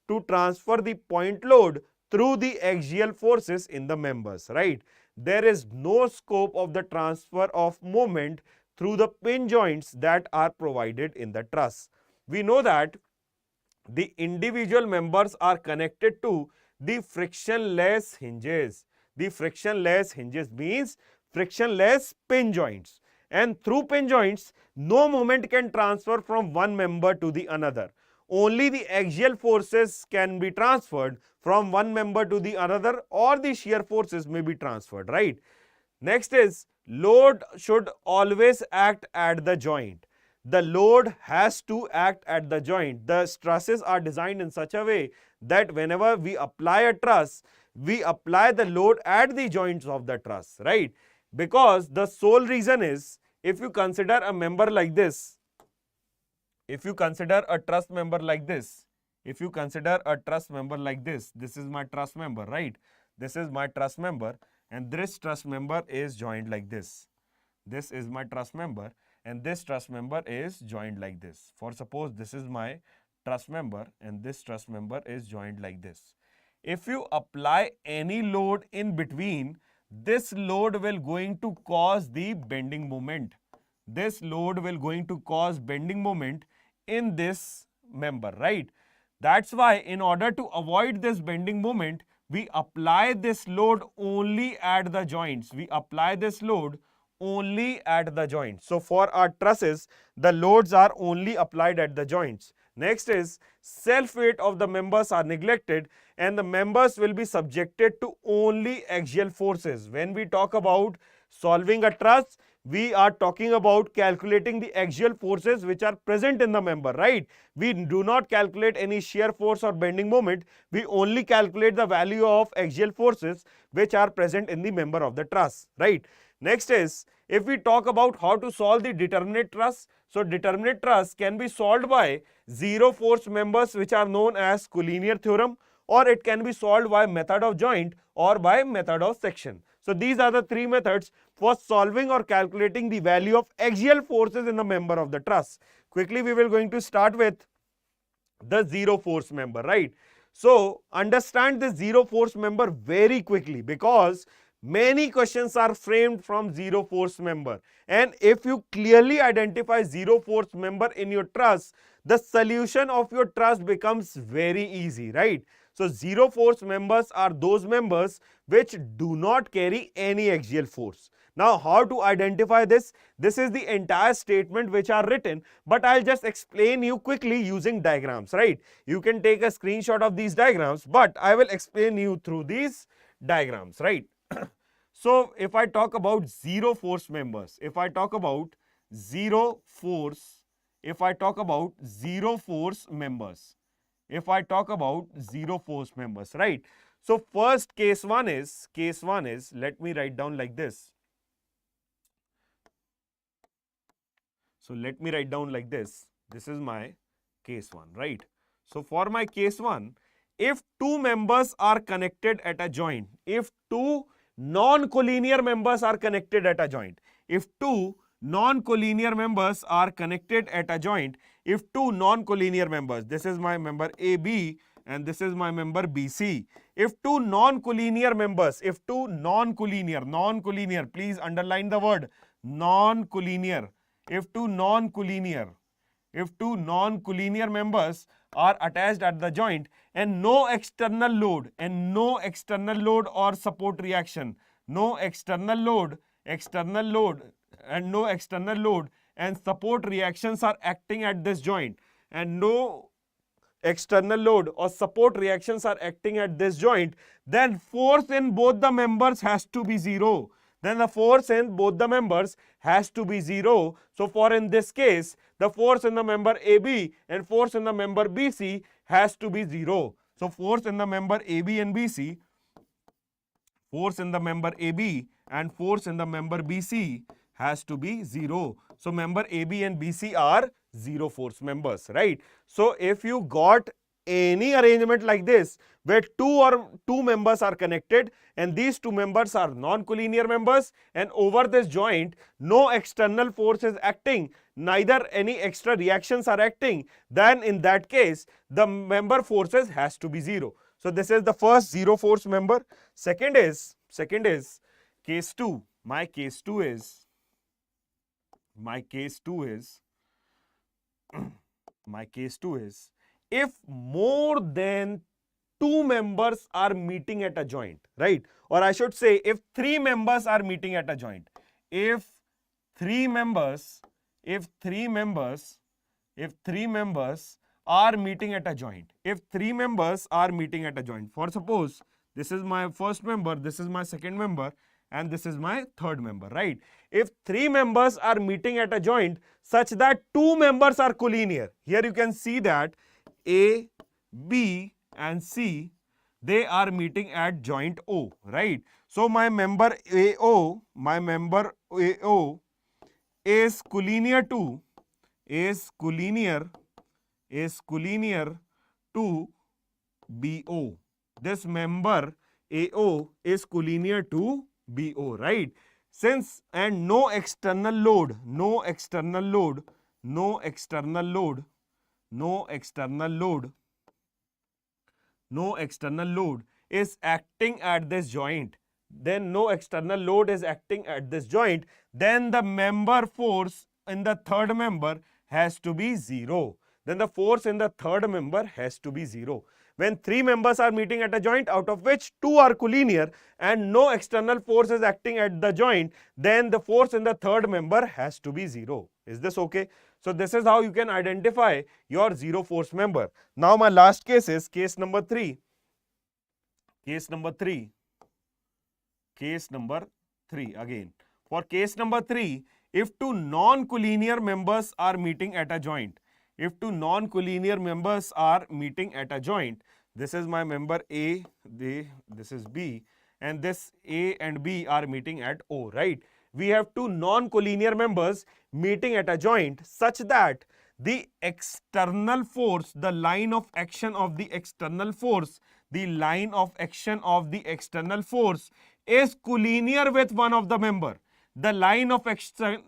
to transfer the point load through the axial forces in the members, right? There is no scope of the transfer of moment through the pin joints that are provided in the truss. We know that the individual members are connected to the frictionless hinges. The frictionless hinges means frictionless pin joints, and through pin joints no moment can transfer from one member to the another. Only the axial forces can be transferred from one member to the another, or the shear forces may be transferred, right? Next is load should always act at the joint. the load has to act at the joint. The trusses are designed in such a way that whenever we apply a truss, we apply the load at the joints of the truss, right? Because the sole reason is, if you consider a member like this, if you consider a truss member like this, if you consider a truss member like this is my truss member, right? This is my truss member, and this truss member is joined like this. This is my truss member, and this truss member is joined like this. For suppose this is my truss member, and this truss member is joined like this. If you apply any load in between, this load will going to cause the bending moment. This load will going to cause bending moment in this member, right? That's why in order to avoid this bending moment, we apply this load only at the joints. We apply this load only at the joints. So for our trusses, the loads are only applied at the joints. Next is self-weight of the members are neglected, and the members will be subjected to only axial forces. When we talk about solving a truss, we are talking about calculating the axial forces which are present in the member, right? We do not calculate any shear force or bending moment. We only calculate the value of axial forces which are present in the member of the truss, right? Next is, if we talk about how to solve the determinate truss, so determinate truss can be solved by zero force members which are known as collinear theorem, or it can be solved by method of joint or by method of section. So these are the three methods for solving or calculating the value of axial forces in the member of the truss. Quickly we will going to start with the zero force member, right? So understand the zero force member very quickly, because many questions are framed from zero force member, and if you clearly identify zero force member in your truss, the solution of your truss becomes very easy, right? So zero force members are those members which do not carry any axial force. Now how to identify this? This is the entire statement which are written, but I'll just explain you quickly using diagrams, right? You can take a screenshot of these diagrams, but I will explain you through these diagrams, right? So if I talk about zero force members, if I talk about zero force members, right? So first case one is, let me write down like this. So let me write down like this. This is my case one, right? So for my case one, if two members are connected at a joint, if two non-collinear members are connected at a joint, if two non-collinear members are connected at a joint, if two non-collinear members, this is my member AB and this is my member BC. If two non-collinear members, if two non-collinear, please underline the word non-collinear. If two non-collinear members are attached at the joint and no external load or support reaction, no external load and support reactions are acting at this joint, and no external load or support reactions are acting at this joint, then force in both the members has to be zero. Then the force in both the members has to be zero. So for in this case, the force in the member AB and force in the member BC has to be zero. So force in the member AB and BC, force in the member AB and force in the member BC has to be zero. So member AB and BC are zero force members, right? So if you got any arrangement like this where two members are connected and these two members are non-collinear members, and over this joint no external force is acting, neither any extra reactions are acting, then in that case the member forces has to be zero. So this is the first zero force member. Second is case 2. My case 2 is if more than two members are meeting at a joint, right? Or I should say if three members are meeting at a joint. If three members are meeting at a joint. For suppose this is my first member, this is my second member, and this is my third member, right? If three members are meeting at a joint such that two members are collinear, here you can see that A, B and C, they are meeting at joint O, right? So my member AO, is collinear to is collinear to BO. This member AO is collinear to BO, right? Since and no external load is acting at this joint, then the member force in the third member has to be zero. Then the force in the third member has to be zero. When three members are meeting at a joint out of which two are collinear and no external force is acting at the joint, then the force in the third member has to be zero. Is this okay? So this is how you can identify your zero force member. Now my last case is case number 3. Case number 3 again. For case number 3, if two non-collinear members are meeting at a joint, this is my member A, this is B, and this A and B are meeting at O, right? We have two non-collinear members meeting at a joint such that the external force, the line of action of the external force is collinear with one of the member. The line of action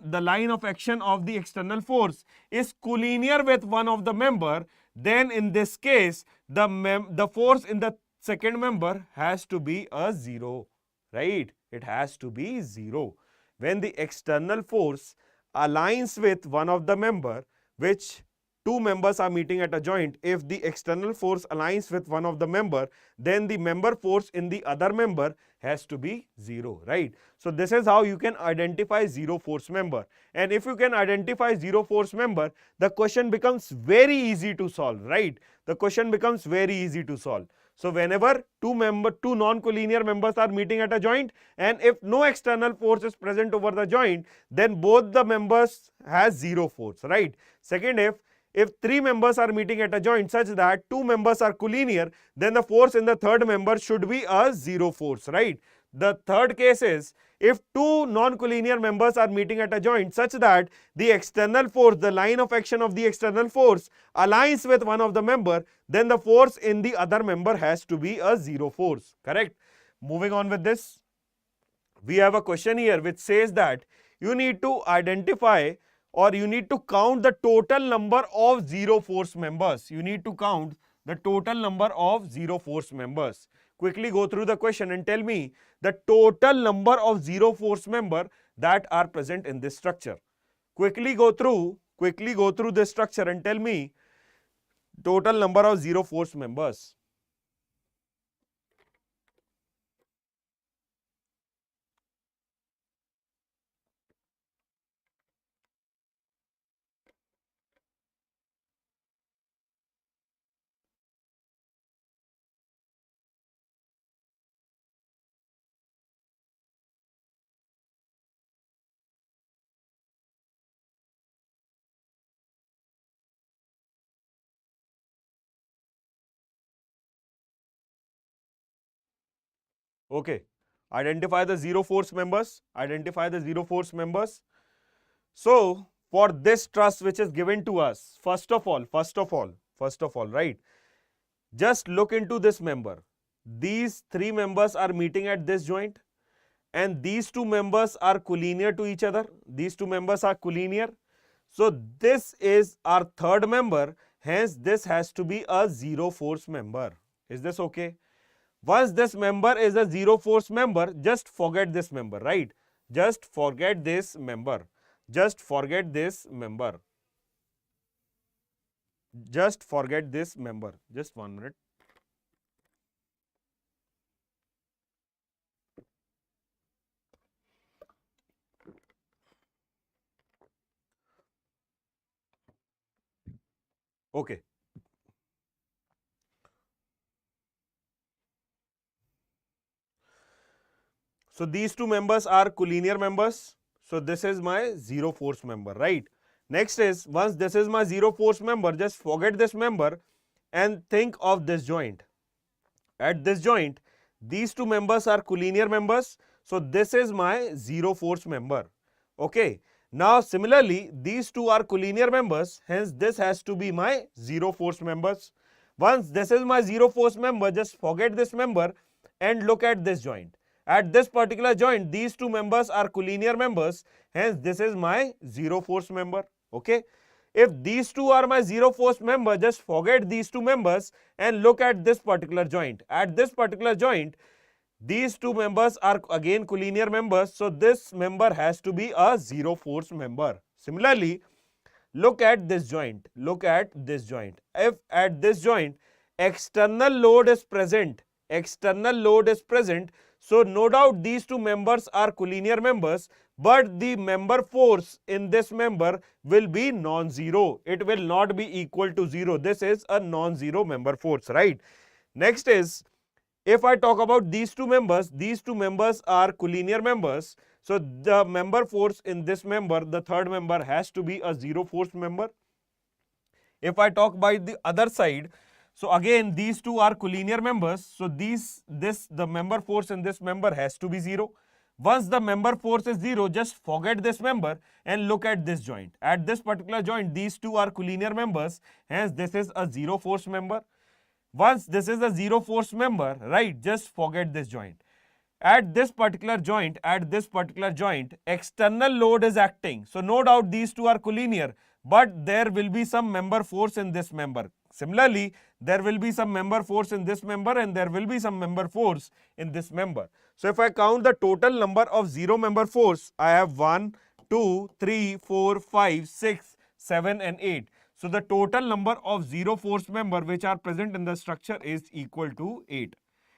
of the external force is collinear with one of the member. Then in this case, the force in the second member has to be a zero, right? It has to be zero. When the external force aligns with one of the member, which two members are meeting at a joint, if the external force aligns with one of the member, then the member force in the other member has to be zero, right? So this is how you can identify zero force member. And if you can identify zero force member, the question becomes very easy to solve, right? The question becomes very easy to solve. So whenever two non-collinear members are meeting at a joint, and if no external force is present over the joint, then both the members has zero force, right? Second, if three members are meeting at a joint such that two members are collinear, then the force in the third member should be a zero force, right? The third case is if two non-collinear members are meeting at a joint such that the external force, the line of action of the external force aligns with one of the member, then the force in the other member has to be a zero force, correct? Moving on with this, we have a question here which says that you need to identify or you need to count the total number of zero force members. You need to count the total number of zero force members. Quickly go through the question and tell me the total number of zero force member that are present in this structure. Quickly go through this structure and tell me total number of zero force members. Okay, identify the zero force members. So for this trust which is given to us, first of all, right, just look into this member. These three members are meeting at this joint and these two members are collinear to each other. So this is our third member, hence this has to be a zero force member. Is this okay? Once this member is a zero force member, just forget this member, right? Just forget this member. Just forget this member. Just 1 minute. Okay. So these two members are collinear members. So this is my zero force member, right? Next is, once this is my zero force member, just forget this member and think of this joint. At this joint, these two members are collinear members. So this is my zero force member. Okay. Now similarly, these two are collinear members, hence this has to be my zero force members. Once this is my zero force member, just forget this member and look at this joint. At this particular joint, these two members are collinear members, hence this is my zero force member. Okay. If these two are my zero force member, just forget these two members and look at this particular joint. At this particular joint, these two members are again collinear members, so this member has to be a zero force member. Similarly, look at this joint. Look at this joint. If at this joint external load is present, so no doubt these two members are collinear members, but the member force in this member will be non-zero. It will not be equal to 0. This is a non-zero member force, right? Next is, if I talk about these two members are collinear members. So the member force in this member, the third member, has to be a zero force member. If I talk by the other side, so again these two are collinear members. So the member force in this member has to be 0. Once the member force is 0, just forget this member and look at this joint. At this particular joint, these two are collinear members, hence this is a zero force member. Once this is a zero force member, right, just forget this joint. At this particular joint, external load is acting. So no doubt these two are collinear, but there will be some member force in this member. Similarly, there will be some member force in this member and there will be some member force in this member. So if I count the total number of zero member force, I have 1, 2, 3, 4, 5, 6, 7 and 8. So the total number of zero force member which are present in the structure is equal to 8.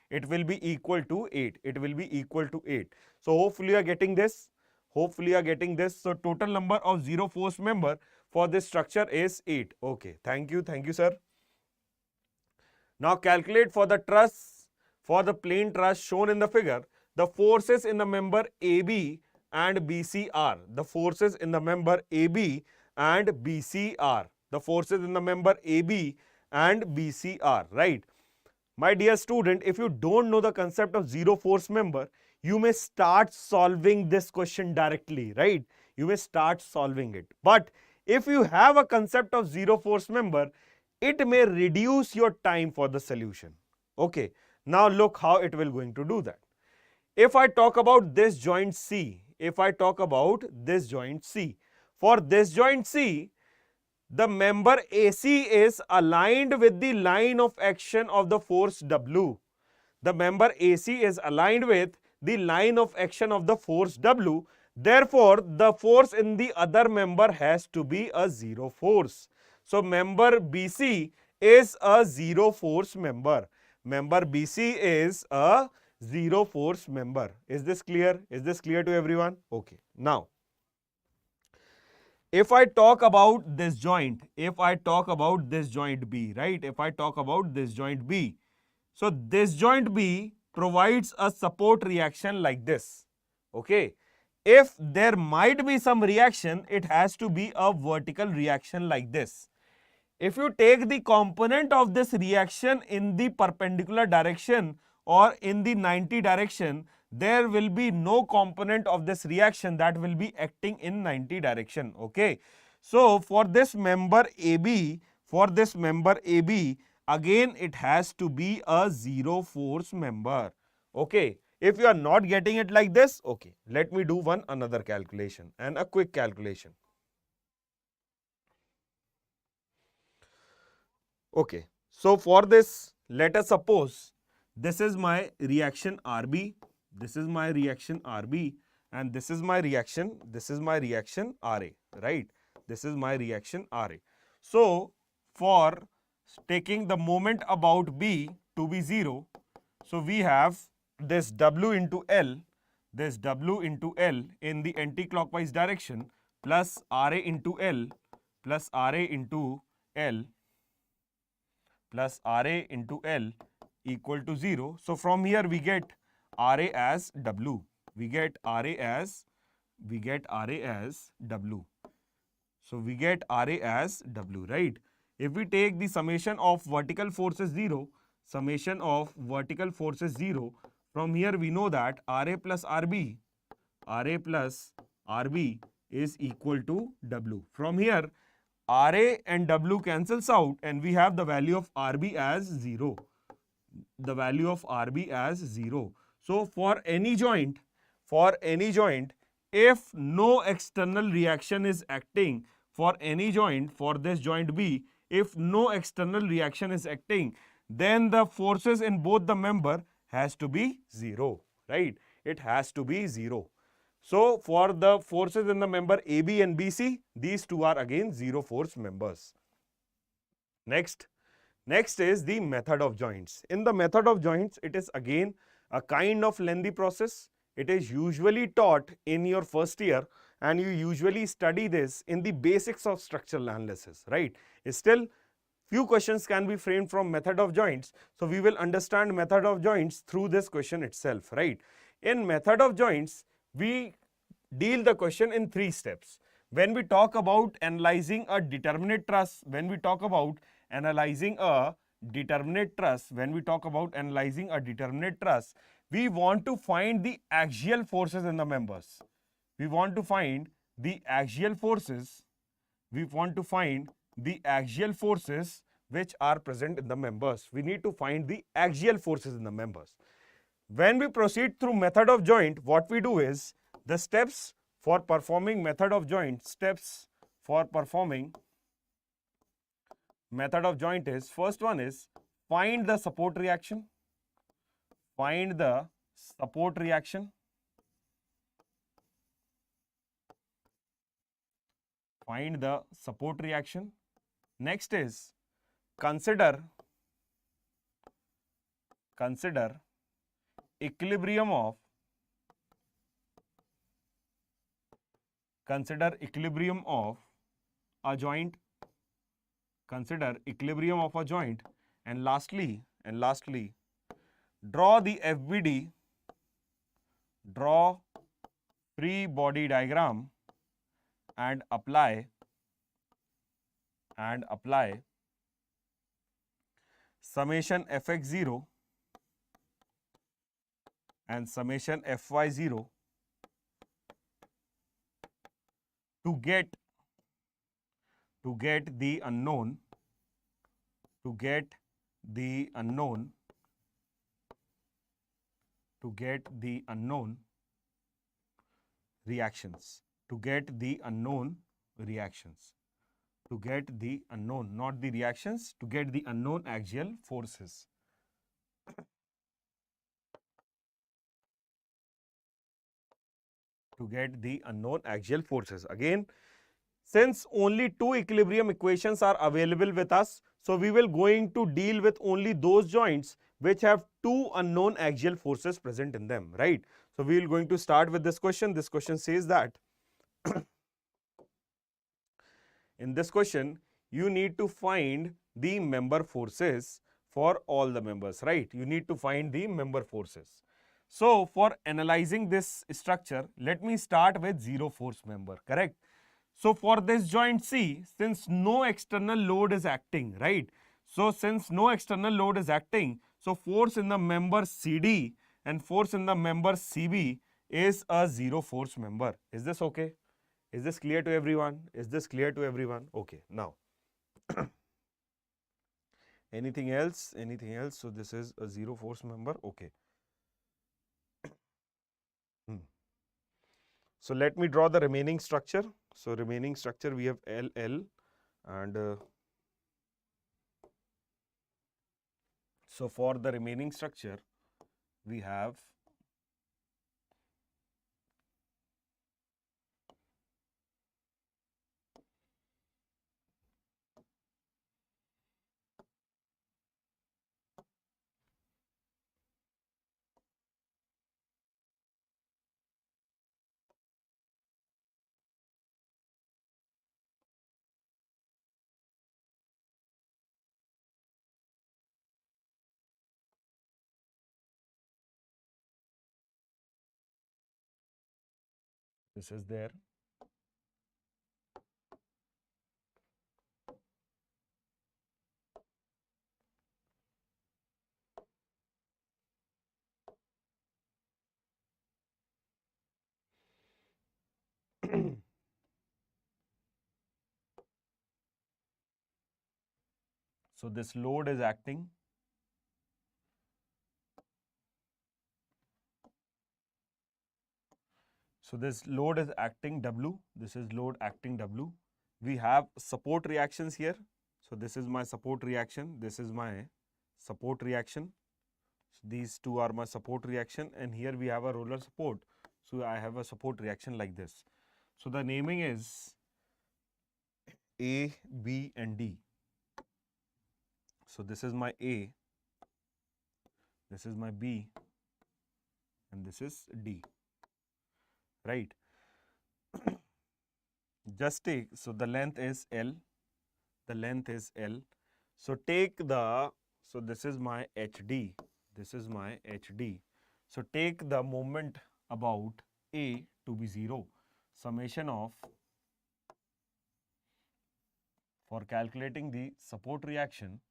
It will be equal to 8. It will be equal to 8. So hopefully you are getting this. So total number of zero force member for this structure is 8. Okay. Thank you, sir. Now calculate for the truss, for the plain truss shown in the figure, the forces in the member AB and BC are. The forces in the member AB and BC are. The forces in the member AB and BC are, right? My dear student, if you don't know the concept of zero force member, you may start solving this question directly, right? You may start solving it. But if you have a concept of zero force member, it may reduce your time for the solution. Okay, now look how it will going to do that. If I talk about this joint C, for this joint C, the member AC is aligned with the line of action of the force W. The member AC is aligned with the line of action of the force W. Therefore, the force in the other member has to be a zero force. So, member BC is a zero force member. Member BC is a zero force member. Is this clear? Is this clear to everyone? Okay. Now, if I talk about this joint, B, right? If I talk about this joint B, so this joint B provides a support reaction like this. Okay. If there might be some reaction, it has to be a vertical reaction like this. If you take the component of this reaction in the perpendicular direction or in the 90 direction, there will be no component of this reaction that will be acting in 90 direction. Okay. So for this member AB, again it has to be a zero force member. Okay. If you are not getting it like this, okay, let me do another calculation and a quick calculation. Okay. So for this, let us suppose this is my reaction RB. This is my reaction RB and this is my reaction RA, right? This is my reaction RA. So, for taking the moment about B to be 0, so we have this W into L in the anti-clockwise direction plus RA into L plus RA into L equal to 0. So, from here we get RA as W. we get RA as W. So we get RA as W, right? If we take the summation of vertical forces 0, summation of vertical forces 0, from here we know that RA plus RB is equal to W. From here, RA and W cancels out and we have the value of RB as 0. The value of RB as 0. So for any joint, if no external reaction is acting, for any joint, for this joint B, if no external reaction is acting, then the forces in both the member has to be 0, right? It has to be 0. So for the forces in the member AB and BC, these two are again 0 force members. Next is the method of joints. In the method of joints, it is again a kind of lengthy process. It is usually taught in your first year and you usually study this in the basics of structural analysis, right? Still, few questions can be framed from method of joints. So we will understand method of joints through this question itself, right? In method of joints, we deal the question in 3 steps. When we talk about analyzing a determinate truss, analyzing a determinate truss, we want to find the axial forces in the members. We want to find the axial forces. Which are present in the members. We need to find the axial forces in the members. When we proceed through method of joint, what we do is the steps for performing method of joint is, first one is find the support reaction. Next is consider equilibrium of a joint. And lastly, draw the FBD, free body diagram and apply summation Fx0 and summation Fy0 to get the unknown reactions. Not the reactions, to get the unknown axial forces. Again, since only 2 equilibrium equations are available with us, so we will going to deal with only those joints which have 2 unknown axial forces present in them, right? So we will going to start with this question. This question says that in this question, you need to find the member forces for all the members, right? You need to find the member forces. So for analyzing this structure, let me start with 0 force member, correct? So for this joint C, since no external load is acting, right? So since no external load is acting, so force in the member CD and force in the member CB is a 0 force member. Is this okay? Is this clear to everyone? Okay, now. Anything else? So this is a 0 force member. Okay. So let me draw the remaining structure. So remaining structure, we have LL and so for the remaining structure, we have This is there. So this load is acting. So this load is acting W. This is load acting W. We have support reactions here. So this is my support reaction. This is my support reaction. So these two are my support reaction, and here we have a roller support. So I have a support reaction like this. So the naming is A, B, and D. So this is my A, this is my B, and this is D. Right? Just take, so the length is L. The length is L. So take the, so this is my HD. This is my HD. So take the moment about A to be 0. Summation of, for calculating the support reaction,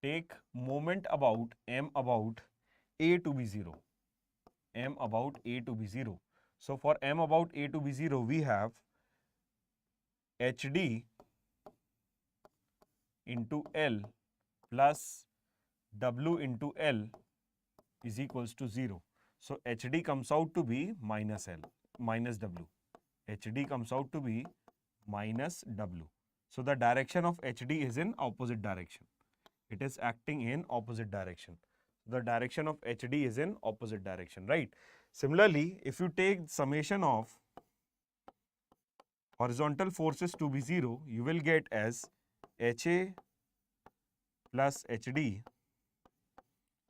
take moment about M about A to be 0. M about A to be 0. So for M about A to be 0, we have HD into L plus W into L is equals to 0. So HD comes out to be minus L, minus W. HD comes out to be minus W. So the direction of HD is in opposite direction. It is acting in opposite direction. The direction of HD is in opposite direction, right? Similarly, if you take summation of horizontal forces to be 0, you will get as HA plus HD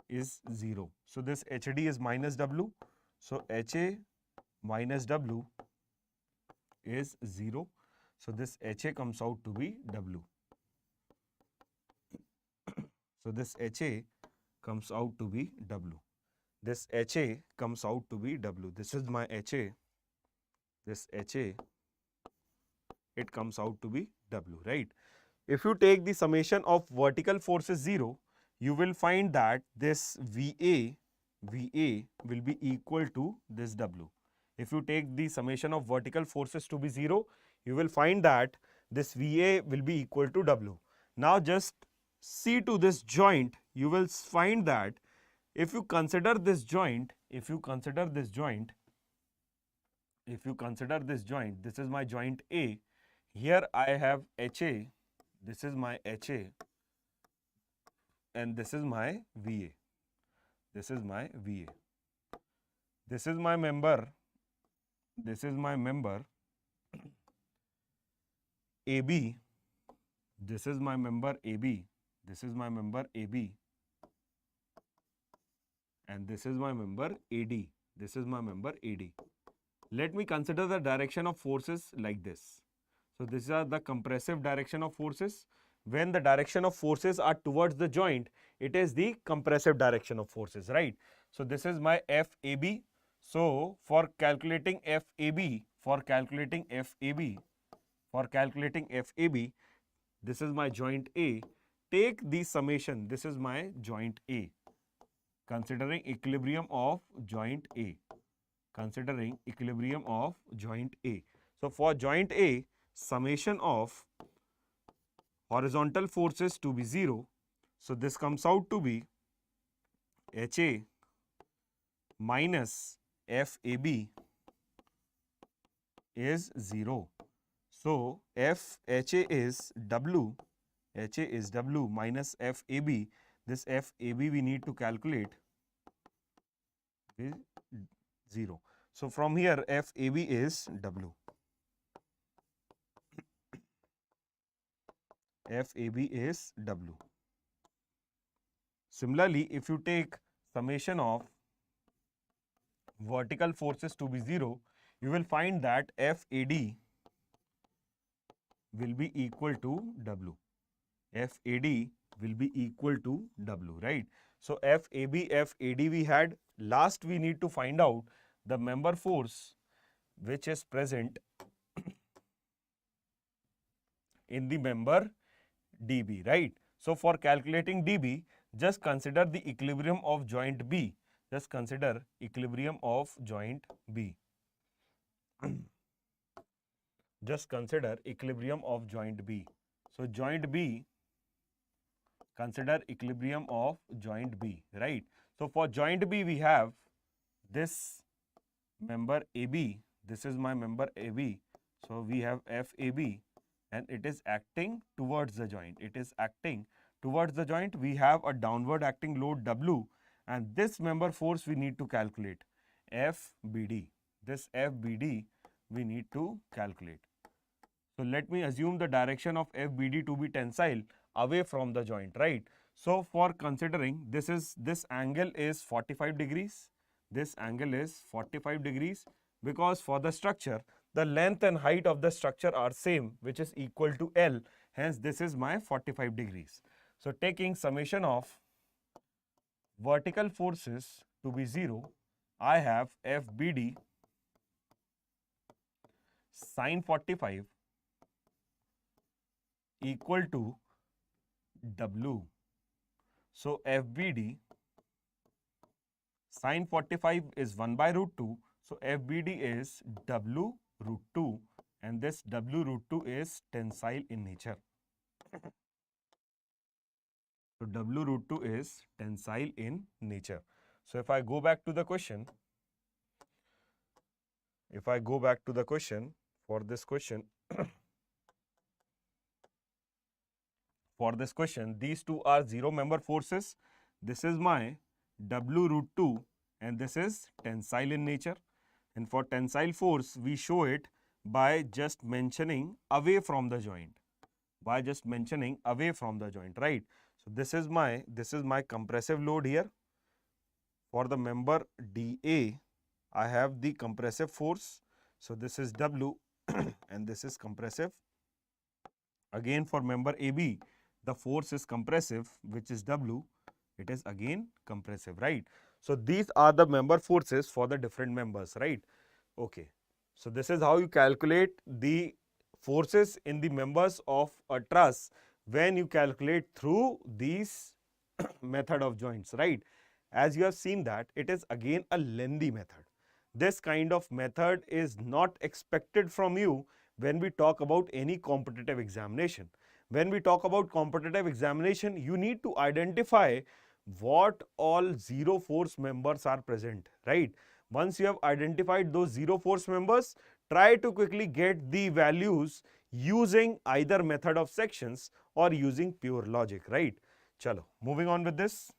is 0. So this HD is minus W. So HA minus W is 0. So this HA comes out to be W. So this HA comes out to be W. This HA comes out to be W. This is my HA. This HA, it comes out to be W, right? If you take the summation of vertical forces 0, you will find that this VA will be equal to this W. If you take the summation of vertical forces to be 0, you will find that this VA will be equal to W. Now just see to this joint, you will find that if you consider this joint, this is my joint A. Here I have HA, this is my HA, and this is my VA. This is my VA. This is my member. This is my member AB. This is my member AB. This is my member AB. And this is my member AD. This is my member AD. Let me consider the direction of forces like this. So these are the compressive direction of forces. When the direction of forces are towards the joint, it is the compressive direction of forces, right? So this is my FAB. So for calculating FAB, this is my joint A. Take the summation. This is my joint A. Considering equilibrium of joint A. So for joint A, summation of horizontal forces to be 0. So this comes out to be HA minus FAB is 0. So FHA is W, minus FAB. This FAB we need to calculate is 0. So from here FAB is W. FAB is W. Similarly, if you take summation of vertical forces to be 0, you will find that FAD will be equal to W. FAD will be equal to W, right? So FAB, FAD we had. Last we need to find out the member force which is present in the member DB, right? So for calculating DB, just consider the equilibrium of joint B. Just consider equilibrium of joint B. Just consider equilibrium of joint B. So joint B, consider equilibrium of joint B, right? So for joint B, we have this member AB. This is my member AB. So we have FAB and it is acting towards the joint. It is acting towards the joint. We have a downward acting load W and this member force we need to calculate, FBD. This FBD we need to calculate. So let me assume the direction of FBD to be tensile away from the joint, right? So for considering this angle is 45 degrees. This angle is 45 degrees because for the structure, the length and height of the structure are same, which is equal to L. Hence, this is my 45 degrees. So taking summation of vertical forces to be 0, I have FBD sine 45 equal to W. So FBD sine 45 is 1 by root 2. So FBD is W root 2 and this W root 2 is tensile in nature. So W root 2 is tensile in nature. So if I go back to the question, for this question, these two are 0 member forces. This is my W root 2 and this is tensile in nature. And for tensile force, we show it by just mentioning away from the joint. Right? So this is my compressive load here. For the member DA, I have the compressive force. So this is W and this is compressive. Again for member AB, the force is compressive, which is W. It is again compressive, right? So these are the member forces for the different members, right? Okay. So this is how you calculate the forces in the members of a truss when you calculate through these method of joints, right? As you have seen that it is again a lengthy method. This kind of method is not expected from you when we talk about any competitive examination. When we talk about competitive examination, you need to identify what all zero force members are present, right? Once you have identified those zero force members, try to quickly get the values using either method of sections or using pure logic, right? Chalo, moving on with this.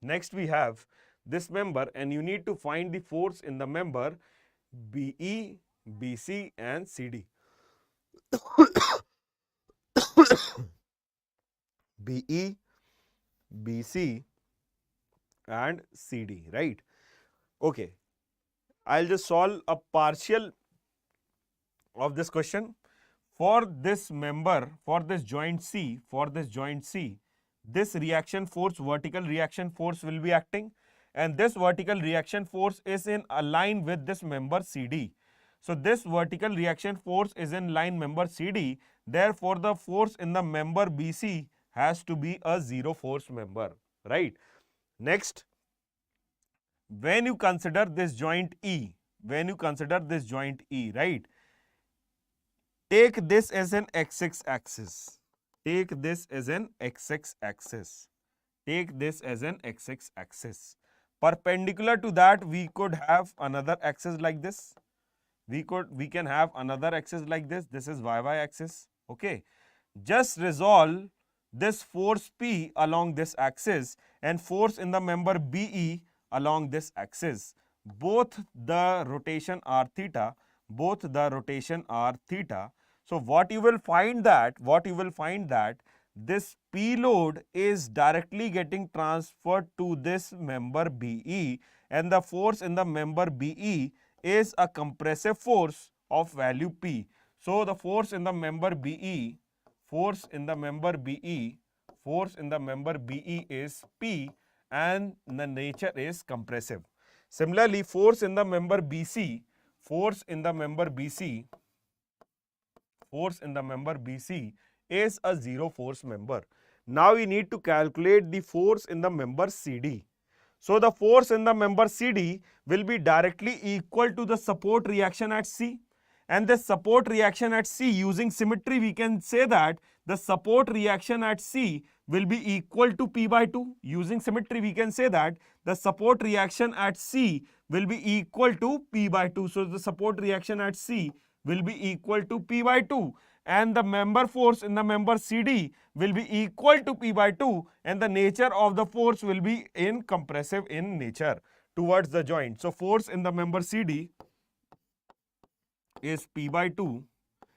Next we have this member and you need to find the force in the member BE, BC and CD. BE, BC and CD, right? Okay, I'll just solve a partial of this question. For this member, for this joint C, this reaction force, vertical reaction force will be acting and this vertical reaction force is in line with this member CD. So this vertical reaction force is in line member CD. Therefore, the force in the member BC has to be a zero force member, right? Next, when you consider this joint E, right? Take this as an x-axis axis. Perpendicular to that, we could have another axis like this. We can have another axis like this. This is y-y axis. Okay. Just resolve this force P along this axis and force in the member BE along this axis. Both the rotation are theta. So what you will find that this P load is directly getting transferred to this member BE and the force in the member BE is a compressive force of value P. So the force in the member BE force in the member BE, force in the member BE is P and the nature is compressive. Similarly, force in the member BC, force in the member BC, force in the member BC is a zero force member. Now we need to calculate the force in the member CD. So the force in the member CD will be directly equal to the support reaction at C. And the support reaction at C, using symmetry, we can say that the support reaction at C will be equal to P by 2. Using symmetry, we can say that the support reaction at C will be equal to P by 2. So the support reaction at C will be equal to P by 2. And the member force in the member CD will be equal to P by 2, and the nature of the force will be in compressive in nature towards the joint. So force in the member CD is P by 2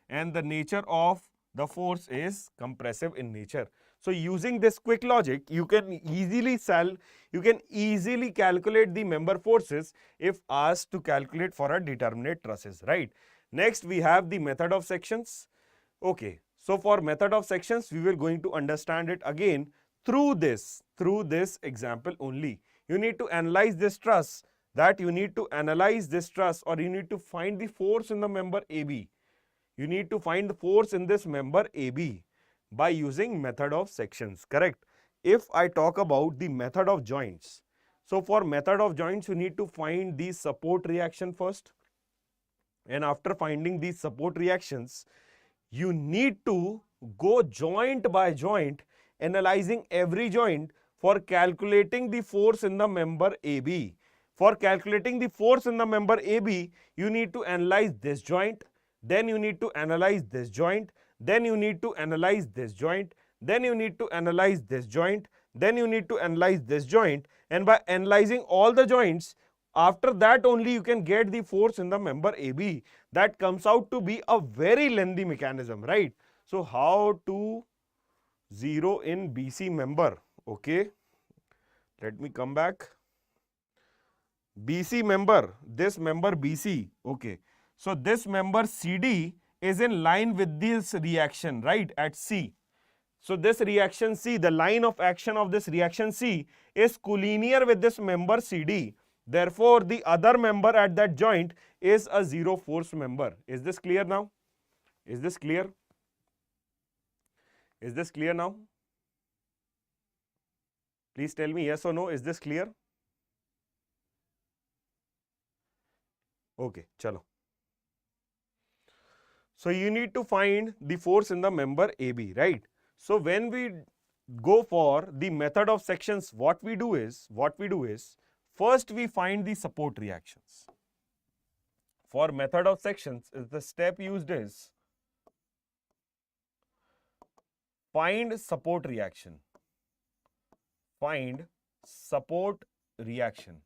and the nature of the force is compressive in nature. So using this quick logic, you can easily calculate the member forces if asked to calculate for a determinate trusses, right? Next we have the method of sections. Okay, so for method of sections, we were going to understand it again through this example only. You need to analyze this truss, or you need to find the force in the member AB. You need to find the force in this member AB by using method of sections, correct? If I talk about the method of joints, so for method of joints, you need to find the support reaction first. And after finding these support reactions, you need to go joint by joint, analyzing every joint for calculating the force in the member AB. For calculating the force in the member AB, you need to analyze this joint, then you need to analyze this joint, then you need to analyze this joint, then you need to analyze this joint, then you need to analyze this joint, and by analyzing all the joints, after that only you can get the force in the member AB. That comes out to be a very lengthy mechanism, right? So how to zero in BC member? Okay, let me come back. BC member, this member BC, okay. So this member CD is in line with this reaction, right, at C. So this reaction C, the line of action of this reaction C is collinear with this member CD. Therefore, the other member at that joint is a zero force member. Is this clear now? Is this clear? Is this clear now? Please tell me yes or no. Is this clear? Okay, chalo. So you need to find the force in the member AB, right? So when we go for the method of sections, what we do is first we find the support reactions. For method of sections, the step used is find support reaction. Find support reaction.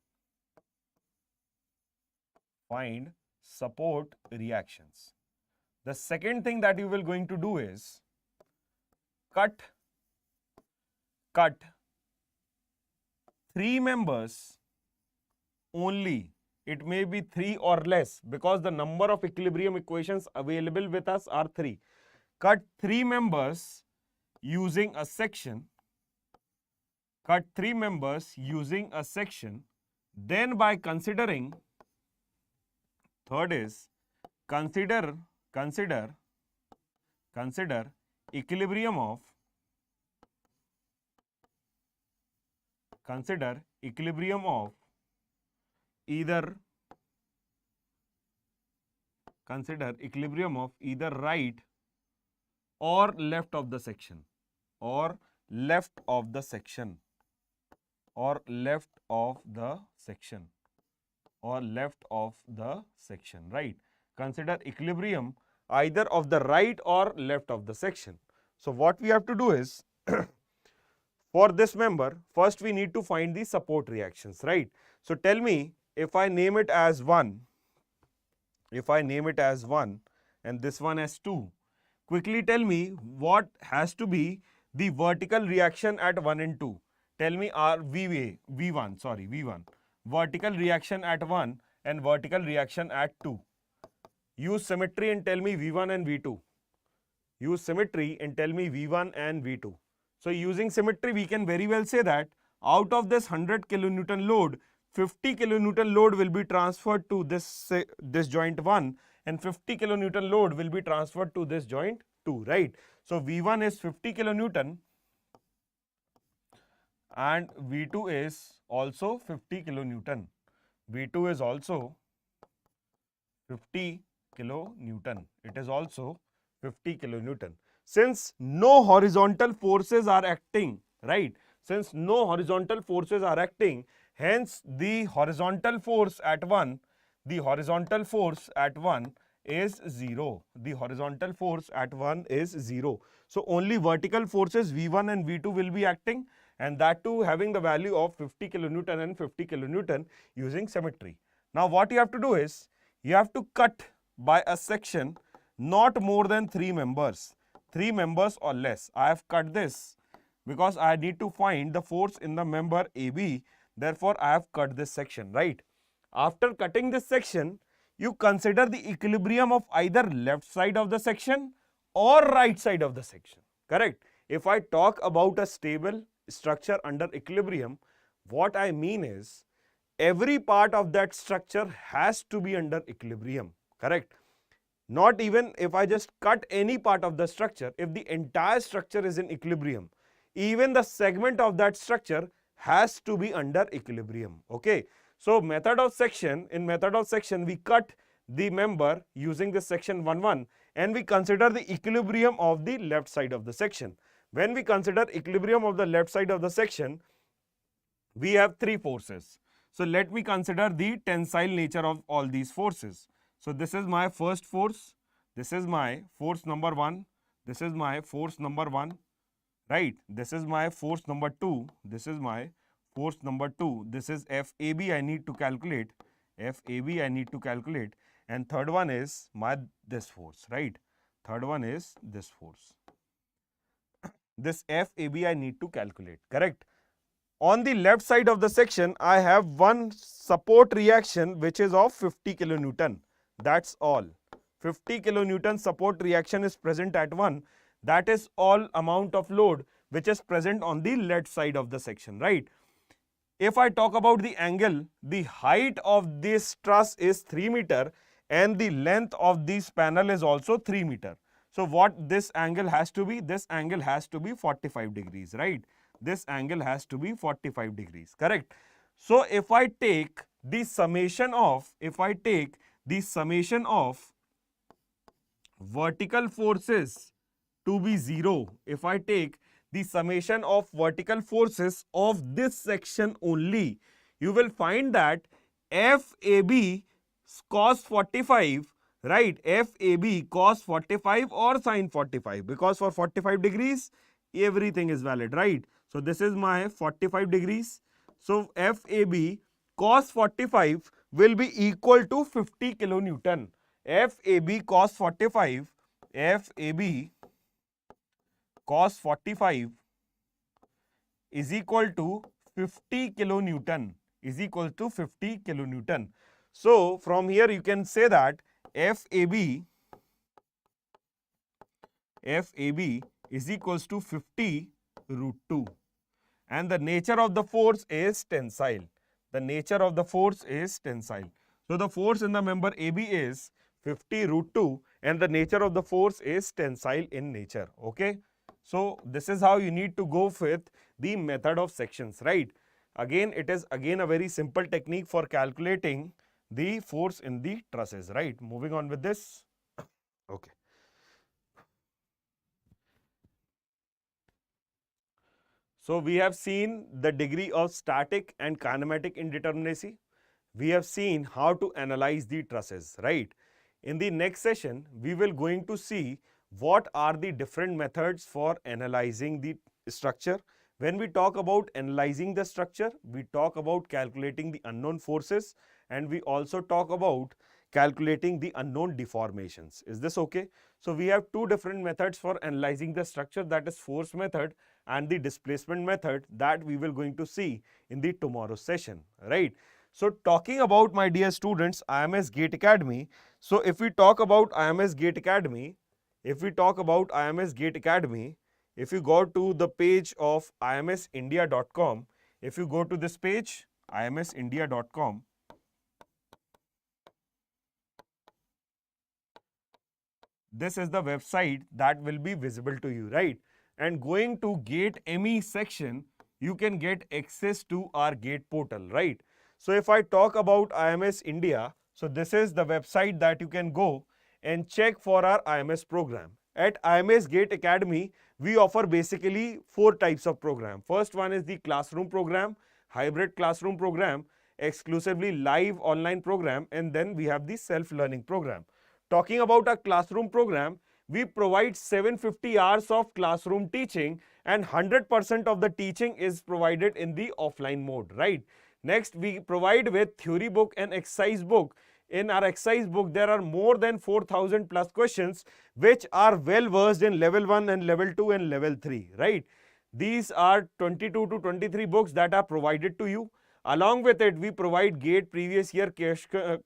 Find support reactions. The second thing that you will going to do is cut 3 members only. It may be 3 or less because the number of equilibrium equations available with us are 3. Cut 3 members using a section. Cut 3 members using a section. Then by considering, third is consider equilibrium of either right or left of the section, right? Consider equilibrium either of the right or left of the section. So what we have to do is for this member, first we need to find the support reactions, right? So tell me, if I name it as 1, and this one as 2, quickly tell me what has to be the vertical reaction at 1 and 2. Tell me V1. Vertical reaction at 1 and vertical reaction at 2. Use symmetry and tell me V1 and V2. Use symmetry and tell me V1 and V2. So using symmetry, we can very well say that out of this 100 kilonewton load, 50 kilonewton load will be transferred to this joint 1 and 50 kilonewton load will be transferred to this joint 2, right? So V1 is 50 kilonewton and V2 is also 50 kilonewton. V2 is also 50 kilonewton. It is also 50 kilonewton. Since no horizontal forces are acting, right? Since no horizontal forces are acting, hence the horizontal force at 1, the horizontal force at 1 is 0. The horizontal force at 1 is 0. So only vertical forces V1 and V2 will be acting, and that too having the value of 50 kilonewton and 50 kilonewton using symmetry. Now what you have to do is, you have to cut by a section not more than 3 members, 3 members or less. I have cut this because I need to find the force in the member AB. Therefore, I have cut this section, right? After cutting this section, you consider the equilibrium of either left side of the section or right side of the section, correct? If I talk about a stable structure under equilibrium, what I mean is every part of that structure has to be under equilibrium, correct? Not even if I just cut any part of the structure, if the entire structure is in equilibrium, even the segment of that structure has to be under equilibrium, okay? So method of section, in method of section, we cut the member using the section 1-1 and we consider the equilibrium of the left side of the section. When we consider equilibrium of the left side of the section, we have 3 forces. So let me consider the tensile nature of all these forces. So this is my first force, this is my force number 1, this is my force number 1, right? This is my force number 2, this is my force number 2, this is FAB I need to calculate, FAB I need to calculate, and third one is my this force, right? Third one is this force. This FAB I need to calculate, correct? On the left side of the section, I have one support reaction which is of 50 kilonewton. That's all. 50 kilonewton support reaction is present at 1. That is all amount of load which is present on the left side of the section, right? If I talk about the angle, the height of this truss is 3 meter and the length of this panel is also 3 meter. So what this angle has to be? This angle has to be 45 degrees, right? This angle has to be 45 degrees, correct? So if I take the summation of, vertical forces to be 0, if I take the summation of vertical forces of this section only, you will find that FAB cos 45, right? FAB cos 45 or sin 45, because for 45 degrees everything is valid, right? So this is my 45 degrees. So FAB cos 45 will be equal to 50 kilonewton. FAB cos 45, FAB cos 45 is equal to 50 kilonewton, is equal to 50 kilonewton. So from here you can say that FAB is equals to 50 root 2, and the nature of the force is tensile. The nature of the force is tensile. So the force in the member AB is 50 root 2 and the nature of the force is tensile in nature, okay? So this is how you need to go with the method of sections, right? Again, it is again a very simple technique for calculating the force in the trusses, right? Moving on with this, okay. So we have seen the degree of static and kinematic indeterminacy. We have seen how to analyze the trusses, right? In the next session, we will going to see what are the different methods for analyzing the structure. When we talk about analyzing the structure, we talk about calculating the unknown forces and we also talk about calculating the unknown deformations. Is this okay? So we have two different methods for analyzing the structure, that is force method and the displacement method, that we will going to see in the tomorrow's session, right? So talking about, my dear students, IMS GATE Academy. So if we talk about IMS GATE Academy, if we talk about IMS GATE Academy, if you go to the page of imsindia.com, if you go to this page, imsindia.com, this is the website that will be visible to you, right? And going to GATE ME section, you can get access to our GATE portal, right? So if I talk about IMS India, so this is the website that you can go and check for our IMS program. At IMS GATE Academy, we offer basically 4 types of program. First one is the classroom program, hybrid classroom program, exclusively live online program, and then we have the self-learning program. Talking about our classroom program, we provide 750 hours of classroom teaching and 100% of the teaching is provided in the offline mode, right? Next, we provide with theory book and exercise book. In our exercise book, there are more than 4,000 plus questions which are well versed in level 1 and level 2 and level 3, right? These are 22 to 23 books that are provided to you. Along with it, we provide GATE previous year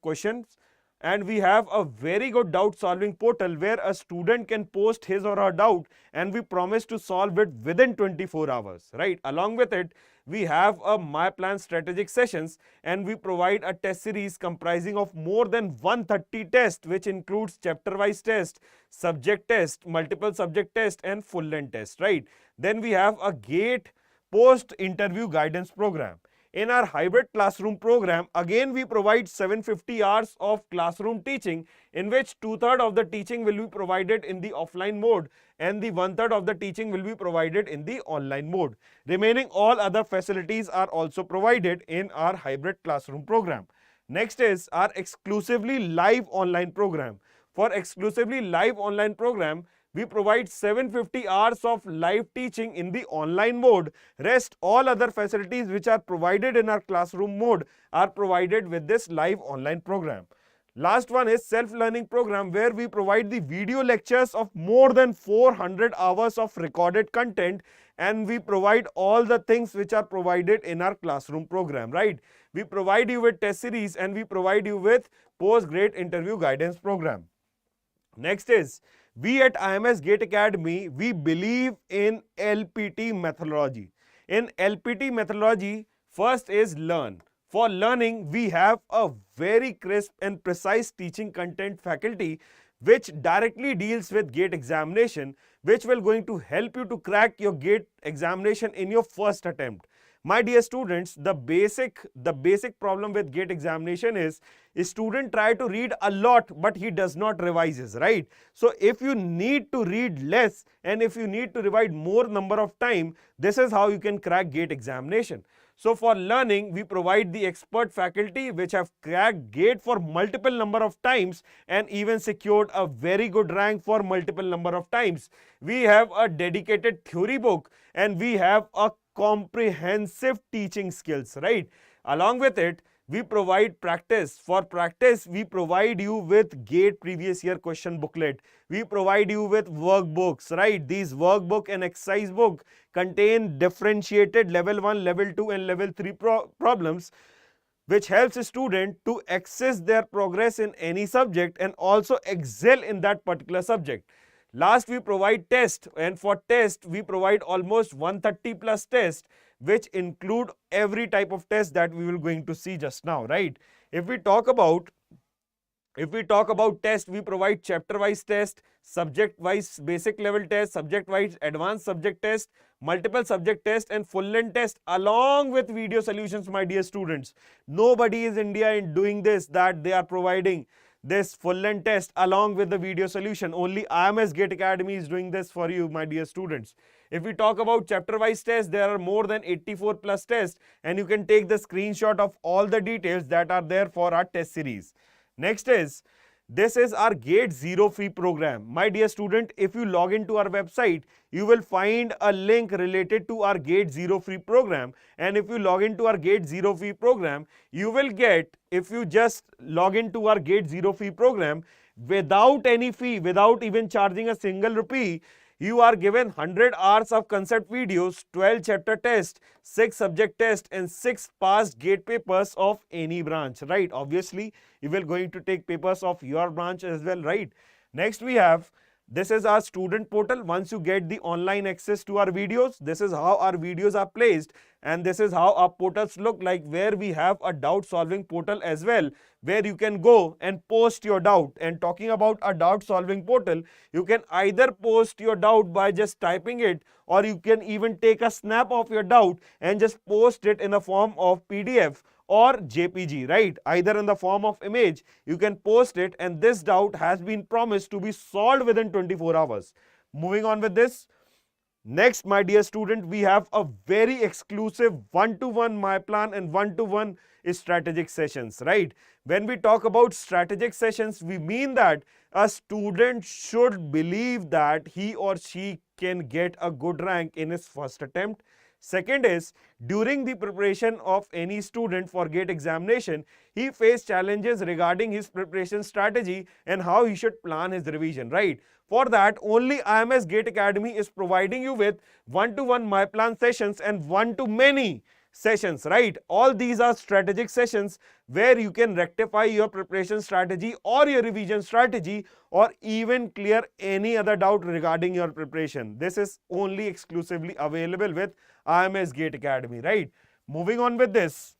questions, and we have a very good doubt solving portal where a student can post his or her doubt and we promise to solve it within 24 hours, right? Along with it, we have a My Plan strategic sessions, and we provide a test series comprising of more than 130 tests, which includes chapter wise test, subject test, multiple subject test and full length test, right? Then we have a GATE post interview guidance program. In our hybrid classroom program, again we provide 750 hours of classroom teaching, in which 2/3 of the teaching will be provided in the offline mode and the 1/3 of the teaching will be provided in the online mode. Remaining all other facilities are also provided in our hybrid classroom program. Next is our exclusively live online program. For exclusively live online program, we provide 750 hours of live teaching in the online mode. Rest all other facilities which are provided in our classroom mode are provided with this live online program. Last one is self-learning program, where we provide the video lectures of more than 400 hours of recorded content, and we provide all the things which are provided in our classroom program, right? We provide you with test series and we provide you with post-grade interview guidance program. Next is, we at IMS GATE Academy, we believe in LPT methodology. In LPT methodology, first is learn. For learning, we have a very crisp and precise teaching content faculty which directly deals with GATE examination, which will going to help you to crack your GATE examination in your first attempt. My dear students, the basic problem with GATE examination is a student try to read a lot but he does not revises, right? So if you need to read less and if you need to revise more number of time, this is how you can crack GATE examination. So for learning, we provide the expert faculty which have cracked GATE for multiple number of times and even secured a very good rank for multiple number of times. We have a dedicated theory book and we have a comprehensive teaching skills, right? Along with it, we provide practice. For practice, we provide you with GATE previous year question booklet. We provide you with workbooks, right? These workbook and exercise book contain differentiated level 1, level 2 and level 3 problems, which helps a student to access their progress in any subject and also excel in that particular subject. Last, we provide test, and for test we provide almost 130 plus tests, which include every type of test that we will going to see just now, right? If we talk about test, we provide chapter wise test, subject wise basic level test, subject wise advanced subject test, multiple subject test and full length test along with video solutions, my dear students. Nobody is India in doing this, that they are providing this full length test along with the video solution. Only IMS GATE Academy is doing this for you, my dear students. If we talk about chapter wise tests, there are more than 84 plus tests and you can take the screenshot of all the details that are there for our test series. Next is, this is our GATE Zero Fee program. My dear student, if you log into our website, you will find a link related to our GATE Zero Fee program. And if you log into our GATE Zero Fee program, you will get, if you just log into our GATE Zero Fee program, without any fee, without even charging a single rupee, you are given 100 hours of concept videos, 12 chapter tests, 6 subject tests and 6 past GATE papers of any branch, right? Obviously, you will going to take papers of your branch as well, right? Next, we have This is our student portal. Once you get the online access to our videos, this is how our videos are placed, and this is how our portals look like, where we have a doubt solving portal as well, where you can go and post your doubt. And talking about a doubt solving portal, you can either post your doubt by just typing it, or you can even take a snap of your doubt and just post it in the form of PDF or JPG, right? Either in the form of image, you can post it, and this doubt has been promised to be solved within 24 hours. Moving on with this, next, my dear student, we have a very exclusive one-to-one My Plan and one-to-one strategic sessions, right? When we talk about strategic sessions, we mean that a student should believe that he or she can get a good rank in his first attempt. Second is, during the preparation of any student for GATE examination, he faced challenges regarding his preparation strategy and how he should plan his revision, right? For that, only IMS GATE Academy is providing you with one-to-one My Plan sessions and one-to-many sessions, right? All these are strategic sessions where you can rectify your preparation strategy or your revision strategy, or even clear any other doubt regarding your preparation. This is only exclusively available with IMS GATE Academy, right? Moving on with this,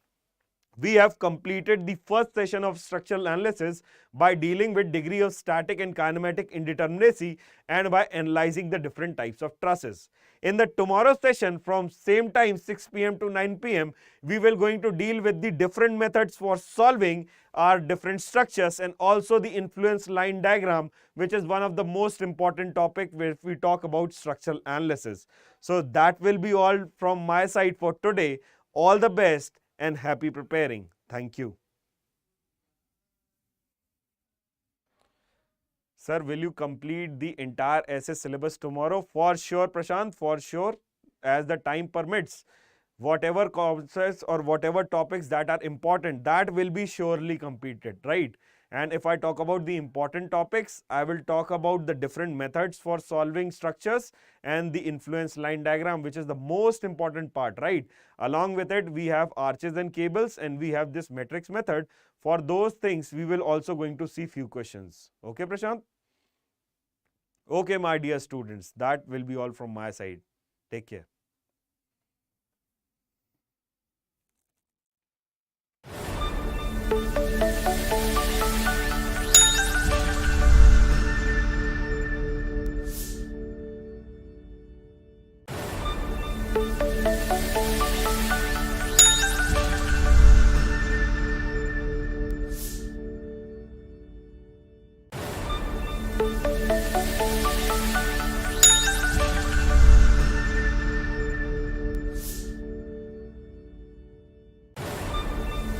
we have completed the first session of structural analysis by dealing with degree of static and kinematic indeterminacy and by analyzing the different types of trusses. In the tomorrow session from same time 6 p.m. to 9 p.m, we will going to deal with the different methods for solving our different structures, and also the influence line diagram, which is one of the most important topic where we talk about structural analysis. So that will be all from my side for today. All the best and happy preparing. Thank you. Sir, will you complete the entire essay syllabus tomorrow? For sure, Prashant, for sure, as the time permits. Whatever concepts or whatever topics that are important, that will be surely completed, right? And if I talk about the important topics, I will talk about the different methods for solving structures and the influence line diagram, which is the most important part, right? Along with it, we have arches and cables, and we have this matrix method. For those things, we will also going to see few questions. Okay, Prashant? Okay, my dear students, that will be all from my side. Take care.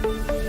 Thank you.